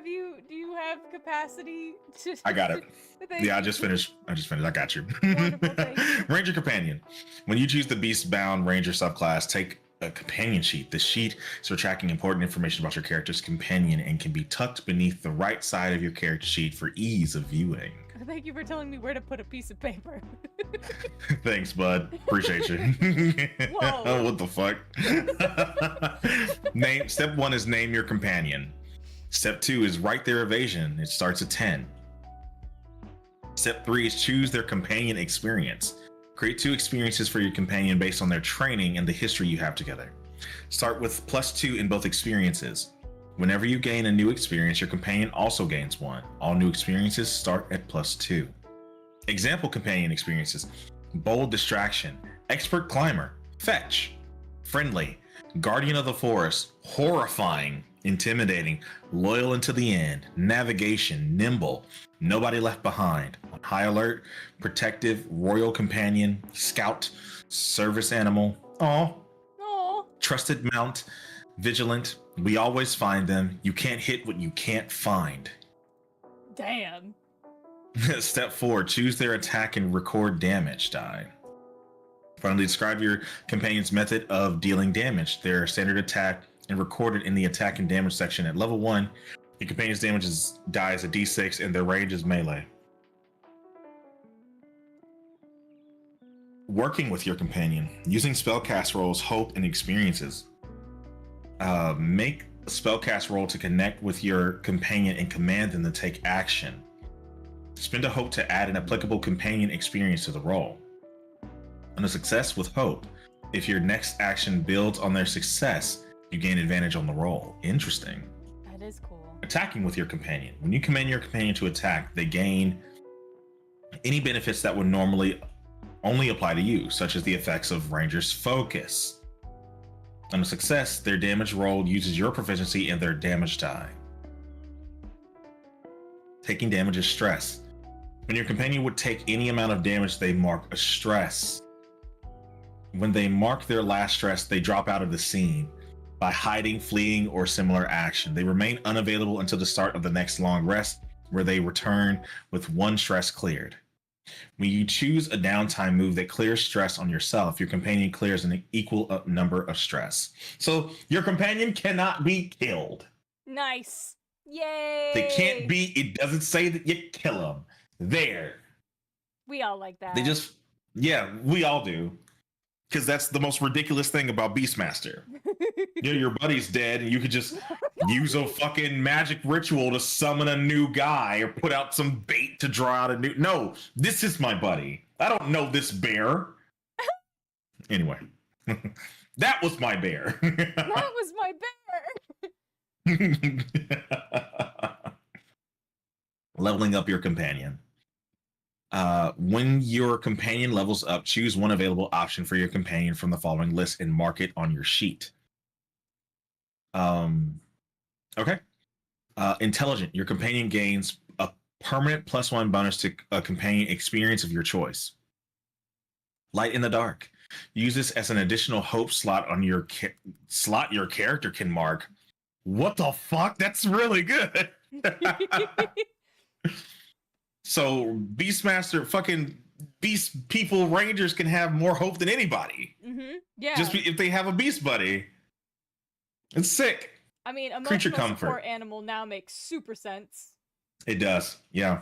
Do you have capacity to... I got it. Thank Yeah, I you. just finished. I got you. Wonderful, thank you. Ranger Companion. When you choose the Beast-bound Ranger subclass, take a companion sheet. The sheet is for tracking important information about your character's companion and can be tucked beneath the right side of your character sheet for ease of viewing. Thank you for telling me where to put a piece of paper. Thanks, bud. Appreciate you. Whoa. What the fuck? Step 1 is name your companion. Step 2 is write their evasion. It starts at 10. Step 3 is choose their companion experience. Create 2 experiences for your companion based on their training and the history you have together. Start with +2 in both experiences. Whenever you gain a new experience, your companion also gains 1. All new experiences start at +2. Example companion experiences: bold distraction, expert climber, fetch, friendly, Guardian of the Forest, horrifying, intimidating, loyal until the end, navigation, nimble, nobody left behind, on high alert, protective, royal companion, scout, service animal, trusted mount, vigilant, we always find them, you can't hit what you can't find. Damn. Step 4, choose their attack and record damage die. Finally, describe your companion's method of dealing damage, their standard attack, and record it in the attack and damage section. At level 1, your companion's damage die is a d6 and their range is melee. Working with your companion, using spellcast rolls, hope, and experiences. Make a spellcast roll to connect with your companion and command them to take action. Spend a hope to add an applicable companion experience to the roll. On a success with hope, if your next action builds on their success, you gain advantage on the roll. Interesting. That is cool. Attacking with your companion. When you command your companion to attack, they gain any benefits that would normally only apply to you, such as the effects of Ranger's Focus. On a success, their damage roll uses your proficiency in their damage die. Taking damage is stress. When your companion would take any amount of damage, they mark a stress. When they mark their last stress, they drop out of the scene by hiding, fleeing, or similar action. They remain unavailable until the start of the next long rest, where they return with 1 stress cleared. When you choose a downtime move that clears stress on yourself, your companion clears an equal number of stress. So your companion cannot be killed. Nice. Yay. They can't be, it doesn't say that you kill them. There. We all like that. They just, yeah, we all do. Because that's the most ridiculous thing about Beastmaster. You know, your buddy's dead and you could just use a fucking magic ritual to summon a new guy or put out some bait to draw out a new... No, this is my buddy. I don't know this bear. Anyway, that was my bear. That was my bear. Leveling up your companion. When your companion levels up, choose one available option for your companion from the following list and mark it on your sheet. Okay. Intelligent. Your companion gains a permanent +1 bonus to a companion experience of your choice. Light in the dark. Use this as an additional hope slot on your slot your character can mark. What the fuck? That's really good. So Beastmaster, fucking Beast people, Rangers can have more hope than anybody. Mm-hmm. Yeah. Just if they have a Beast buddy. It's sick. I mean, Creature emotional comfort. support animal now makes super sense. It does, yeah.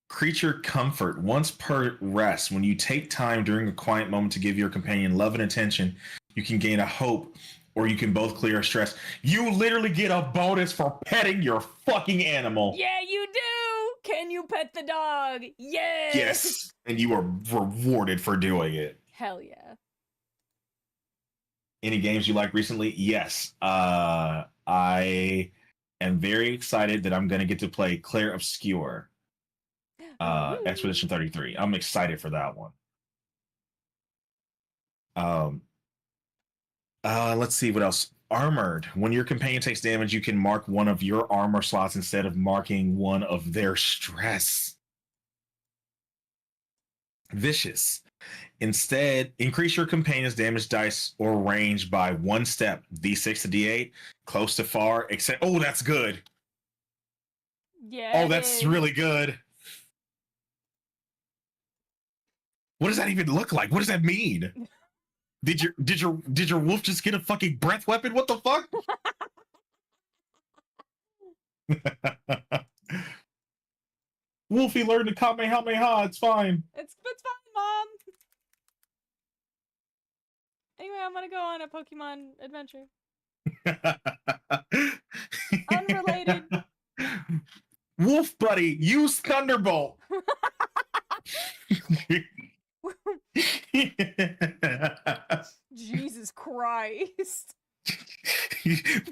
Creature comfort. Once per rest, when you take time during a quiet moment to give your companion love and attention, you can gain a hope, or you can both clear a stress. You literally get a bonus for petting your fucking animal. Yeah, you do. Can you pet the dog? Yes. Yes, and you are rewarded for doing it. Hell yeah. Any games you like recently? Yes. I am very excited that I'm going to get to play Claire Obscure. Expedition 33. I'm excited for that one. Let's see what else. Armored. When your companion takes damage, you can mark one of your armor slots instead of marking one of their stress. Vicious. Instead, increase your companion's damage dice or range by 1 step. D6 to D8, close to far, except... Oh, that's good. Yeah. Oh, that's really good. What does that even look like? What does that mean? Did your wolf just get a fucking breath weapon? What the fuck? Wolfie learned to Kamehameha. It's fine. It's fine, Mom. Anyway, I'm gonna go on a Pokemon adventure. Unrelated. Wolf buddy, use Thunderbolt. Jesus Christ.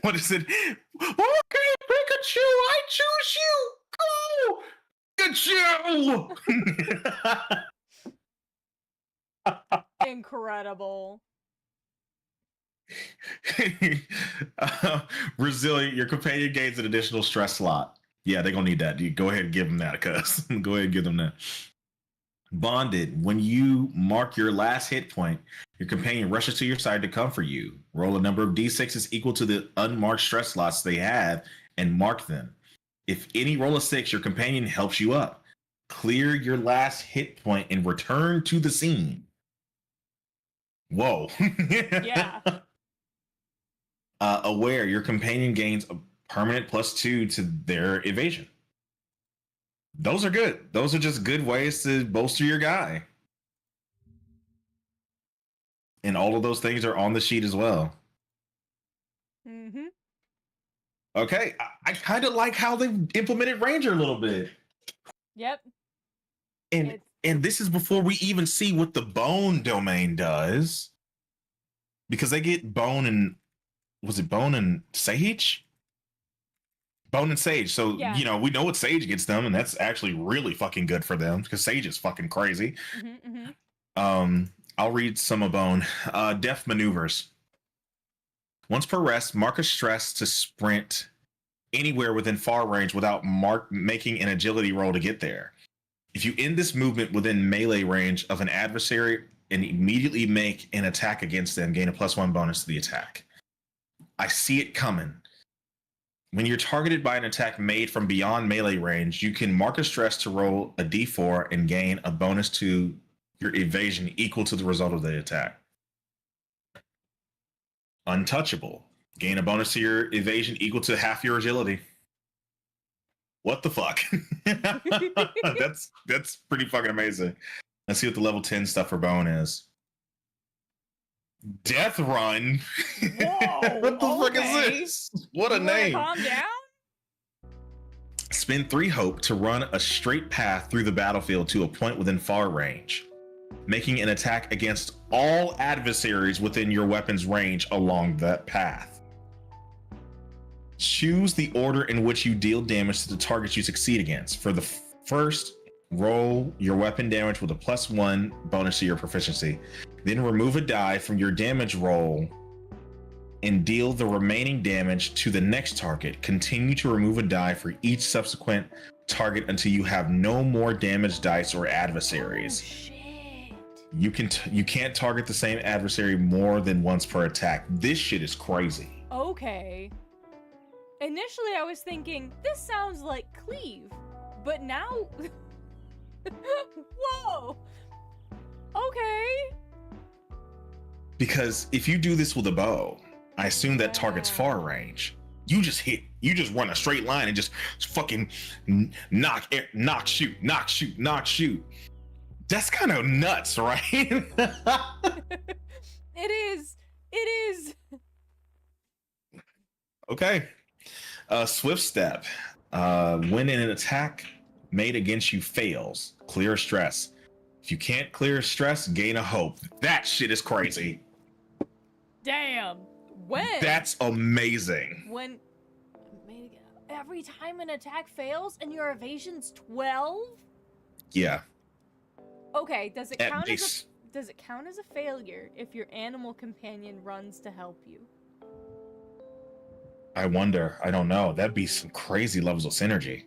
What is it? Okay, Pikachu, I choose you. Go, Pikachu. Incredible. Resilient, your companion gains an additional stress slot. Yeah, they're gonna need that. You go ahead and give them that, cuz. Go ahead and give them that. Bonded, when you mark your last hit point, your companion rushes to your side to comfort you. Roll a number of d6s equal to the unmarked stress slots they have and mark them. If any roll a 6, your companion helps you up. Clear your last hit point and return to the scene. Whoa. Yeah. Aware, your companion gains a permanent +2 to their evasion. Those are good. Those are just good ways to bolster your guy. And all of those things are on the sheet as well. Mm-hmm. Okay, I kind of like how they implemented Ranger a little bit. Yep. And this is before we even see what the bone domain does. Because they get bone and was it bone and sage? Bone and sage. So, Yeah. you know, we know what sage gets them, and that's actually really fucking good for them because sage is fucking crazy. Mm-hmm, mm-hmm. I'll read some of bone. Deft maneuvers. Once per rest, mark a stress to sprint anywhere within far range without making an agility roll to get there. If you end this movement within melee range of an adversary and immediately make an attack against them, gain a +1 bonus to the attack. I see it coming. When you're targeted by an attack made from beyond melee range, you can mark a stress to roll a d4 and gain a bonus to your evasion equal to the result of the attack. Untouchable. Gain a bonus to your evasion equal to half your agility. What the fuck? That's pretty fucking amazing. Let's see what the level 10 stuff for bone is. Death Run. Whoa, what the fuck okay. is this? What a name. Calm down. Spend 3 hope to run a straight path through the battlefield to a point within far range, making an attack against all adversaries within your weapon's range along that path. Choose the order in which you deal damage to the targets you succeed against. For the first, roll your weapon damage with a +1 bonus to your proficiency. Then remove a die from your damage roll and deal the remaining damage to the next target. Continue to remove a die for each subsequent target until you have no more damage dice or adversaries. Oh, shit. You can't target the same adversary more than once per attack. This shit is crazy. Okay. Initially, I was thinking, this sounds like cleave, but now... Whoa! Okay. Because if you do this with a bow, I assume that target's far range. You just run a straight line and just fucking knock, shoot. That's kind of nuts, right? It is. Okay. Swift step. When an attack made against you fails, clear a stress. If you can't clear a stress, gain a hope. That shit is crazy. Damn. When? That's amazing. When every time an attack fails and your evasion's 12? Yeah. Okay, does it count as a failure if your animal companion runs to help you? I wonder. I don't know. That'd be some crazy levels of synergy.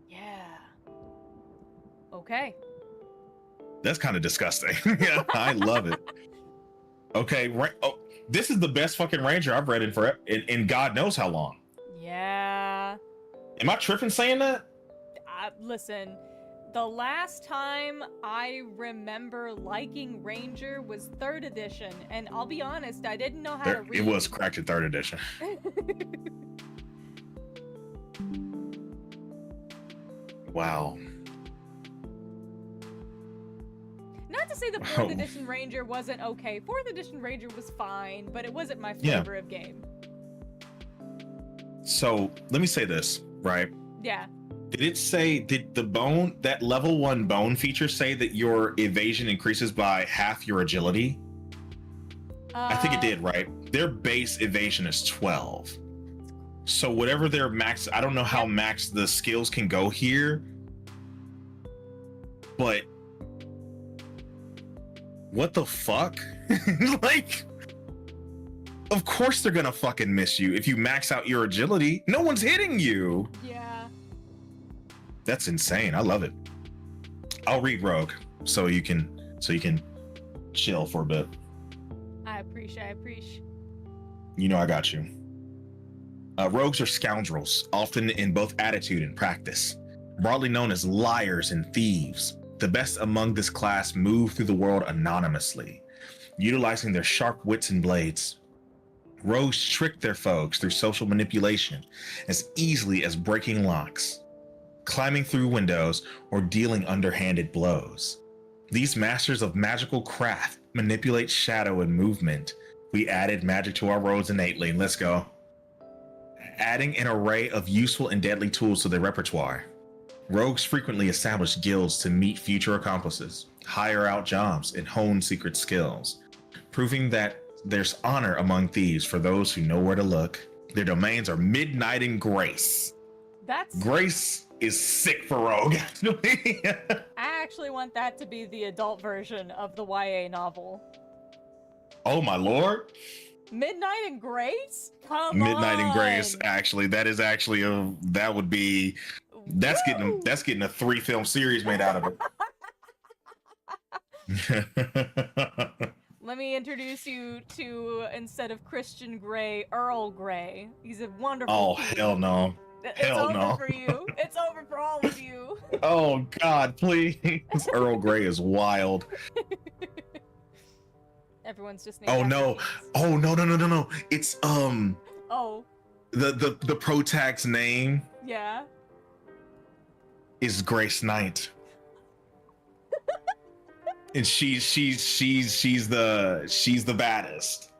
Yeah. Okay. That's kind of disgusting. Yeah, I love it. Okay, this is the best fucking ranger I've read in God knows how long. Yeah. Am I tripping saying that? Listen, the last time I remember liking Ranger was 3rd edition, and I'll be honest, I didn't know how to read. It was cracked in 3rd edition. Wow. Not to say the 4th edition Ranger wasn't okay. 4th edition Ranger was fine, but it wasn't my flavor of game. So let me say this, right? Yeah. Did the bone, that level 1 bone feature say that your evasion increases by half your agility? I think it did, right? Their base evasion is 12. So whatever their max, I don't know how max the skills can go here, but what the fuck? Like, Of course they're gonna fucking miss you if you max out your agility. No one's hitting you. Yeah. That's insane. I love it. I'll read Rogue so you can chill for a bit. I appreciate. You know I got you. Rogues are scoundrels, often in both attitude and practice, broadly known as liars and thieves. The best among this class move through the world anonymously, utilizing their sharp wits and blades. Rogues trick their foes through social manipulation as easily as breaking locks, climbing through windows, or dealing underhanded blows. These masters of magical craft manipulate shadow and movement. We added magic to our rogues innately. Let's go. Adding an array of useful and deadly tools to their repertoire. Rogues frequently establish guilds to meet future accomplices, hire out jobs, and hone secret skills, proving that there's honor among thieves for those who know where to look. Their domains are Midnight and Grace. Grace is sick for Rogue, actually. I actually want that to be the adult version of the YA novel. Oh my lord. Midnight and Grace? Come Midnight on. and Grace, actually. That is actually that's getting a 3-film series made out of it. Let me introduce you to, instead of Christian Grey, Earl Grey. He's a wonderful Hell no. It's Hell over no. for you. It's over for all of you. Oh God, please. Earl Grey is wild. Everyone's just named Oh after no. things. Oh no. It's Oh. the protag's name Yeah. is Grace Knight. And she's the baddest.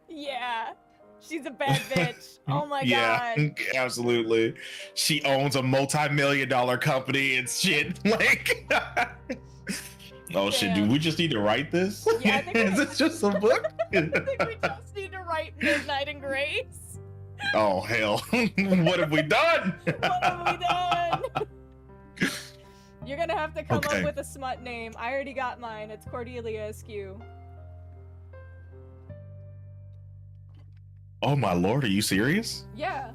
Yeah. She's a bad bitch. Oh my Yeah, god. absolutely. She owns a multi-million-dollar company and shit. Like, oh shit, do we just need to write this? Yeah, I think Is this just a book? I think we just need to write Midnight and Grace. Oh hell. What have we done? What have we done? You're gonna have to come Okay. up with a smut name. I already got mine. It's Cordelia Askew. Oh my lord, are you serious? Yeah.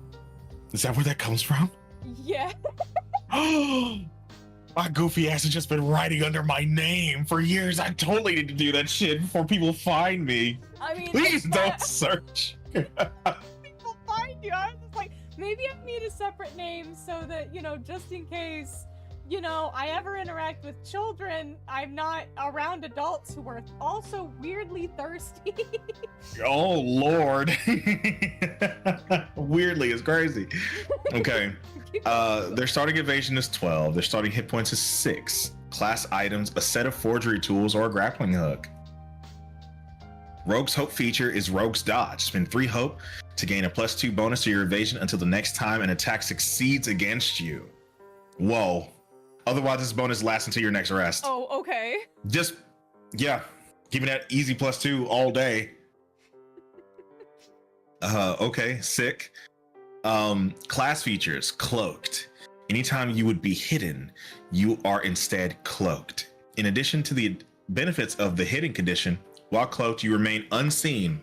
Is that where that comes from? Yeah. My goofy ass has just been writing under my name for years. I totally need to do that shit before people find me. I mean, Please it's don't not- search. people find you. I was just like, maybe I need a separate name so that, just in case, I ever interact with children, I'm not around adults who are also weirdly thirsty. Oh lord. Weirdly is crazy. Okay. Their starting evasion is 12. Their starting hit points is 6. Class items, a set of forgery tools, or a grappling hook. Rogue's Hope feature is Rogue's Dodge. Spend 3 hope to gain a +2 bonus to your evasion until the next time an attack succeeds against you. Whoa. Otherwise, this bonus lasts until your next rest. Oh, okay. Just, yeah, give me that easy +2 all day. Okay, sick. Class features, Cloaked. Anytime you would be hidden, you are instead cloaked. In addition to the benefits of the hidden condition, while cloaked, you remain unseen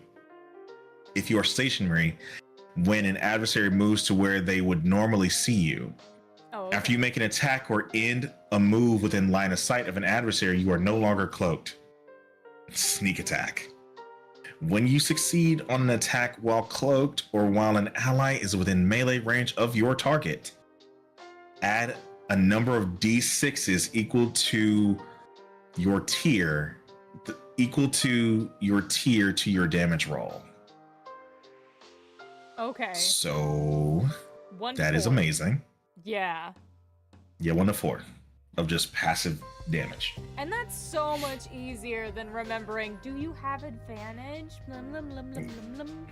if you are stationary when an adversary moves to where they would normally see you. Oh, okay. After you make an attack or end a move within line of sight of an adversary, you are no longer cloaked. Sneak attack. When you succeed on an attack while cloaked or while an ally is within melee range of your target, add a number of d6s equal to your tier to your damage roll. Okay. So 1 that is 4. amazing. Yeah. Yeah, 1 to 4 of just passive damage. And that's so much easier than remembering, do you have advantage? Blum, blum, blum, blum, blum, blum.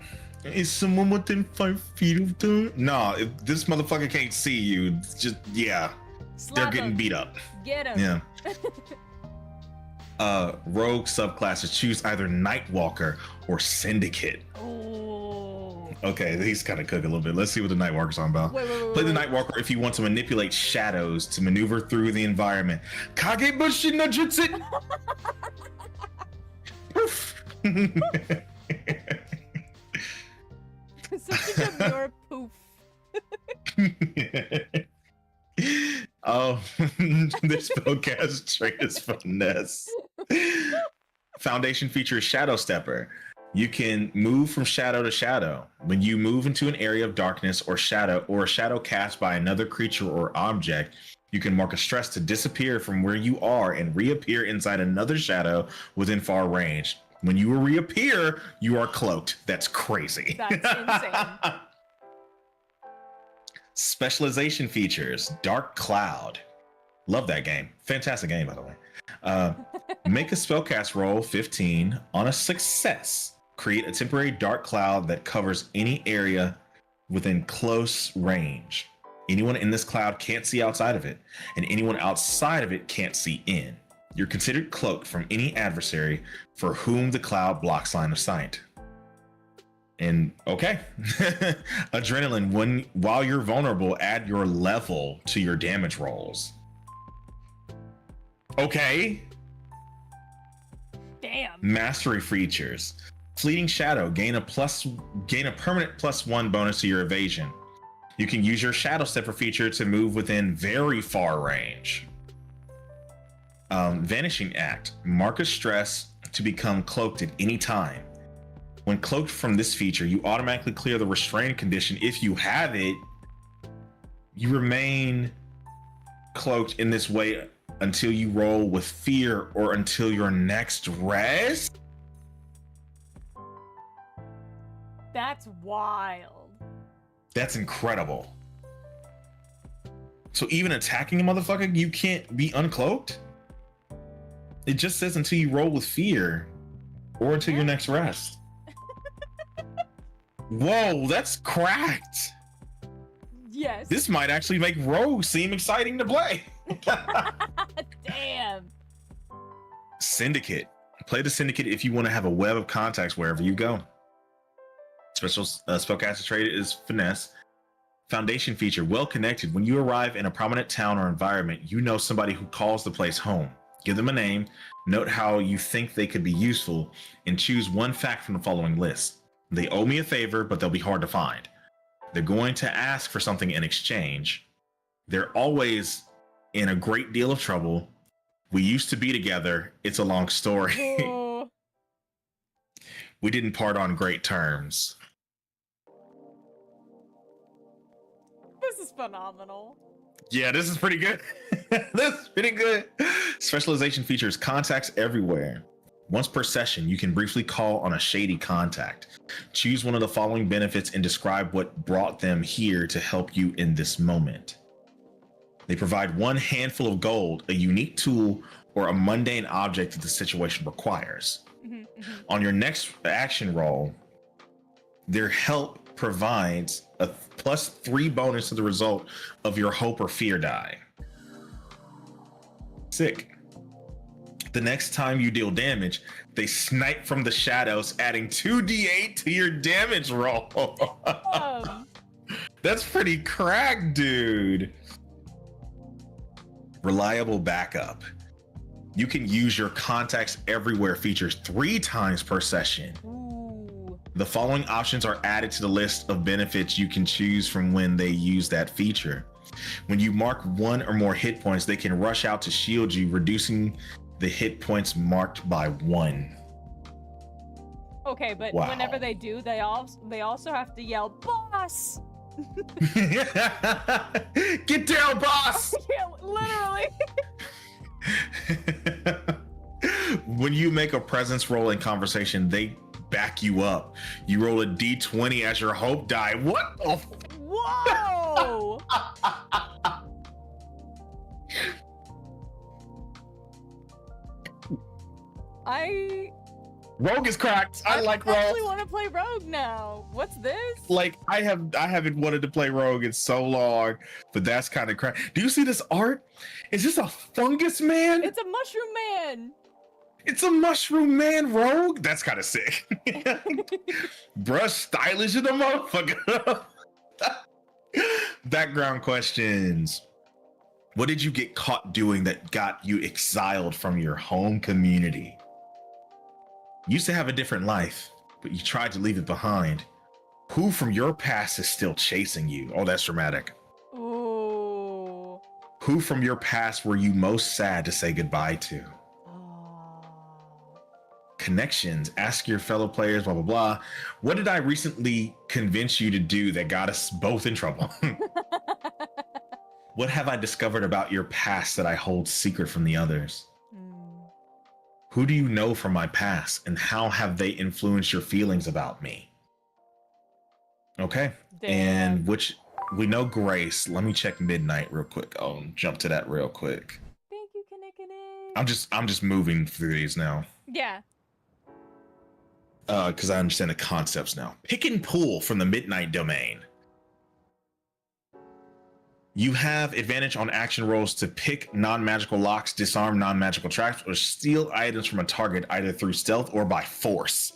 Is someone within 5 feet of them? No, if this motherfucker can't see you, it's just, yeah, Slap they're getting him. beat up. Get him. Yeah. Rogue subclasses choose either Nightwalker or Syndicate. Oh. Okay, he's kind of cooking a little bit. Let's see what the Nightwalker's on about. Wait. Play the Nightwalker if you want to manipulate shadows to maneuver through the environment. Kagebushi no Jutsu! Poof! Switching to Muir, poof. Oh, this spellcast trait is finesse. Foundation features Shadow Stepper. You can move from shadow to shadow. When you move into an area of darkness or a shadow cast by another creature or object, you can mark a stress to disappear from where you are and reappear inside another shadow within far range. When you reappear, you are cloaked. That's crazy. That's insane. Specialization features Dark Cloud. Love that game. Fantastic game, by the way. Make a spellcast roll 15 on a success. Create a temporary dark cloud that covers any area within close range. Anyone in this cloud can't see outside of it, and anyone outside of it can't see in. You're considered cloaked from any adversary for whom the cloud blocks line of sight. And okay, adrenaline. While you're vulnerable, add your level to your damage rolls. Okay. Damn. Mastery features. Fleeting Shadow. Gain a permanent +1 bonus to your evasion. You can use your Shadow Stepper feature to move within very far range. Vanishing Act. Mark a stress to become cloaked at any time. When cloaked from this feature, you automatically clear the restrained condition. If you have it, you remain cloaked in this way until you roll with fear or until your next rest. That's wild. That's incredible. So even attacking a motherfucker, you can't be uncloaked? It just says until you roll with fear or until your next rest. Whoa, that's cracked. Yes. This might actually make Rogue seem exciting to play. Damn. Syndicate. Play the Syndicate if you want to have a web of contacts wherever you go. Special spellcaster trait is Finesse. Foundation feature. Well connected. When you arrive in a prominent town or environment, you know somebody who calls the place home. Give them a name, note how you think they could be useful, and choose one fact from the following list. They owe me a favor, but they'll be hard to find. They're going to ask for something in exchange. They're always in a great deal of trouble. We used to be together. It's a long story. Oh. We didn't part on great terms. This is phenomenal. Yeah, this is pretty good. This is pretty good. Specialization features contacts everywhere. Once per session, you can briefly call on a shady contact. Choose one of the following benefits and describe what brought them here to help you in this moment. They provide one handful of gold, a unique tool, or a mundane object that the situation requires. On your next action roll, their help provides a +3 bonus to the result of your hope or fear die. Sick. The next time you deal damage, they snipe from the shadows, adding 2d8 to your damage roll. That's pretty cracked, dude. Reliable backup. You can use your contacts everywhere features 3 times per session. Ooh. The following options are added to the list of benefits you can choose from when they use that feature. When you mark 1 or more hit points, they can rush out to shield you, reducing the hit points marked by 1. Okay, but Wow. whenever they do, they also have to yell, "Boss!" Get down, boss! Yeah, literally. When you make a presence roll in conversation, they back you up. You roll a d20 as your hope die. What the Whoa! Rogue is cracked. I like I Rogue. actually want to play Rogue now. What's this? Like I haven't wanted to play Rogue in so long, but that's kind of cracked. Do you see this art? Is this a fungus man? It's a mushroom man. It's a mushroom man Rogue? That's kind of sick. Bruh, stylish in the motherfucker. Background questions. What did you get caught doing that got you exiled from your home community? You used to have a different life, but you tried to leave it behind. Who from your past is still chasing you? Oh, that's dramatic. Ooh. Who from your past were you most sad to say goodbye to? Oh. Connections. Ask your fellow players, blah, blah, blah. What did I recently convince you to do that got us both in trouble? What have I discovered about your past that I hold secret from the others? Who do you know from my past, and how have they influenced your feelings about me? Okay. Damn. And which we know Grace. Let me check Midnight real quick. I'll jump to that real quick. Thank you, Kinnikinnick. I'm just moving through these now. Yeah. Because I understand the concepts now. Pick and pull from the Midnight domain. You have advantage on action rolls to pick non-magical locks, disarm non-magical traps, or steal items from a target either through stealth or by force.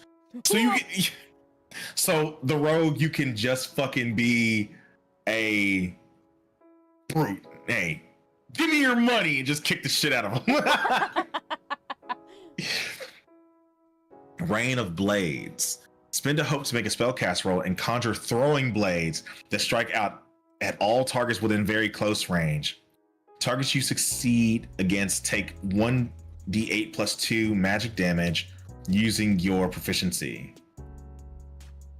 So the rogue, you can just fucking be a brute. Hey, give me your money and just kick the shit out of them. Rain of Blades. Spend a hope to make a spellcast roll and conjure throwing blades that strike out at all targets within very close range. Targets you succeed against take 1d8 plus 2 magic damage using your proficiency.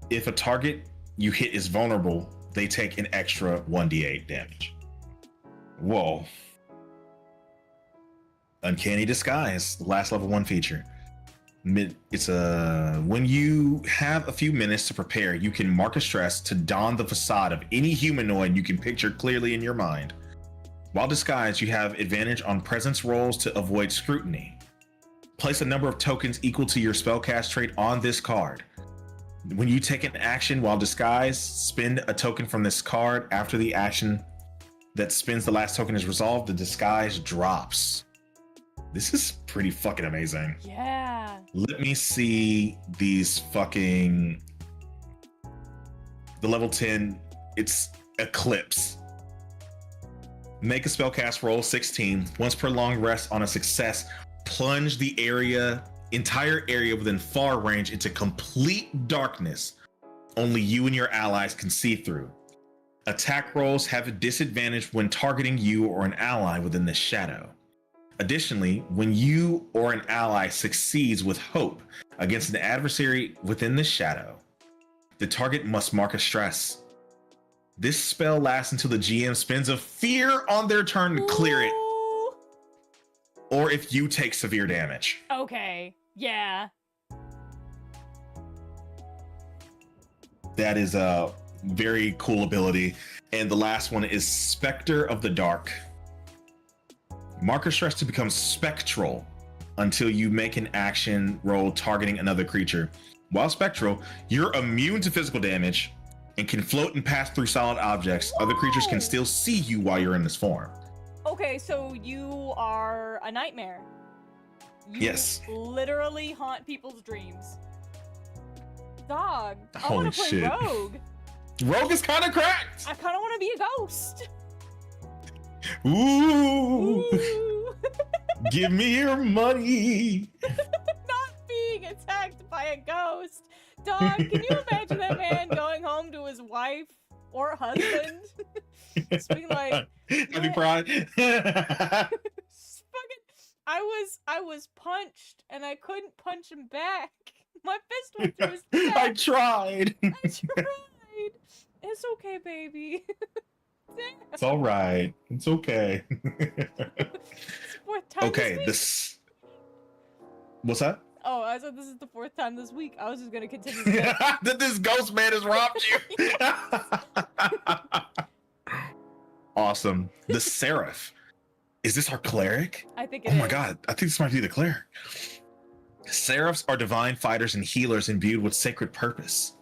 If a target you hit is vulnerable, they take an extra 1d8 damage. Whoa. Uncanny Disguise, the last level 1 feature. It's when you have a few minutes to prepare, you can mark a stress to don the facade of any humanoid you can picture clearly in your mind. While disguised, you have advantage on presence rolls to avoid scrutiny. Place a number of tokens equal to your spellcast trait on this card. When you take an action while disguised, spend a token from this card. After the action that spends the last token is resolved, the disguise drops. This is pretty fucking amazing. Yeah. Let me see these fucking... The level 10, it's Eclipse. Make a spellcast roll 16. Once per long rest on a success, plunge the entire area within far range into complete darkness. Only you and your allies can see through. Attack rolls have a disadvantage when targeting you or an ally within the shadow. Additionally, when you or an ally succeeds with hope against an adversary within the shadow, the target must mark a stress. This spell lasts until the GM spends a fear on their turn to clear it, or if you take severe damage. Okay, yeah. That is a very cool ability. And the last one is Spectre of the Dark. Marker stress to become spectral until you make an action roll targeting another creature. While spectral, you're immune to physical damage and can float and pass through solid objects. Other creatures can still see you while you're in this form. Okay, so you are a nightmare. You Yes. literally haunt people's dreams. Dog, I Holy want to play shit. Rogue. Rogue is kind of cracked. I kind of want to be a ghost. Ooh. Ooh. Give me your money. Not being attacked by a ghost. Dog, can you imagine that man going home to his wife or husband? Just being like, Happy Pride. just fucking, I was punched and I couldn't punch him back. My fist went through his neck. I tried. I tried. It's okay, baby. It's all right. It's okay. It's the fourth time Okay, this week. What's that? Oh, I said this is the fourth time this week. I was just gonna continue with that. That this ghost man has robbed you. Awesome. The Seraph. Is this our cleric? I think it Oh my is. god, I think this might be the cleric. Seraphs are divine fighters and healers imbued with sacred purpose.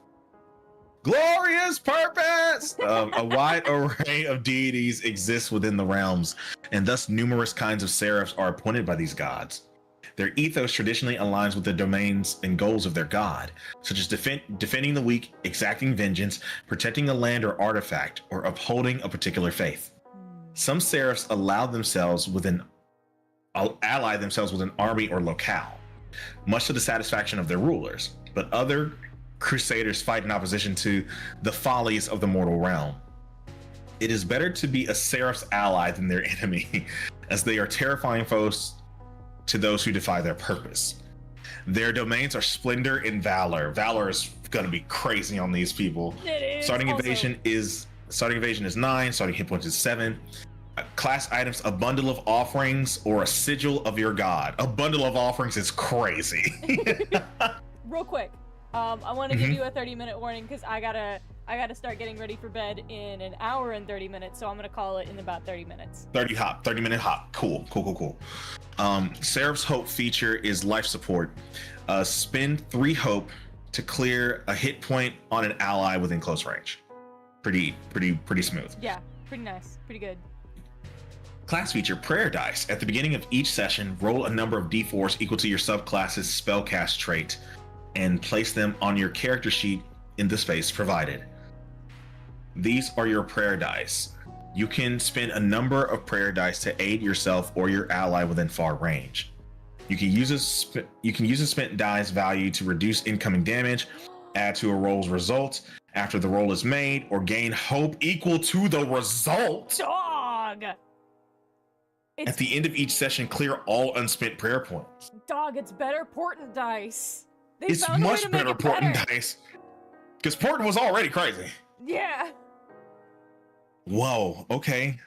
Glorious purpose! A wide array of deities exists within the realms, and thus numerous kinds of seraphs are appointed by these gods. Their ethos traditionally aligns with the domains and goals of their god, such as defending the weak, exacting vengeance, protecting a land or artifact, or upholding a particular faith. Some seraphs ally themselves with an army or locale, much to the satisfaction of their rulers, but crusaders fight in opposition to the follies of the mortal realm. It is better to be a seraph's ally than their enemy, as they are terrifying foes to those who defy their purpose. Their domains are splendor and valor. Valor is going to be crazy on these people. It is. Starting Also, evasion is 9. Starting hit points is 7. Class items: a bundle of offerings or a sigil of your god. A bundle of offerings is crazy. real quick, I want to give you a 30-minute warning because I gotta start getting ready for bed in an hour and 30 minutes, so I'm gonna call it in about 30 minutes. 30-minute hop. Cool. Seraph's Hope feature is life support. Spend 3 hope to clear a hit point on an ally within close range. Pretty smooth. Yeah, pretty nice, pretty good. Class feature: prayer dice. At the beginning of each session, roll a number of d4s equal to your subclass's spellcast trait and place them on your character sheet in the space provided. These are your prayer dice. You can spend a number of prayer dice to aid yourself or your ally within far range. You can use a spent dice value to reduce incoming damage, add to a roll's result after the roll is made, or gain hope equal to the result. Dog! At the end of each session, clear all unspent prayer points. Dog, it's better portent dice. It's much better portent dice. Because portent was already crazy. Yeah. Whoa, okay.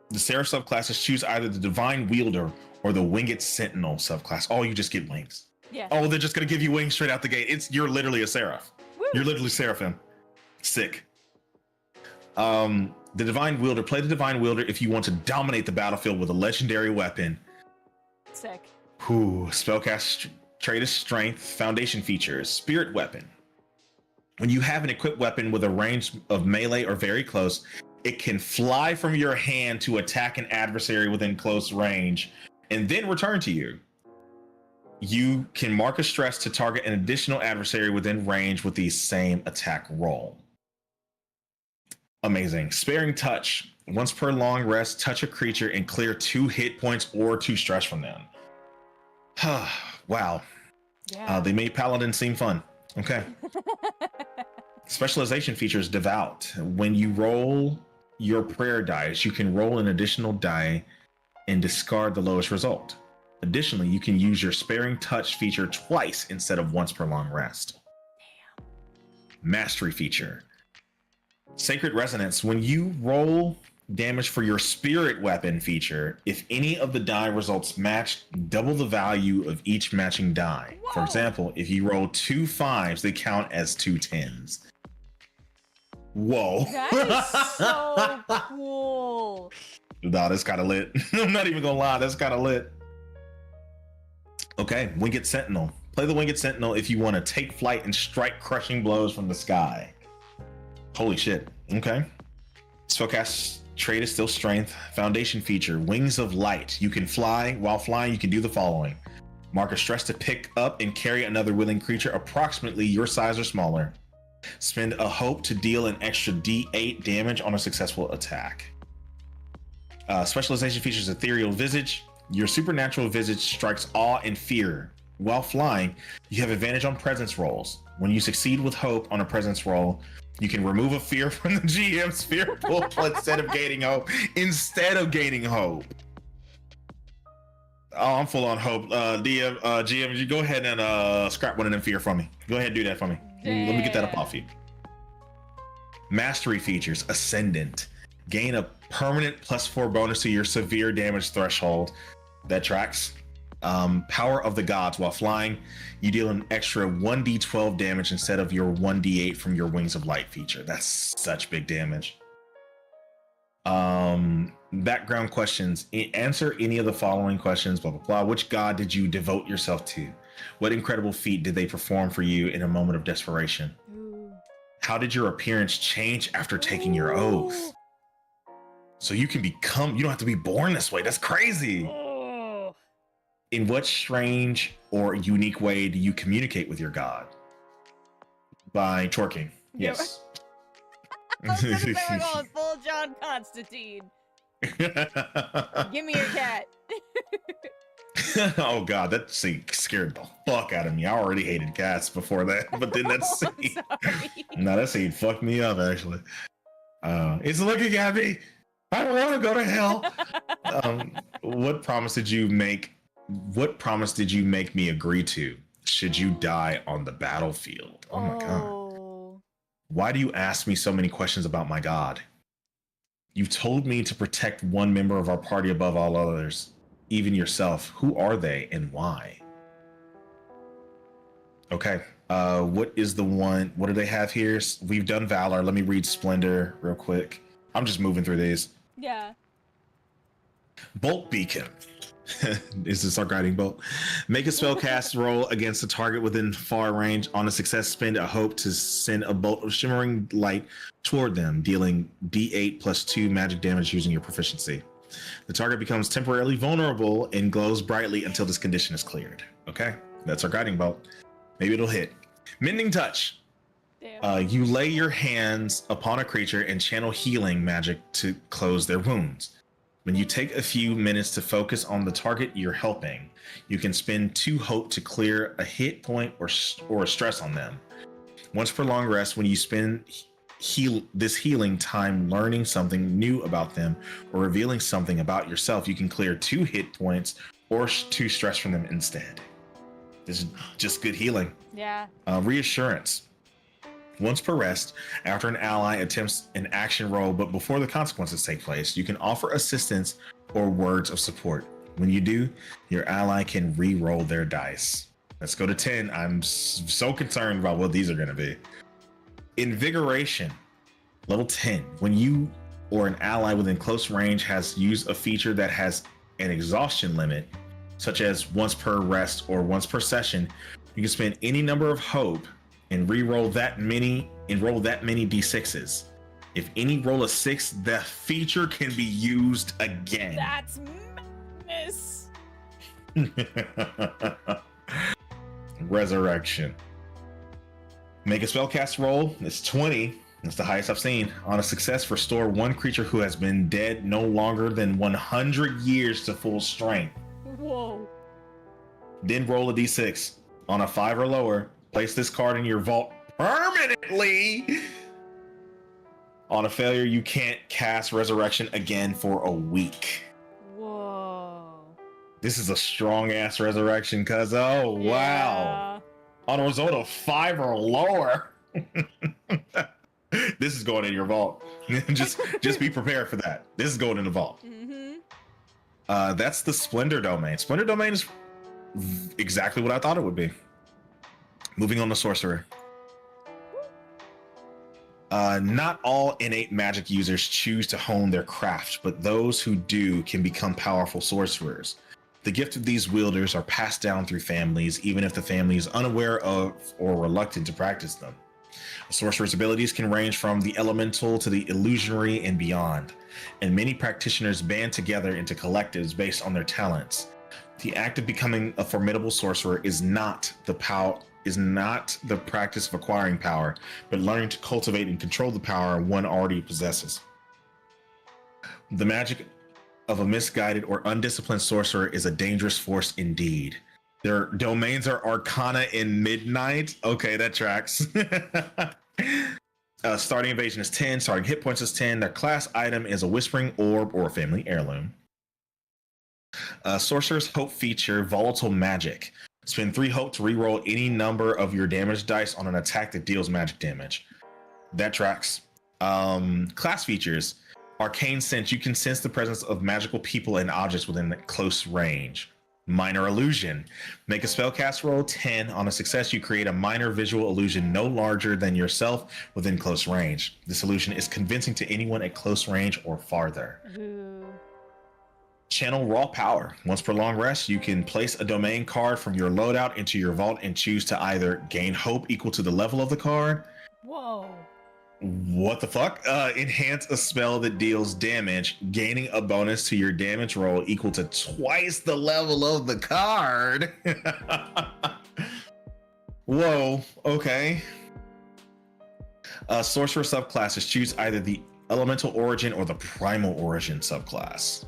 The Seraph subclasses choose either the Divine Wielder or the Winged Sentinel subclass. Oh, you just get wings. Yeah. Oh, they're just gonna give you wings straight out the gate. You're literally a Seraph. Woo. You're literally Seraphim. Sick. The Divine Wielder. Play the Divine Wielder if you want to dominate the battlefield with a legendary weapon. Sick. Spellcast trait is Strength. Foundation features: Spirit Weapon. When you have an equipped weapon with a range of melee or very close, it can fly from your hand to attack an adversary within close range and then return to you. You can mark a stress to target an additional adversary within range with the same attack roll. Amazing. Sparing Touch. Once per long rest, touch a creature and clear 2 hit points or 2 stress from them. Wow. Yeah. They made Paladin seem fun. Okay. Specialization features Devout. When you roll your prayer dice, you can roll an additional die and discard the lowest result. Additionally, you can use your Sparing Touch feature twice instead of once per long rest. Damn. Mastery feature. Sacred Resonance. When you roll damage for your Spirit Weapon feature, if any of the die results match, double the value of each matching die. Whoa. For example, if you roll 2 5s, they count as 2 10s. Whoa. That is so cool. Nah, that's kind of lit. I'm not even gonna lie, that's kind of lit. Okay, Winged Sentinel. Play the Winged Sentinel if you want to take flight and strike crushing blows from the sky. Holy shit. Okay. Spellcast trait is still Strength. Foundation feature: Wings of Light. You can fly. While flying, you can do the following: mark a stress to pick up and carry another willing creature approximately your size or smaller. Spend a hope to deal an extra d8 damage on a successful attack. Specialization features Ethereal Visage. Your supernatural visage strikes awe and fear. While flying, you have advantage on presence rolls. When you succeed with hope on a presence roll, you can remove a fear from the GM's fear pool instead of gaining hope. Oh, I'm full on hope. GM, you go ahead and scrap one of them fear from me. Go ahead and do that for me. Let me get that up off you. Mastery features Ascendant. Gain a permanent +4 bonus to your severe damage threshold. That tracks. Power of the Gods. While flying, you deal an extra 1d12 damage instead of your 1d8 from your Wings of Light feature. That's such big damage. Background questions. Answer any of the following questions, blah, blah, blah. Which god did you devote yourself to? What incredible feat did they perform for you in a moment of desperation? Ooh. How did your appearance change after taking your oath? So you can become, you don't have to be born this way. That's crazy. Oh. In what strange or unique way do you communicate with your god? By twerking. Yes. I was gonna say we're going full John Constantine. Give me your cat. Oh god, that scene scared the fuck out of me. I already hated cats before that, but then that scene, no, that scene fucked me up actually. It's looking at me. I don't want to go to hell. What promise did you make? What promise did you make me agree to? Should you die on the battlefield? Oh my god. Why do you ask me so many questions about my god? You've told me to protect one member of our party above all others, even yourself. Who are they and why? Okay. What is the one? What do they have here? We've done Valor. Let me read Splendor real quick. I'm just moving through these. Yeah. Bolt Beacon. Is this our guiding bolt? Make a spellcast roll against a target within far range. On a success, spend a hope to send a bolt of shimmering light toward them, dealing D8 plus 2 magic damage using your proficiency. The target becomes temporarily vulnerable and glows brightly until this condition is cleared. Okay, that's our guiding bolt. Maybe it'll hit. Mending Touch. You lay your hands upon a creature and channel healing magic to close their wounds. When you take a few minutes to focus on the target you're helping, you can spend 2 hope to clear a hit point or a stress on them. Once per long rest, when you spend this healing time learning something new about them or revealing something about yourself, you can clear 2 hit points or 2 stress from them instead. This is just good healing. Yeah. Reassurance. Once per rest, after an ally attempts an action roll, but before the consequences take place, you can offer assistance or words of support. When you do, your ally can re-roll their dice. Let's go to 10. I'm so concerned about what these are going to be. Invigoration. Level 10. When you or an ally within close range has used a feature that has an exhaustion limit, such as once per rest or once per session, you can spend any number of hope and enroll that many d6s. If any roll a 6, the feature can be used again. That's madness. Resurrection. Make a spellcast roll. It's 20. It's the highest I've seen. On a success, restore one creature who has been dead no longer than 100 years to full strength. Whoa. Then roll a d6. On a 5 or lower, place this card in your vault permanently. On a failure, you can't cast Resurrection again for a week. Whoa. This is a strong ass Resurrection, cuz wow. On a result of 5 or lower. This is going in your vault. just be prepared for that. This is going in the vault. Mm-hmm. That's the Splendor domain. Splendor domain is exactly what I thought it would be. Moving on to Sorcerer. Not all innate magic users choose to hone their craft, but those who do can become powerful sorcerers. The gift of these wielders are passed down through families, even if the family is unaware of or reluctant to practice them. A sorcerer's abilities can range from the elemental to the illusionary and beyond, and many practitioners band together into collectives based on their talents. The act of becoming a formidable sorcerer is not the practice of acquiring power, but learning to cultivate and control the power one already possesses. The magic of a misguided or undisciplined sorcerer is a dangerous force indeed. Their domains are Arcana and Midnight. Okay, that tracks. Starting evasion is 10, starting hit points is 10. Their class item is a Whispering Orb or a family heirloom. Sorcerer's Hope feature, Volatile Magic. Spend 3 hope to reroll any number of your damage dice on an attack that deals magic damage. That tracks. Class features, Arcane Sense. You can sense the presence of magical people and objects within close range. Minor Illusion. Make a spellcast roll 10. On a success, you create a minor visual illusion no larger than yourself within close range. This illusion is convincing to anyone at close range or farther. Channel Raw Power. Once per long rest, you can place a domain card from your loadout into your vault and choose to either gain hope equal to the level of the card. Whoa. What the fuck? Enhance a spell that deals damage, gaining a bonus to your damage roll equal to twice the level of the card. Whoa, okay. Sorcerer subclasses. Choose either the Elemental Origin or the Primal Origin subclass.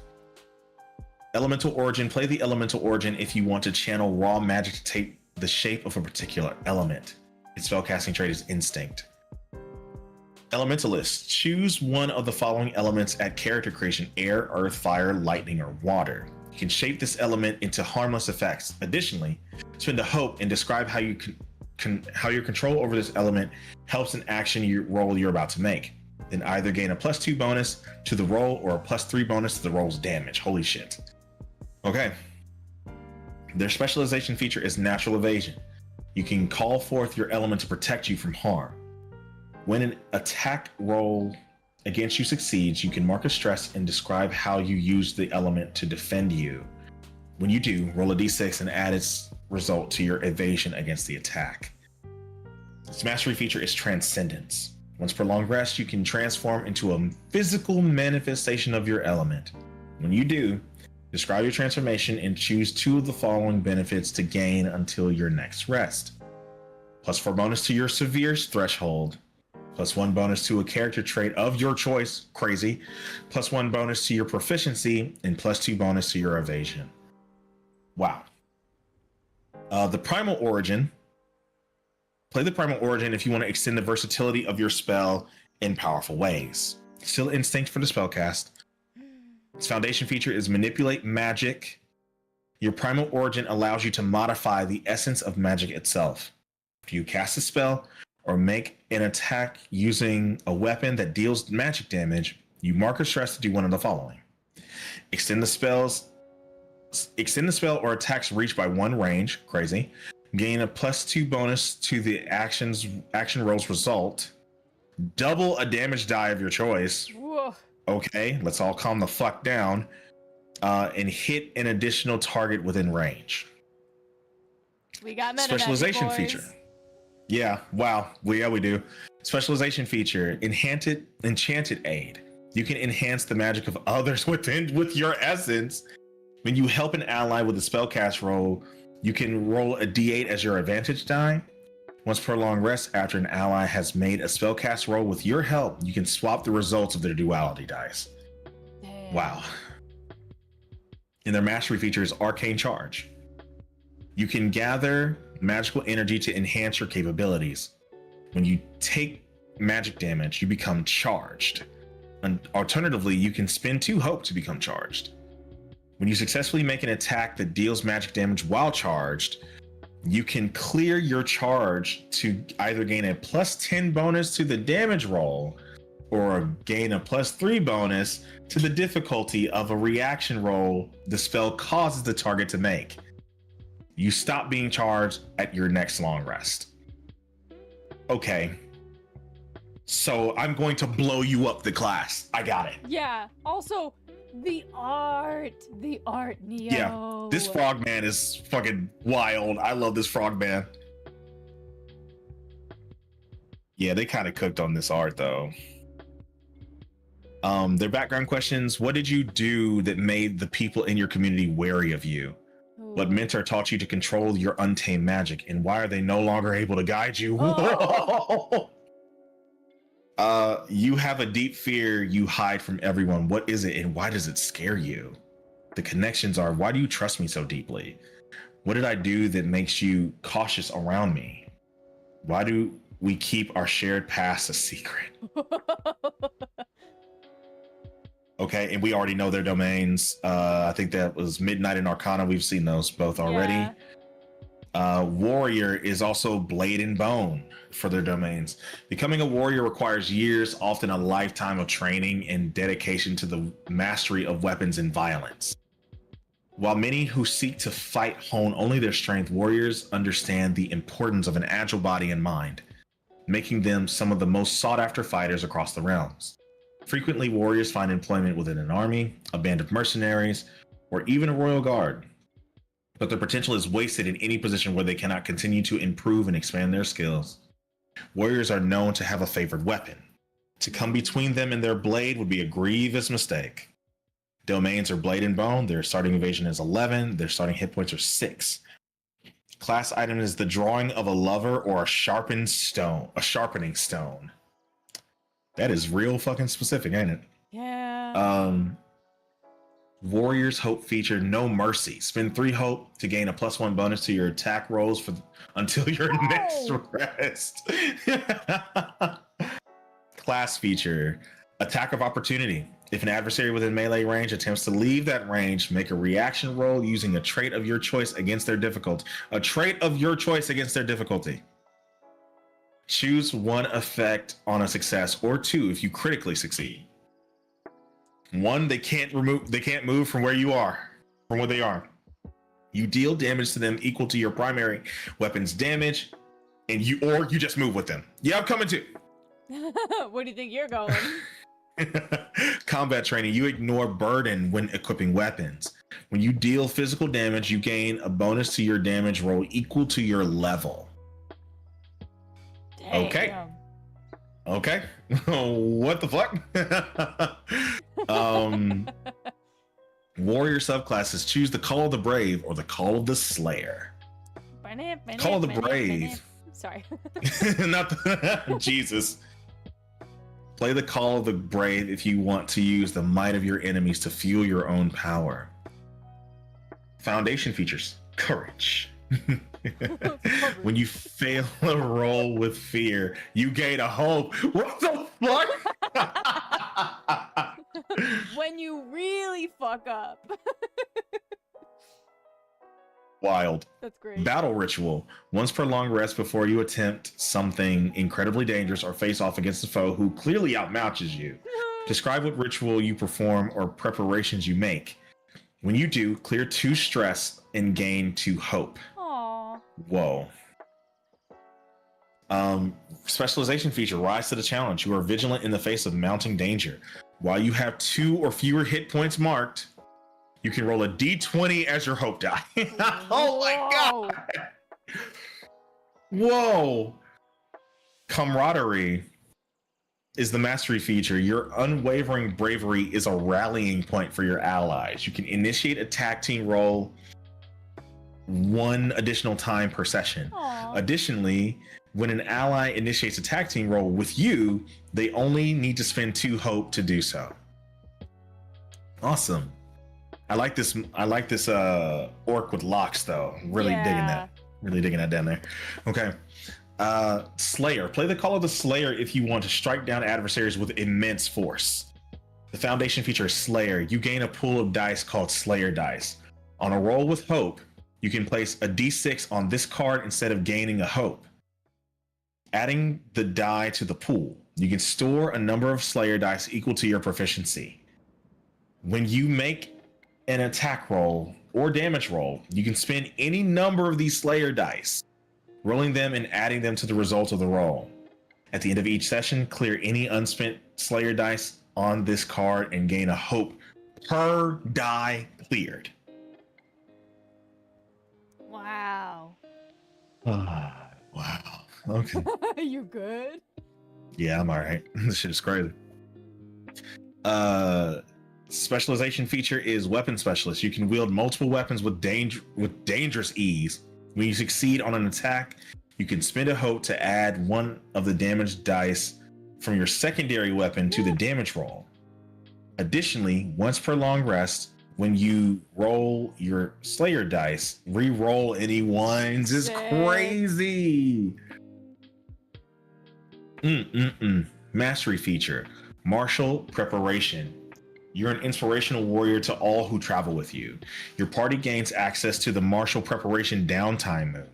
Elemental Origin. Play the Elemental Origin if you want to channel raw magic to take the shape of a particular element. Its spellcasting trait is Instinct. Elementalist. Choose one of the following elements at character creation: air, earth, fire, lightning, or water. You can shape this element into harmless effects. Additionally, spend a hope and describe how you how your control over this element helps an action roll you're about to make. Then either gain a +2 bonus to the roll or a +3 bonus to the roll's damage. Holy shit. Okay. Their specialization feature is natural evasion. You can call forth your element to protect you from harm. When an attack roll against you succeeds, you can mark a stress and describe how you use the element to defend you. When you do, roll a d6 and add its result to your evasion against the attack. Its mastery feature is Transcendence. Once per long rest, you can transform into a physical manifestation of your element. When you do, describe your transformation and choose 2 of the following benefits to gain until your next rest. +4 bonus to your severe threshold, +1 bonus to a character trait of your choice, crazy, +1 bonus to your proficiency, and +2 bonus to your evasion. Wow. The Primal Origin. Play the Primal Origin if you want to extend the versatility of your spell in powerful ways. Still Instinct for the spellcast. Its foundation feature is Manipulate Magic. Your Primal Origin allows you to modify the essence of magic itself. If you cast a spell or make an attack using a weapon that deals magic damage, you mark a stress to do one of the following. Extend the spell or attack's reach by 1 range, crazy. Gain a +2 bonus to the action roll's result. Double a damage die of your choice. Whoa. Okay, let's all calm the fuck down. And hit an additional target within range. We got meta Specialization boys. feature. Yeah, wow. We do. Specialization feature, Enchanted Aid. You can enhance the magic of others with your essence. When you help an ally with a spellcast roll, you can roll a d8 as your advantage die. Once per long rest, after an ally has made a spellcast roll with your help, you can swap the results of their duality dice. Damn. Wow. And their mastery feature is Arcane Charge. You can gather magical energy to enhance your capabilities. When you take magic damage, you become charged. And alternatively, you can spend 2 hope to become charged. When you successfully make an attack that deals magic damage while charged, you can clear your charge to either gain a +10 bonus to the damage roll or gain a +3 bonus to the difficulty of a reaction roll the spell causes the target to make. You stop being charged at your next long rest. Okay. So I'm going to blow you up the class. I got it. Yeah. Also, the art, Neo. Yeah, this frogman is fucking wild. I love this frogman. Yeah, they kind of cooked on this art though. Their background questions: what did you do that made the people in your community wary of you? Ooh. What mentor taught you to control your untamed magic, and why are they no longer able to guide you? Oh. You have a deep fear you hide from everyone. What is it, and why does it scare you? The connections are: why do you trust me so deeply? What did I do that makes you cautious around me? Why do we keep our shared past a secret? Okay, and we already know their domains. I think that was Midnight and Arcana. We've seen those both already. Yeah. Warrior is also Blade and Bone for their domains. Becoming a warrior requires years, often a lifetime of training and dedication to the mastery of weapons and violence. While many who seek to fight hone only their strength, warriors understand the importance of an agile body and mind, making them some of the most sought-after fighters across the realms. Frequently, warriors find employment within an army, a band of mercenaries, or even a royal guard. But their potential is wasted in any position where they cannot continue to improve and expand their skills. Warriors are known to have a favored weapon. To come between them and their blade would be a grievous mistake. Domains are Blade and Bone. Their starting evasion is 11. Their starting hit points are 6. Class item is the drawing of a lover or a sharpening stone. That is real fucking specific, ain't it? Yeah. Warrior's Hope feature No Mercy. Spend 3 hope to gain a +1 bonus to your attack rolls until your next rest. Class feature Attack of Opportunity. If an adversary within melee range attempts to leave that range, make a reaction roll using a trait of your choice against their difficulty. A trait of your choice against their difficulty. Choose 1 effect on a success or 2 if you critically succeed. 1, they can't move from where they are. You deal damage to them equal to your primary weapon's damage, and you just move with them. Yeah, I'm coming too. Where do you think you're going? Combat training. You ignore burden when equipping weapons. When you deal physical damage, you gain a bonus to your damage roll equal to your level. Damn. Okay. What the fuck? Warrior subclasses. Choose the Call of the Brave or the Call of the Slayer. Call of the Brave. Sorry. Not Jesus. Play the Call of the Brave if you want to use the might of your enemies to fuel your own power. Foundation features. Courage. When you fail a roll with fear, you gain a hope. What the fuck? When you really fuck up. Wild. That's great. Battle ritual. Once per long rest before you attempt something incredibly dangerous or face off against a foe who clearly outmatches you. Describe what ritual you perform or preparations you make. When you do, clear 2 stress and gain 2 hope. Aww. Whoa. Specialization feature. Rise to the challenge. You are vigilant in the face of mounting danger. While you have 2 or fewer hit points marked, you can roll a d20 as your hope die. Oh my god! Whoa! Camaraderie is the mastery feature. Your unwavering bravery is a rallying point for your allies. You can initiate a tag team roll 1 additional time per session. Aww. Additionally, when an ally initiates a tag team roll with you, they only need to spend 2 hope to do so. Awesome. I like this orc with locks though. Really digging that. Really digging that down there. Okay. Slayer. Play the Call of the Slayer if you want to strike down adversaries with immense force. The foundation feature is Slayer. You gain a pool of dice called Slayer dice. On a roll with hope, you can place a d6 on this card instead of gaining a hope. Adding the die to the pool, you can store a number of Slayer dice equal to your proficiency. When you make an attack roll or damage roll, you can spend any number of these Slayer dice, rolling them and adding them to the result of the roll. At the end of each session, clear any unspent Slayer dice on this card and gain a hope per die cleared. Wow. Wow. Okay. You good? Yeah, I'm all right. This shit is crazy. Specialization feature is Weapon Specialist. You can wield multiple weapons with dangerous ease. When you succeed on an attack, you can spend a hope to add 1 of the damage dice from your secondary weapon to the damage roll. Additionally, once per long rest, when you roll your Slayer dice, re-roll any ones. Is crazy. Mastery feature, Martial Preparation. You're an inspirational warrior to all who travel with you. Your party gains access to the Martial Preparation downtime move.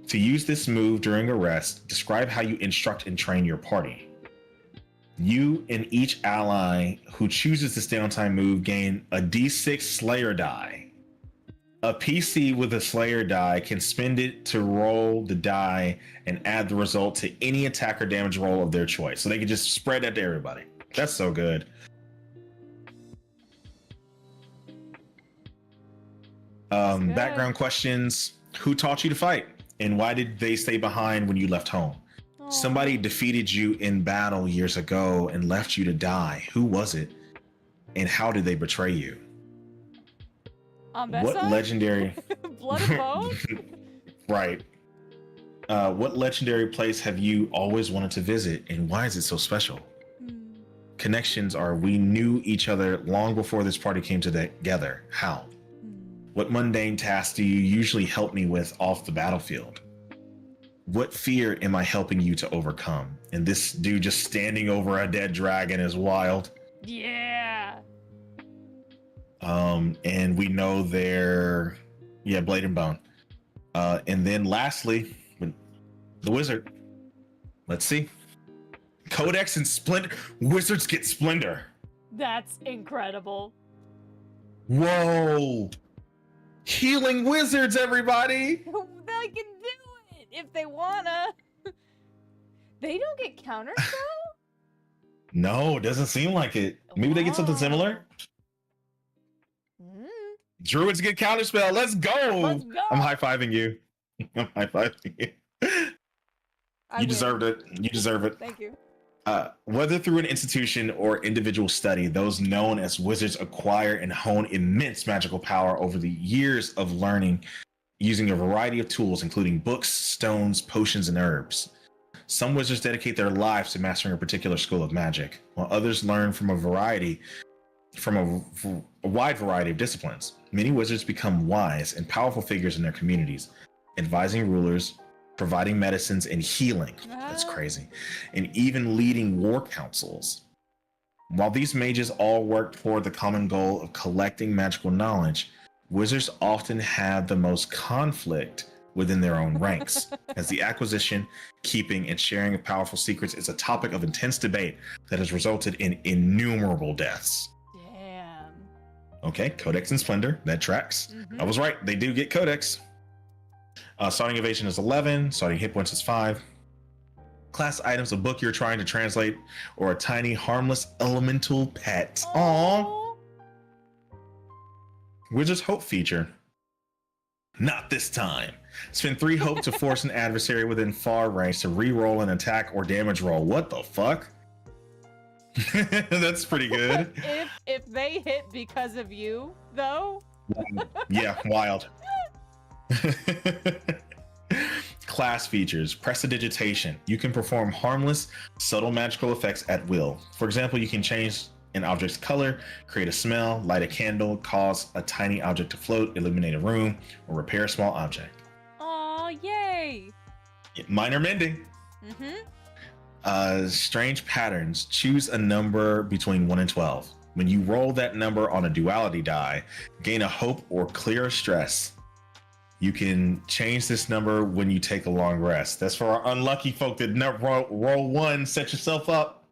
To use this move during a rest, describe how you instruct and train your party. You and each ally who chooses this downtime move gain a d6 Slayer die. A PC with a Slayer die can spend it to roll the die and add the result to any attack or damage roll of their choice. So they can just spread that to everybody. That's so good. Background questions. Who taught you to fight? And why did they stay behind when you left home? Aww. Somebody defeated you in battle years ago and left you to die. Who was it? And how did they betray you? What legendary... Blood and bone? Right. What legendary place have you always wanted to visit, and why is it so special? connections are we knew each other long before this party came together. How? What mundane tasks do you usually help me with off the battlefield? What fear am I helping you to overcome? And this dude just standing over a dead dragon is wild. Yeah. And we know they're, blade and bone. And then lastly, the wizard. Let's see. Codex and Splendor. Wizards get Splendor. That's incredible. Whoa. Healing wizards, everybody. They can do it if they wanna. They don't get counters though? No, it doesn't seem like it. Maybe they get something similar. Druids get counterspell. Let's go. Let's go. I'm high-fiving you. I'm high-fiving you. You deserved it. You deserve it. Thank you. Whether through an institution or individual study, those known as wizards acquire and hone immense magical power over the years of learning using a variety of tools, including books, stones, potions, and herbs. Some wizards dedicate their lives to mastering a particular school of magic, while others learn from a wide variety of disciplines. Many wizards become wise and powerful figures in their communities, advising rulers, providing medicines and healing. That's crazy. And even leading war councils. While these mages all work toward the common goal of collecting magical knowledge, wizards often have the most conflict within their own ranks, as the acquisition, keeping, and sharing of powerful secrets is a topic of intense debate that has resulted in innumerable deaths. Damn. Okay, Codex and Splendor, that tracks. I was right, they do get Codex. Starting evasion is 11, starting hit points is 5. Class items, a book you're trying to translate, or a tiny harmless elemental pet. Aww. Wizard's Hope feature. Not this time. Spend 3 hope to force an adversary within far range to re-roll an attack or damage roll. What the fuck? That's pretty good. If they hit because of you, though. Yeah, wild. Class features. Prestidigitation. You can perform harmless, subtle magical effects at will. For example, you can change an object's color, create a smell, light a candle, cause a tiny object to float, illuminate a room, or repair a small object. Aw, yay! Minor mending. Strange patterns. Choose a number between 1 and 12. When you roll that number on a duality die, gain a hope or clear a stress. You can change this number when you take a long rest. That's for our unlucky folk that never roll 1, set yourself up.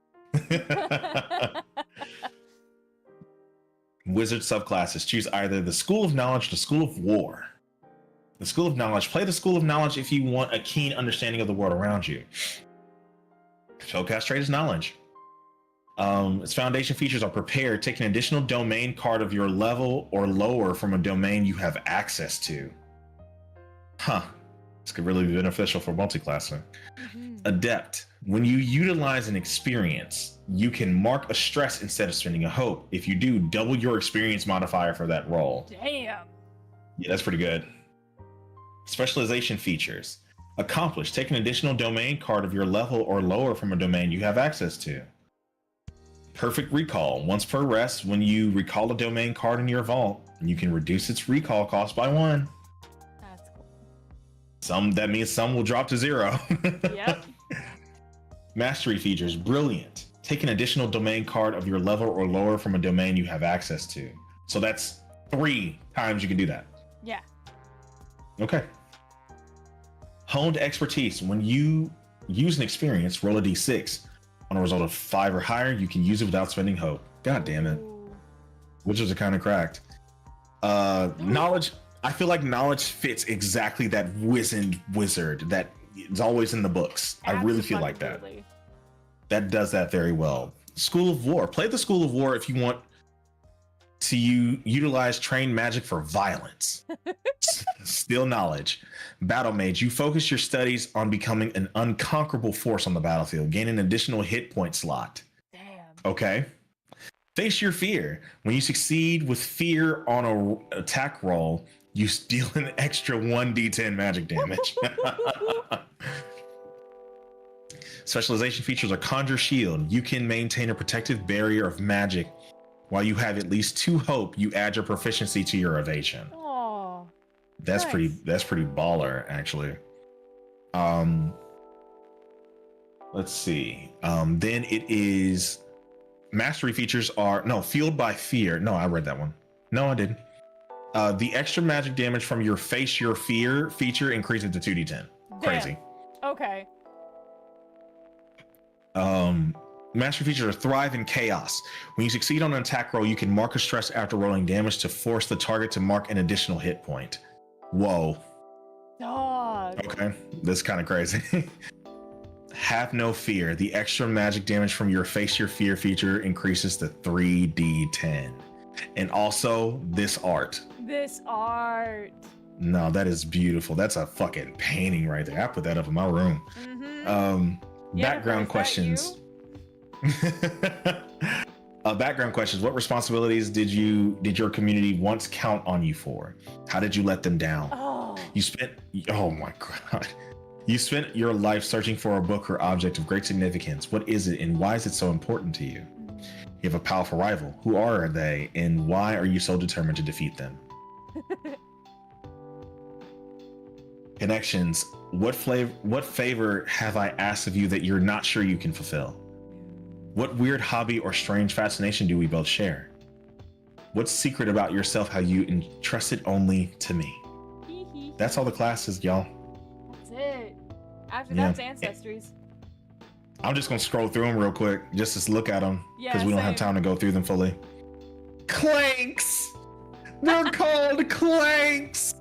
Wizard subclasses. Choose either the School of Knowledge or the School of War. The School of Knowledge. Play the School of Knowledge if you want a keen understanding of the world around you. Spellcast trait is Knowledge. Its foundation features are prepared. Take an additional domain card of your level or lower from a domain you have access to. Huh. This could really be beneficial for multiclassing. Adept. When you utilize an experience, you can mark a stress instead of spending a hope. If you do, double your experience modifier for that roll. Damn. Yeah, that's pretty good. Specialization features. Accomplished. Take an additional domain card of your level or lower from a domain you have access to. Perfect recall. Once per rest, when you recall a domain card in your vault, you can reduce its recall cost by 1. That's cool. That means some will drop to 0. Yep. Mastery features. Brilliant. Take an additional domain card of your level or lower from a domain you have access to. So that's 3 times you can do that. Yeah. Okay. Honed expertise. When you use an experience, roll a d6. On a result of 5 or higher, you can use it without spending hope. God damn it. Wizards are kind of cracked. Knowledge. I feel like knowledge fits exactly that wizened wizard that is always in the books. I really feel like that. That does that very well. School of War. Play the School of War if you want to utilize trained magic for violence. Steal knowledge. Battle Mage. You focus your studies on becoming an unconquerable force on the battlefield. Gain an additional hit point slot. Damn. Okay. Face your fear. When you succeed with fear on an attack roll, you deal an extra 1d10 magic damage. Specialization features are Conjure Shield. You can maintain a protective barrier of magic while you have at least 2 hope. You add your proficiency to your evasion. Oh, That's nice. pretty baller, actually. Let's see. Then it is mastery features are Fueled by Fear. No, I read that one. No, I didn't. The extra magic damage from your Face Your Fear feature increases to 2d10. Crazy. Okay. Mastery features are Thrive in Chaos. When you succeed on an attack roll, you can mark a stress after rolling damage to force the target to mark an additional hit point. Whoa. Dog. Okay, that's kind of crazy. Have No Fear. The extra magic damage from your Face Your Fear feature increases to 3d10. And also this art. This art. No, that is beautiful. That's a fucking painting right there. I put that up in my room. Background questions. Background questions. What responsibilities did your community once count on you for? How did you let them down? Oh my god. You spent your life searching for a book or object of great significance. What is it and why is it so important to you? You have a powerful rival. Who are they and why are you so determined to defeat them? Connections. What favor have I asked of you that you're not sure you can fulfill? What weird hobby or strange fascination do we both share? What's secret about yourself how you entrust it only to me? That's all the classes, y'all. That's it. After that's ancestries. I'm just gonna scroll through them real quick just to look at them because we don't have time to go through them fully. Clanks! They're called clanks!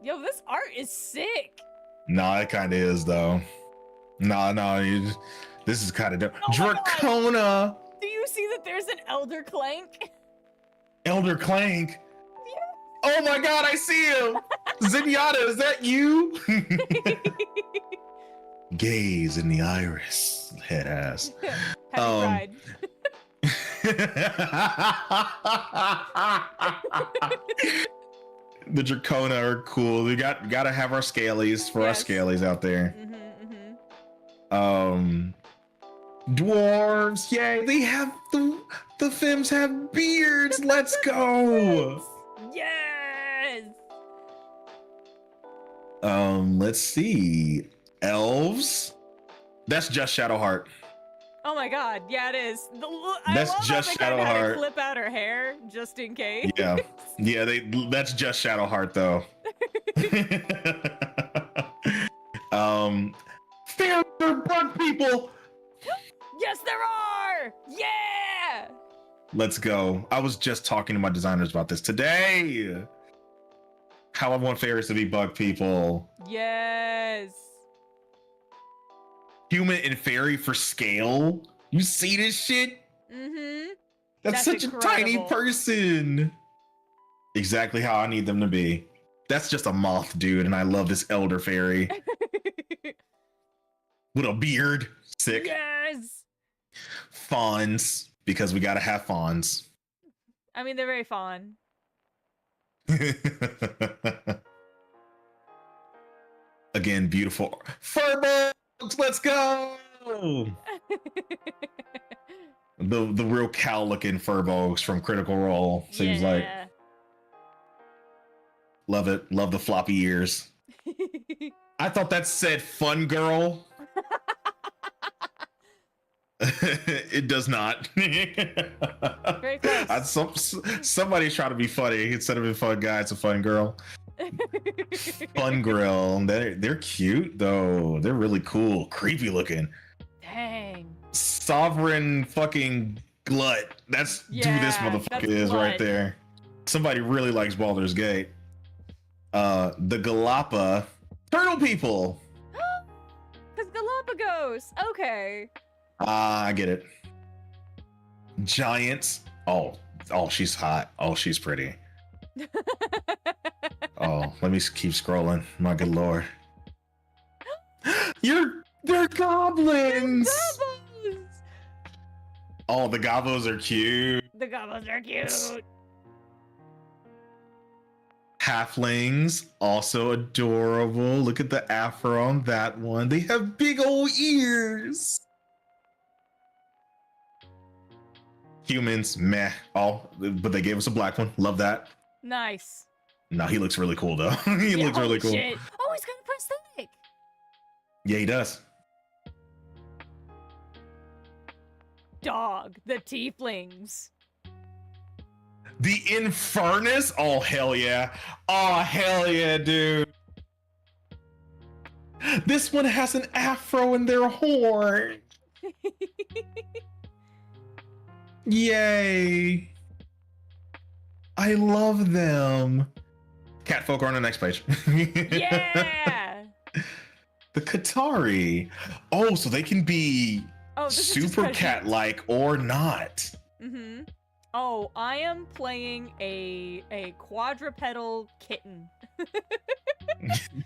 Yo, this art is sick. Nah, it kind of is though. This is kind of dope. Oh Dracona! Do you see that there's an Elder Clank? Elder Clank? Oh my god, I see him! Zenyatta, is that you? Gaze in the iris, head ass. Happy Pride. The Dracona are cool. We gotta have our scalies for our scalies out there. Dwarves, yay! They have the femmes have beards. Let's go. Yes. Let's see. Elves. That's just Shadowheart. Oh my god, yeah, it is. That's just Shadowheart. Clip out her hair just in case. Yeah. That's just Shadowheart though. There are bug people. Yes, there are. Yeah. Let's go. I was just talking to my designers about this today. How I want fairies to be bug people. Yes. Human and fairy for scale. You see this shit? That's such incredible. A tiny person. Exactly how I need them to be. That's just a moth dude, and I love this elder fairy. With a beard. Sick. Yes. Fawns, because we gotta have fawns. I mean, they're very fawn. Again, beautiful. Furbolgs, let's go! the real cow looking Furbolgs from Critical Role, seems like. Love it. Love the floppy ears. I thought that said fun girl. It does not. Very close. Somebody's trying to be funny instead of a fun guy. It's a fun girl. Fun grill. They're cute though. They're really cool. Creepy looking. Dang. Sovereign fucking glut. That's who this motherfucker is right there. Somebody really likes Baldur's Gate. The Galapa turtle people. Because Galapagos. Okay. I get it. Giants. Oh, she's hot. Oh, she's pretty. Oh, let me keep scrolling. My good lord. They're goblins. Oh, the goblins are cute. The goblins are cute. halflings, also adorable. Look at the afro on that one. They have big old ears. Humans, meh. All, but they gave us a black one. Love that. Nice. No, he looks really cool though. He looks really cool. Shit. Oh, he's got a prosthetic. Yeah, he does. Dog, the tieflings. The Infernus? Oh, hell yeah. Oh, hell yeah, dude. This one has an afro in their horn. Yay. I love them. Catfolk are on the next page. Yeah. The Qatari. Oh, so they can be super Khajiit. cat-like or not. Mm-hmm. Oh, I am playing a quadrupedal kitten.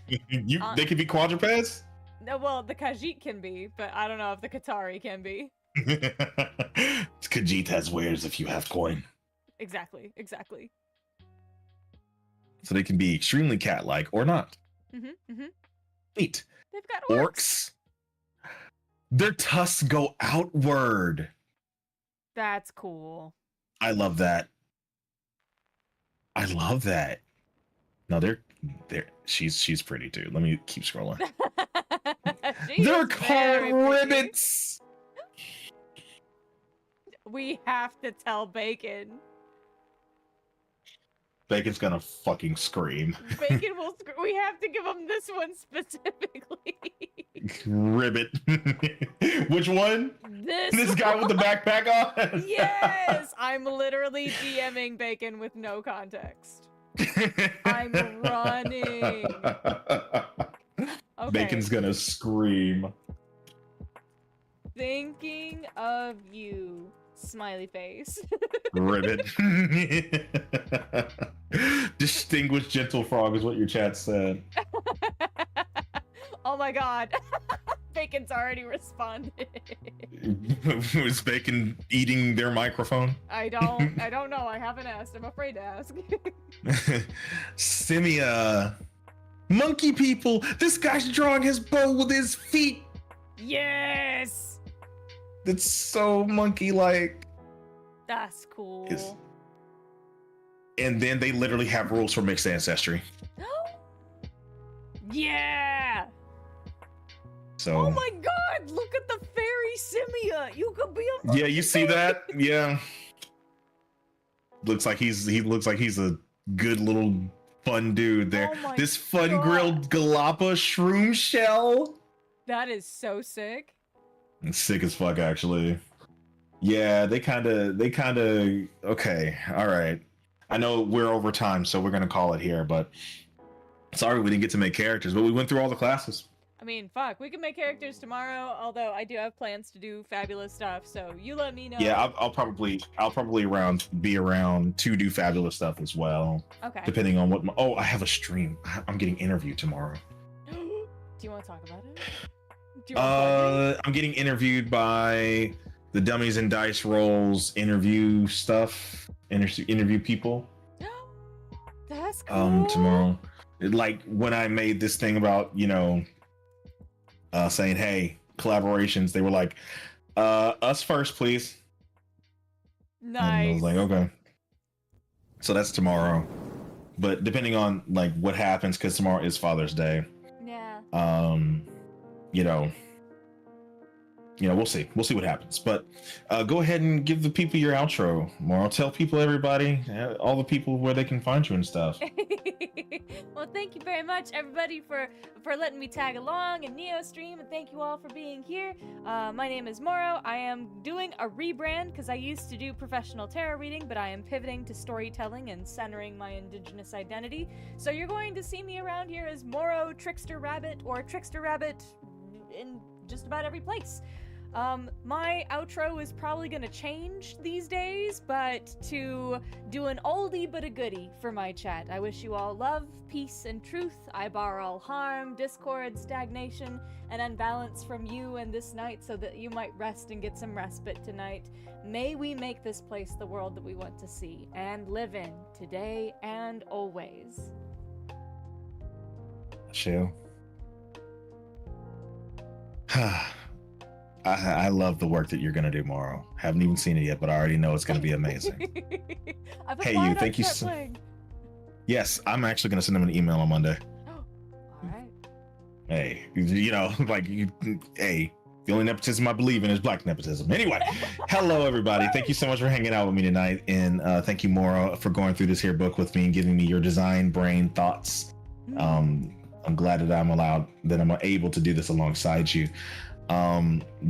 They can be quadrupeds? No, well, the Khajiit can be, but I don't know if the Qatari can be. Khajiit has wares if you have coin. Exactly. So they can be extremely cat-like or not. Mm-hmm. Neat. They've got Orcs. Their tusks go outward. That's cool. I love that. No, she's pretty too. Let me keep scrolling. They're called ribbits. We have to tell Bacon. Bacon's gonna fucking scream. Bacon will scream. We have to give him this one specifically. Ribbit. Which one? This guy with the backpack on? Yes! I'm literally DMing Bacon with no context. I'm running. Okay. Bacon's gonna scream. Thinking of you. Smiley face. Ribbit. Distinguished gentle frog is what your chat said. Oh my god. Bacon's already responded. Was Bacon eating their microphone? I don't know. I haven't asked. I'm afraid to ask. Simia. Monkey people. This guy's drawing his bow with his feet. Yes. That's so monkey-like. That's cool. And then they literally have rules for mixed ancestry. Yeah. So. Oh my god! Look at the fairy Simia. You could be a. Yeah, you see that? Yeah. He looks like he's a good little fun dude there. Oh this fun grilled Galapa shroom shell. That is so sick. It's sick as fuck, actually. Yeah, they kind of. Okay, all right. I know we're over time, so we're gonna call it here. But sorry we didn't get to make characters, but we went through all the classes. I mean, fuck, we can make characters tomorrow. Although I do have plans to do fabulous stuff, so you let me know. Yeah, I'll probably be around to do fabulous stuff as well. Okay. Depending on what. I have a stream. I'm getting interviewed tomorrow. Do you want to talk about it? I'm getting interviewed by the Dummies and Dice Rolls interview stuff. Interview people. That's cool. Tomorrow. Like when I made this thing about, saying, hey, collaborations, they were like, us first, please. Nice. And I was like, okay. So that's tomorrow. But depending on like what happens, because tomorrow is Father's Day. Yeah. We'll see. We'll see what happens. But go ahead and give the people your outro, Moro. Tell people, everybody, all the people where they can find you and stuff. Well, thank you very much, everybody, for letting me tag along in Neo Stream, and thank you all for being here. My name is Moro. I am doing a rebrand because I used to do professional tarot reading, but I am pivoting to storytelling and centering my indigenous identity. So you're going to see me around here as Moro Trickster Rabbit or Trickster Rabbit in just about every place. My outro is probably gonna change these days, but to do an oldie but a goodie for my chat. I wish you all love, peace, and truth. I bar all harm, discord, stagnation, and unbalance from you and this night so that you might rest and get some respite tonight. May we make this place the world that we want to see and live in today and always. Chill. I love the work that you're gonna do tomorrow. Haven't even seen it yet, but I already know it's gonna be amazing. Hey, you. Thank you so. Yes, I'm actually gonna send them an email on Monday. All right. Hey, hey, the only nepotism I believe in is black nepotism. Anyway, hello everybody. Thank you so much for hanging out with me tonight, and thank you, Maura, for going through this here book with me and giving me your design brain thoughts. I'm glad that I'm able to do this alongside you.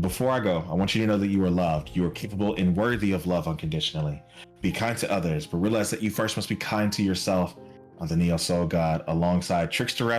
Before I go, I want you to know that you are loved. You are capable and worthy of love unconditionally. Be kind to others, but realize that you first must be kind to yourself. On the Neo Soul God, alongside Trickster